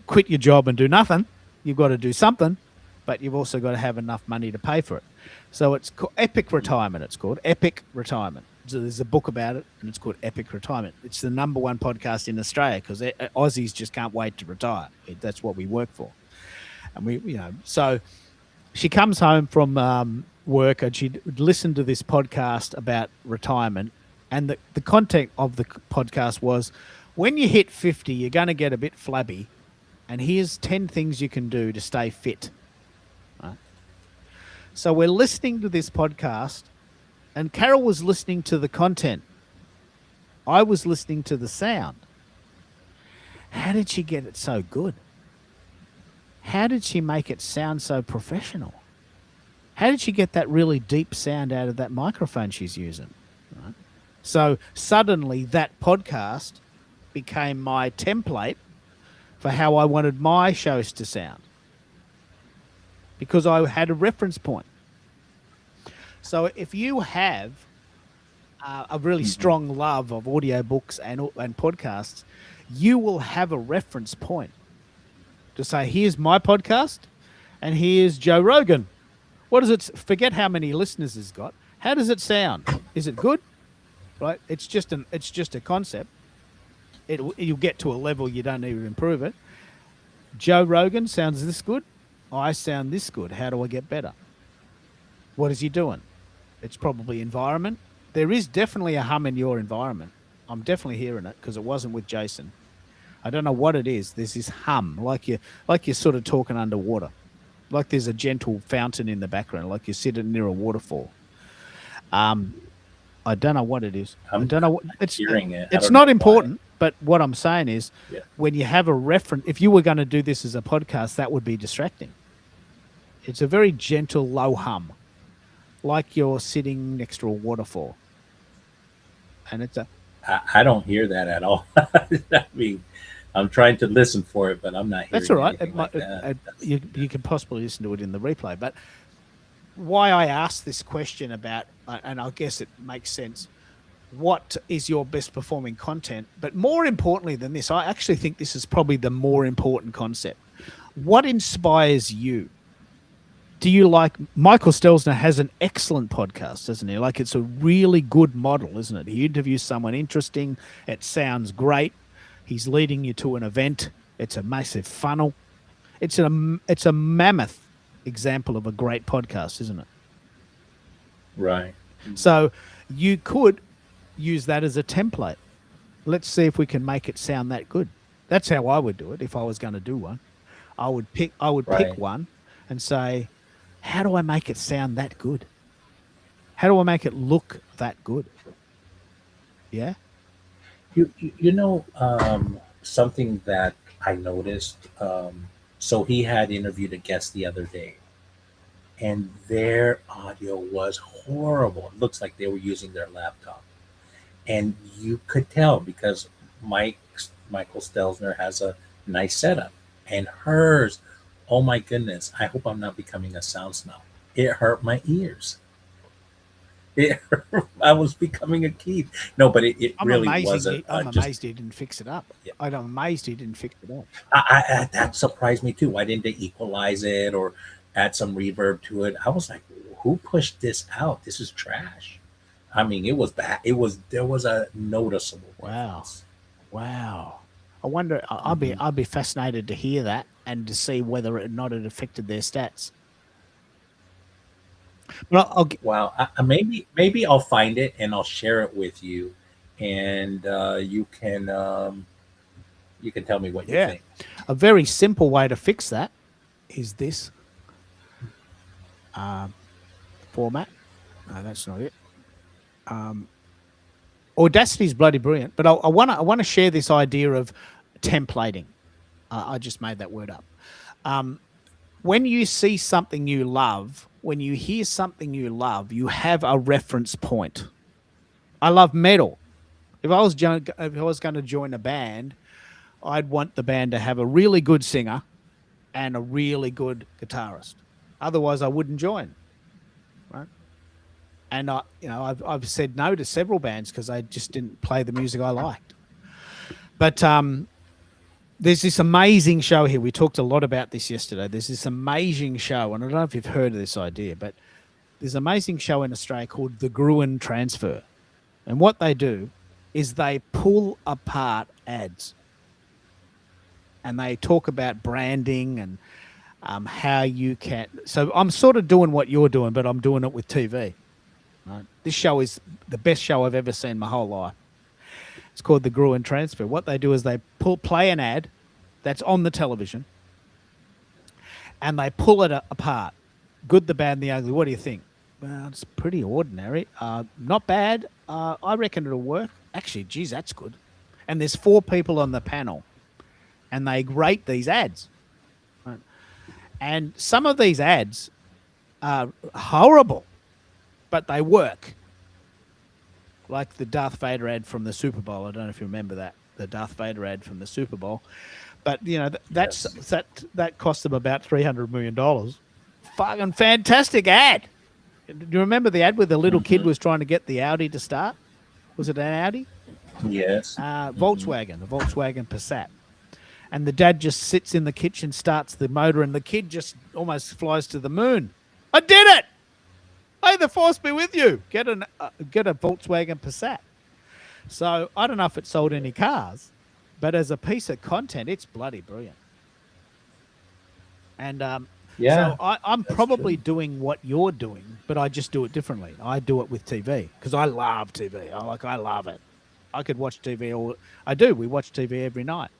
quit your job and do nothing. You've got to do something, but you've also got to have enough money to pay for it. So it's called Epic Retirement. It's called Epic Retirement. So there's a book about it, and it's called Epic Retirement. It's the #1 podcast in Australia because Aussies just can't wait to retire. That's what we work for. And so she comes home from work, and she listened to this podcast about retirement. And the content of the podcast was, when you hit 50, you're going to get a bit flabby. And here's 10 things you can do to stay fit. Right? So we're listening to this podcast, and Carol was listening to the content. I was listening to the sound. How did she get it so good? How did she make it sound so professional? How did she get that really deep sound out of that microphone she's using? Right? So suddenly that podcast became my template for how I wanted my shows to sound, because I had a reference point. So if you have a really strong love of audiobooks and podcasts, you will have a reference point to say, here's my podcast and here's Joe Rogan. What does it, forget how many listeners it's got. How does it sound? Is it good? Right? It's just a concept. You'll get to a level you don't need to improve it. Joe Rogan sounds this good. I sound this good. How do I get better? What is he doing? It's probably environment. There is definitely a hum in your environment. I'm definitely hearing it because it wasn't with Jason. I don't know what it is. There's this hum, like you're sort of talking underwater, like there's a gentle fountain in the background, like you're sitting near a waterfall. I don't know what it is. I don't know what it's hearing it. It's not important, but what I'm saying is, Yeah. when you have a reference, if you were going to do this as a podcast, that would be distracting. It's a very gentle, low hum, like you're sitting next to a waterfall. And it's I don't hear that at all. I mean, I'm trying to listen for it, but I'm not hearing that's all right. anything like that. You can possibly listen to it in the replay. But why I asked this question about, and I guess it makes sense, what is your best performing content? But more importantly than this, I actually think this is probably the more important concept. What inspires you? do you like Michael Stelzner has an excellent podcast, doesn't he? Like it's a really good model, isn't it? He interviews someone interesting. It sounds great. He's leading you to an event. It's a massive funnel. It's a mammoth example of a great podcast, isn't it? Right. So you could use that as a template. Let's see if we can make it sound that good. That's how I would do it if I was going to do one. I would pick Right. one and say, how do I make it sound that good? How do I make it look that good? Yeah. You know, something that I noticed. So he had interviewed a guest the other day, and their audio was horrible. It looks like they were using their laptop, and you could tell because Michael Stelzner has a nice setup, and hers, oh my goodness! I hope I'm not becoming a sound snob. It hurt my ears. It I was becoming a Keith. No, but it really wasn't. I'm Just amazed he didn't fix it up. yeah. I'm amazed he didn't fix it up. That surprised me too. Why didn't they equalize it or add some reverb to it? I was like, who pushed this out? This is trash. I mean, it was bad. There was a noticeable Wow. difference. Wow. I wonder. Mhm. I'd be fascinated to hear that and to see whether or not it affected their stats. But Well, maybe I'll find it and I'll share it with you, and you can tell me what you Yeah. think. a very simple way to fix that is this format. No, that's not it. Audacity is bloody brilliant, but I want to share this idea of templating. I just made that word up. When you see something you love, when you hear something you love, you have a reference point. I love metal. If I was going to join a band, I'd want the band to have a really good singer and a really good guitarist. Otherwise, I wouldn't join. Right? And I've said no to several bands because I just didn't play the music I liked. But there's this amazing show here. We talked a lot about this yesterday. There's this amazing show, and I don't know if you've heard of this idea, but there's an amazing show in Australia called The Gruen Transfer. And what they do is they pull apart ads. And they talk about branding and how you can. So I'm sort of doing what you're doing, but I'm doing it with TV. Right? This show is the best show I've ever seen my whole life. It's called The Gruen Transfer. What they do is they play an ad that's on the television, and they pull it apart. Good, the bad, and the ugly. What do you think? Well, it's pretty ordinary. Not bad. I reckon it'll work. Actually, geez, that's good. And there's 4 people on the panel, and they rate these ads. Right? And some of these ads are horrible, but they work. Like the Darth Vader ad from the Super Bowl. I don't know if you remember that, the Darth Vader ad from the Super Bowl. But Yes. that cost them about $300 million. Fucking fantastic ad. Do you remember the ad where the little kid was trying to get the Audi to start? Was it an Audi? Yes. Volkswagen, a Volkswagen Passat. And the dad just sits in the kitchen, starts the motor, and the kid just almost flies to the moon. I did it! Hey, the force be with you. Get a Volkswagen Passat. So I don't know if it sold any cars, but as a piece of content, it's bloody brilliant. And Yeah. so I'm that's probably true. doing what you're doing, but I just do it differently. I do it with TV because I love TV. I love it. I could watch TV I do. We watch TV every night.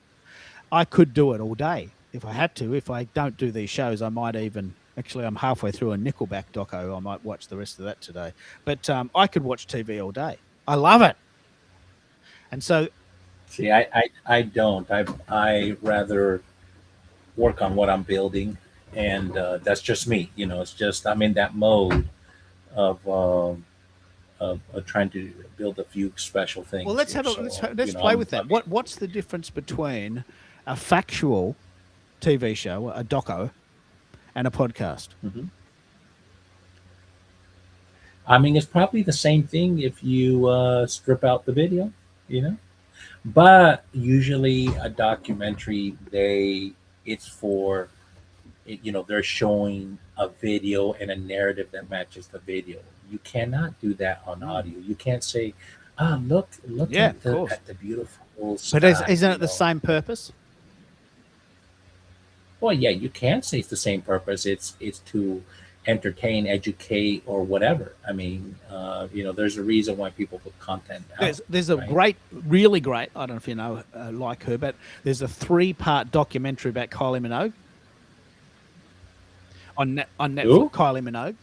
I could do it all day if I had to. If I don't do these shows, I might even. Actually, I'm halfway through a Nickelback doco. I might watch the rest of that today. But I could watch TV all day. I love it. And so, See, I don't. I rather work on what I'm building, and that's just me. It's just I'm in that mode of trying to build a few special things. well, let's here. have a So, let's play with that. What's the difference between a factual TV show, a doco, and a podcast? Mhm. I mean, it's probably the same thing if you strip out the video, you know. But usually, a documentary, it's for they're showing a video and a narrative that matches the video. You cannot do that on audio. You can't say, "Ah, look Yeah, at of the course. beautiful But sky." isn't it the same purpose? Well, yeah, you can say it's the same purpose. It's to entertain, educate, or whatever. I mean, there's a reason why people put content out. There's a right? really great, I don't know if you know, like her, but there's a 3-part documentary about Kylie Minogue on Netflix. Who? Kylie Minogue.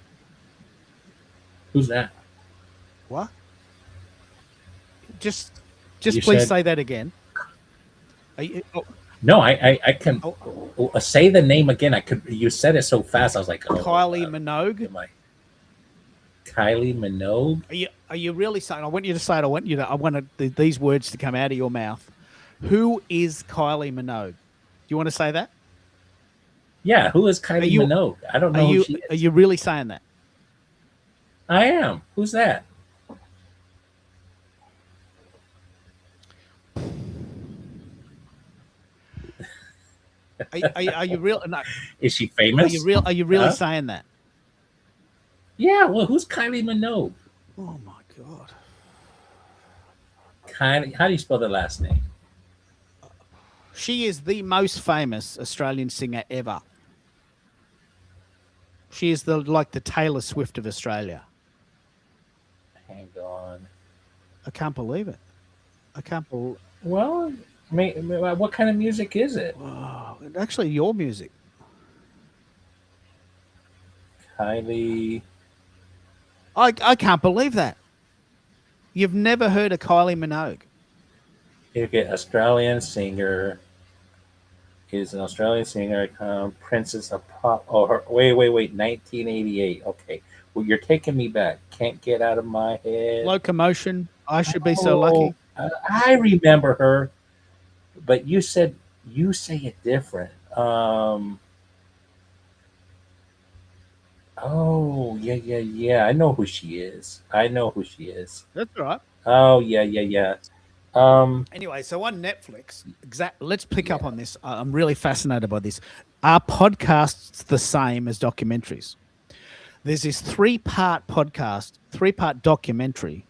Who's that? What? Just You please said- say that again. Are you, No, I can oh, say the name again. I could. You said it so fast. I was like, oh, Kylie Minogue. am I- Kylie Minogue. Are you really saying? I want you to say it. I want these words to come out of your mouth. Who is Kylie Minogue? Do you want to say that? Yeah, who is Kylie Minogue? I don't know who she is. Are you really saying that? I am. Who's that? Are you real? No, Is she famous? Are you really saying that? Yeah. Well, who's Kylie Minogue? Oh my god. Kylie. How do you spell the last name? She is the most famous Australian singer ever. She is the Taylor Swift of Australia. Hang on. I can't believe it. I can't believe. Well, what kind of music is it? Oh, actually, your music. Kylie. I can't believe that. You've never heard of Kylie Minogue. Okay, Australian singer. Is an Australian singer, Princess of Pop. Oh, wait, 1988. Okay, well, you're taking me back. Can't get out of my head. Locomotion. I should be so lucky. I remember her, but you say it different. Oh, yeah. I know who she is. That's all right. Oh, yeah. Anyway, so on Netflix, let's pick up on this. I'm really fascinated by this. Are podcasts the same as documentaries? There's this 3-part documentary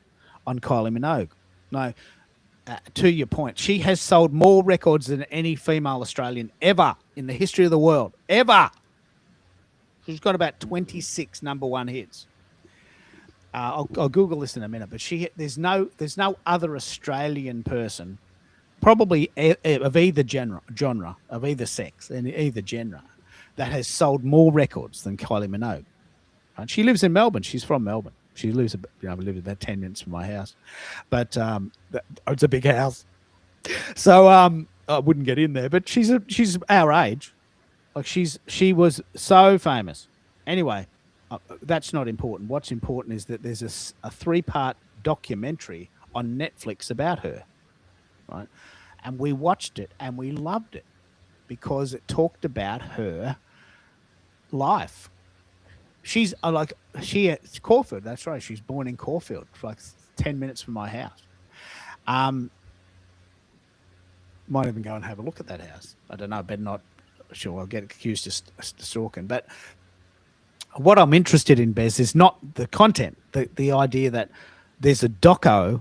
on Kylie Minogue. Now, to your point, she has sold more records than any female Australian ever in the history of the world. Ever. She's got about 26 number 1 hits. I'll Google this in a minute, but there's no other Australian person, probably of either genre, of either sex, and either genre, that has sold more records than Kylie Minogue. Right? She lives in Melbourne. She's from Melbourne. She lives, about 10 minutes from my house, but it's a big house, so I wouldn't get in there. But she's our age, like she was so famous. Anyway. That's not important. What's important is that there's a 3-part documentary on Netflix about her, right? And we watched it and we loved it because it talked about her life. She's it's Caulfield. That's right. She's born in Caulfield, like 10 minutes from my house. Might even go and have a look at that house. I don't know. Better not. Sure, I'll get accused of stalking, but. What I'm interested in, Bez, is not the content, the idea that there's a doco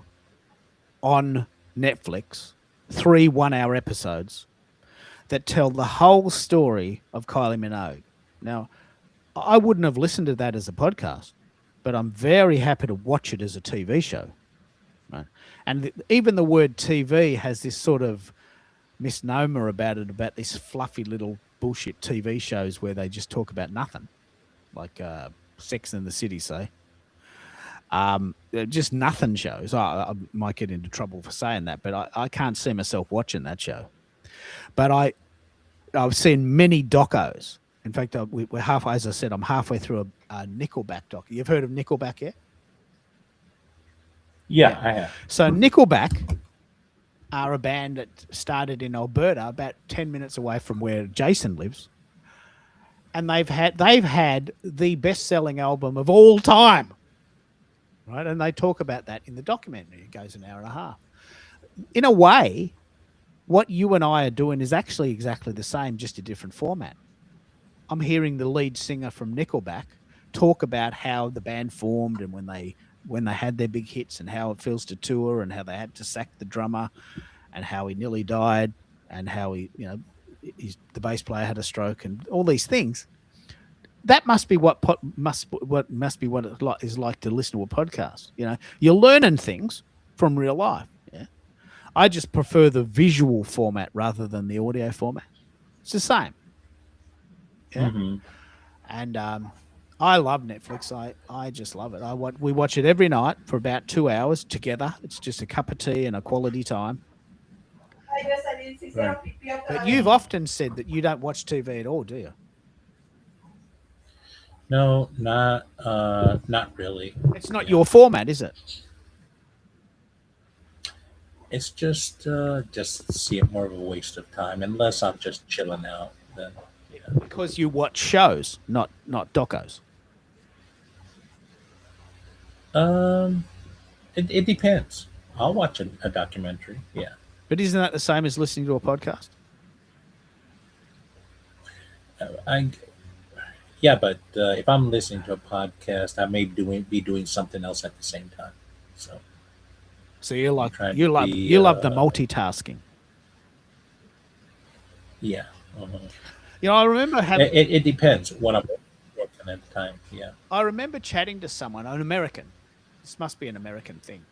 on Netflix, 3 one-hour episodes that tell the whole story of Kylie Minogue. Now, I wouldn't have listened to that as a podcast, but I'm very happy to watch it as a TV show. Right? And even the word TV has this sort of misnomer about it, about these fluffy little bullshit TV shows where they just talk about nothing. Like Sex and the City, say. Just nothing shows. I might get into trouble for saying that, but I can't see myself watching that show. But I've seen many docos. In fact, we're halfway, as I said, I'm halfway through a Nickelback doc. You've heard of Nickelback yet? Yeah, I have. So Nickelback are a band that started in Alberta, about 10 minutes away from where Jason lives. And they've had the best-selling album of all time, right? And they talk about that in the documentary. It goes an hour and a half. In a way, what you and I are doing is actually exactly the same, just a different format. I'm hearing the lead singer from Nickelback talk about how the band formed and when they had their big hits and how it feels to tour and how they had to sack the drummer and how he nearly died and how he, the bass player had a stroke and all these things. That must be what it is like to listen to a podcast. You're learning things from real life. Yeah, I just prefer the visual format rather than the audio format. It's the same. Yeah, and I love Netflix. I just love it. We watch it every night for about 2 hours together. It's just a cup of tea and a quality time. Right. But you've often said that you don't watch TV at all, do you? No, not really. It's not your format, is it? It's just see it more of a waste of time unless I'm just chilling out. Then Because you watch shows, not docos. It depends. I'll watch a documentary. Yeah. But isn't that the same as listening to a podcast? Yeah, but if I'm listening to a podcast, I may be doing something else at the same time. So you love trying you to love be, you love the multitasking. yeah. I remember having. It depends what I'm working at the time. Yeah. I remember chatting to someone, an American. This must be an American thing.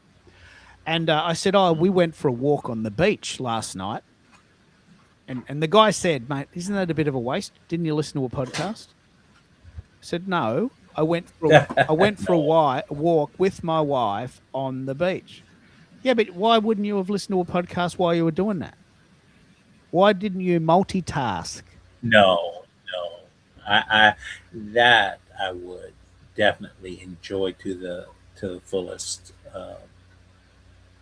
And I said, we went for a walk on the beach last night. And the guy said, mate, isn't that a bit of a waste? Didn't you listen to a podcast? I said, no. I went for a walk with my wife on the beach. Yeah, but why wouldn't you have listened to a podcast while you were doing that? Why didn't you multitask? No. I would definitely enjoy to the fullest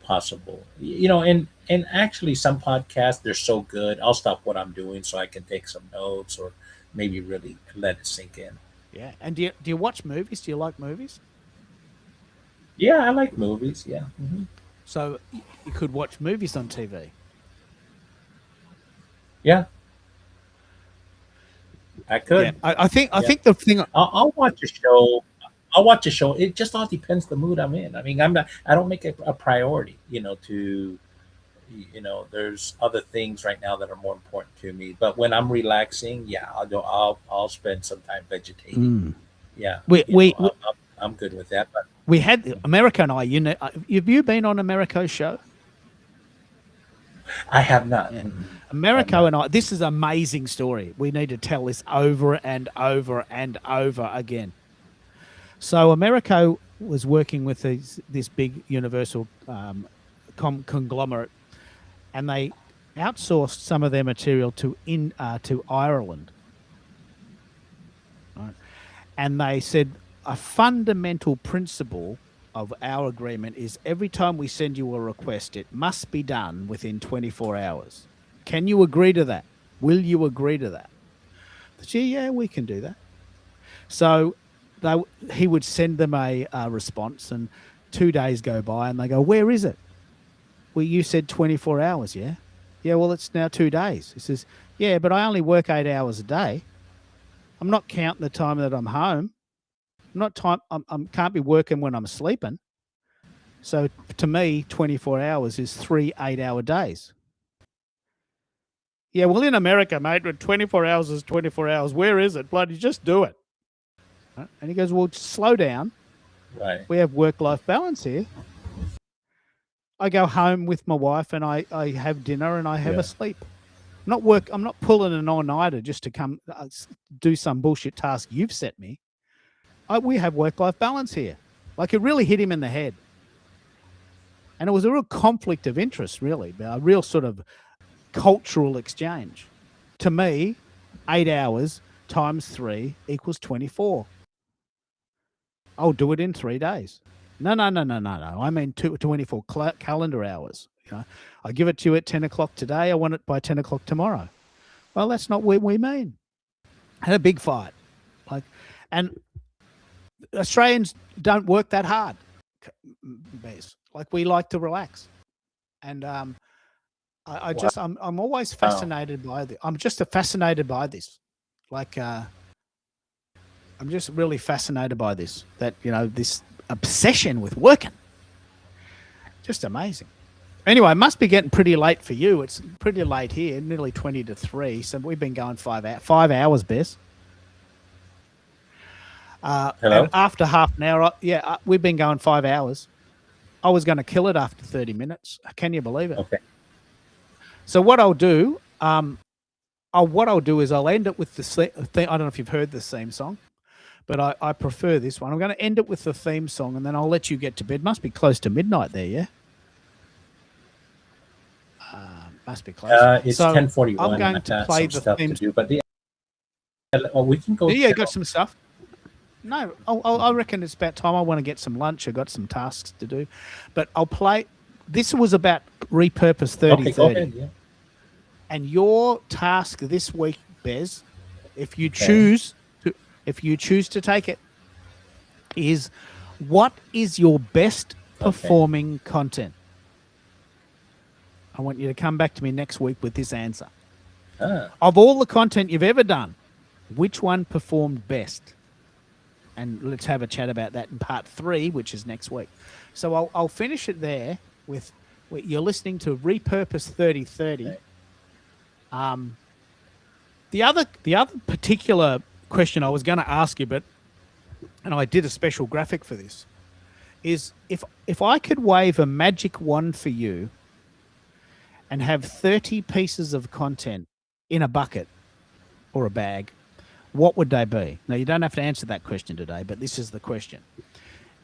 possible. And actually some podcasts, they're so good. I'll stop what I'm doing so I can take some notes or maybe really let it sink in. Yeah. And do you watch movies? Do you like movies? Yeah, I like movies. Yeah. So you could watch movies on TV. Yeah. I could. Yeah. I think the thing. I'll watch a show. I'll watch a show. It just all depends the mood I'm in. I mean, I don't make it a priority, there's other things right now that are more important to me. But when I'm relaxing, yeah, I'll spend some time vegetating. Yeah. I'm good with that. But we had America and I, have you been on America's show? I have not. Yeah. Americo and I, this is an amazing story. We need to tell this over and over and over again. So Americo was working with this big Universal conglomerate, and they outsourced some of their material to Ireland. Right? And they said a fundamental principle of our agreement is every time we send you a request, it must be done within 24 hours. Can you agree to that? Will you agree to that? I said, yeah, we can do that. So he would send them a response, and 2 days go by, and they go, where is it? Well, you said 24 hours, yeah? Yeah, well, it's now 2 days. He says, yeah, but I only work 8 hours a day. I'm not counting the time that I'm home. I can't be working when I'm sleeping. So to me, 24 hours is 3 8-hour days. Yeah, well, in America, mate, 24 hours is 24 hours. Where is it? Bloody just do it. And he goes, well, slow down. Right. We have work-life balance here. I go home with my wife and I have dinner and I have a sleep. I'm not pulling an all-nighter just to come do some bullshit task you've set me. We have work-life balance here. Like, it really hit him in the head. And it was a real conflict of interest, really, a real sort of cultural exchange. To me, 8 hours times 3 equals 24. I'll do it in 3 days. No. I mean 24 calendar hours. I give it to you at 10 o'clock today. I want it by 10 o'clock tomorrow. Well, that's not what we mean. Had a big fight. And Australians don't work that hard. We like to relax. And I'm always fascinated by this. I'm just fascinated by this. I'm just really fascinated by this, that, this obsession with working. Just amazing. Anyway, it must be getting pretty late for you. It's pretty late here, nearly 20 to 3. So we've been going 5 hours, Bess. Hello? And after half an hour, we've been going 5 hours. I was going to kill it after 30 minutes. Can you believe it? Okay. So what I'll do, is I'll end it with the I don't know if you've heard this theme song, but I prefer this one. I'm going to end it with the theme song, and then I'll let you get to bed. Must be close to midnight there, yeah? Must be close. It's So 10:41. I'm going I've to got play some the stuff theme. to do, but we can go. Yeah, you got some stuff. No, I reckon it's about time. I want to get some lunch. I got some tasks to do, but I'll play. This was about Repurpose 3030. Okay, go ahead. Yeah. And your task this week, Bez, if you choose to take it, is what is your best performing content? I want you to come back to me next week with this answer. Of all the content you've ever done, which one performed best? And let's have a chat about that in part 3, which is next week. So I'll finish it there with you're listening to Repurpose 3030. Okay. The other particular question I was going to ask you, and I did a special graphic for this, is if I could wave a magic wand for you and have 30 pieces of content in a bucket or a bag, what would they be? Now, you don't have to answer that question today, but this is the question.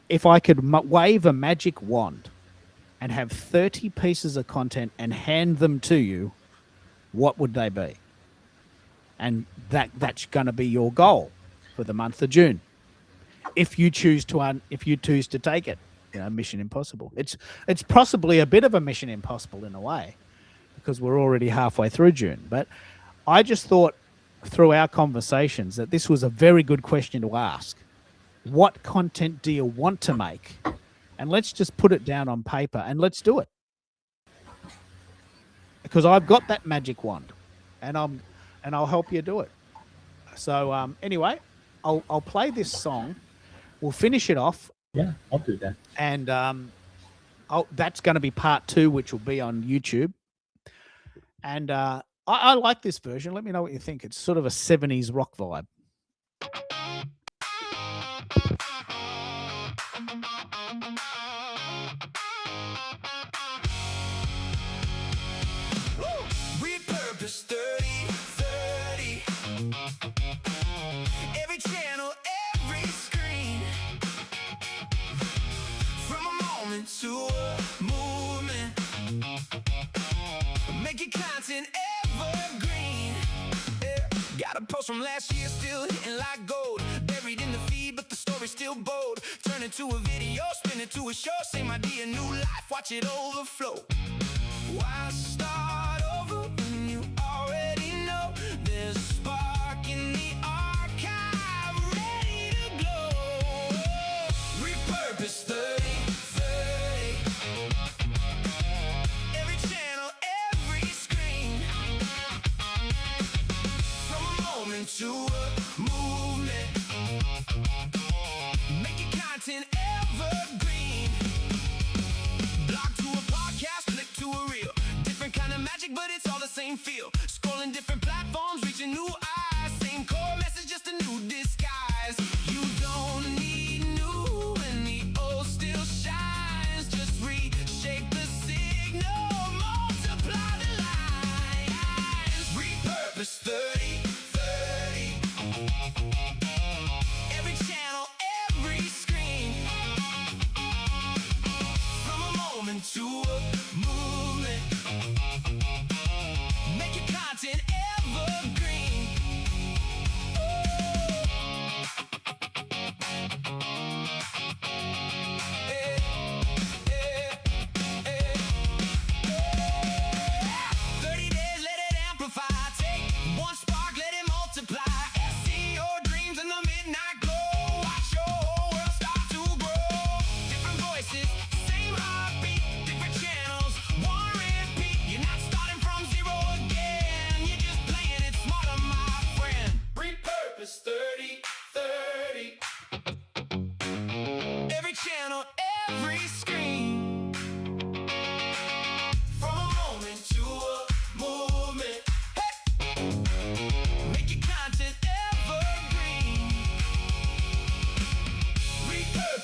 If I could wave a magic wand and have 30 pieces of content and hand them to you, what would they be? And that's going to be your goal for the month of June. If you choose to take it, Mission Impossible. It's possibly a bit of a Mission Impossible in a way, because we're already halfway through June. But I just thought through our conversations that this was a very good question to ask. What content do you want to make? And let's just put it down on paper and let's do it. Because I've got that magic wand, and I'll help you do it. So anyway, I'll play this song. We'll finish it off. Yeah, I'll do that. And that's going to be part 2, which will be on YouTube. And I like this version. Let me know what you think. It's sort of a 70s rock vibe. Repurpose 3030. Every channel, every screen. From a moment to a movement. Make your content evergreen. Yeah. Got a post from last year still hitting like gold. Buried in the feed, but the story's still bold. Turn it to a video, spin it to a show. Same idea, new life, watch it overflow. Why start over when you already know there's a spark in the archive ready to glow? Repurpose 3030. Every channel, every screen. From a moment to a movement. Make your content evergreen. Blog to a podcast, click to a reel. Different kind of magic, but it's all the same feel. Scrolling different platforms, reaching new eyes. Same core message, just a new disguise. You don't need new when the old still shines. Just reshape the signal, multiply the lines. Repurpose 3030. Every channel, every screen. From a moment to a movement. Make your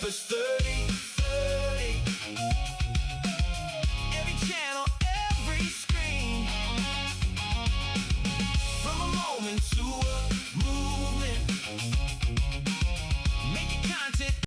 Repurpose 30.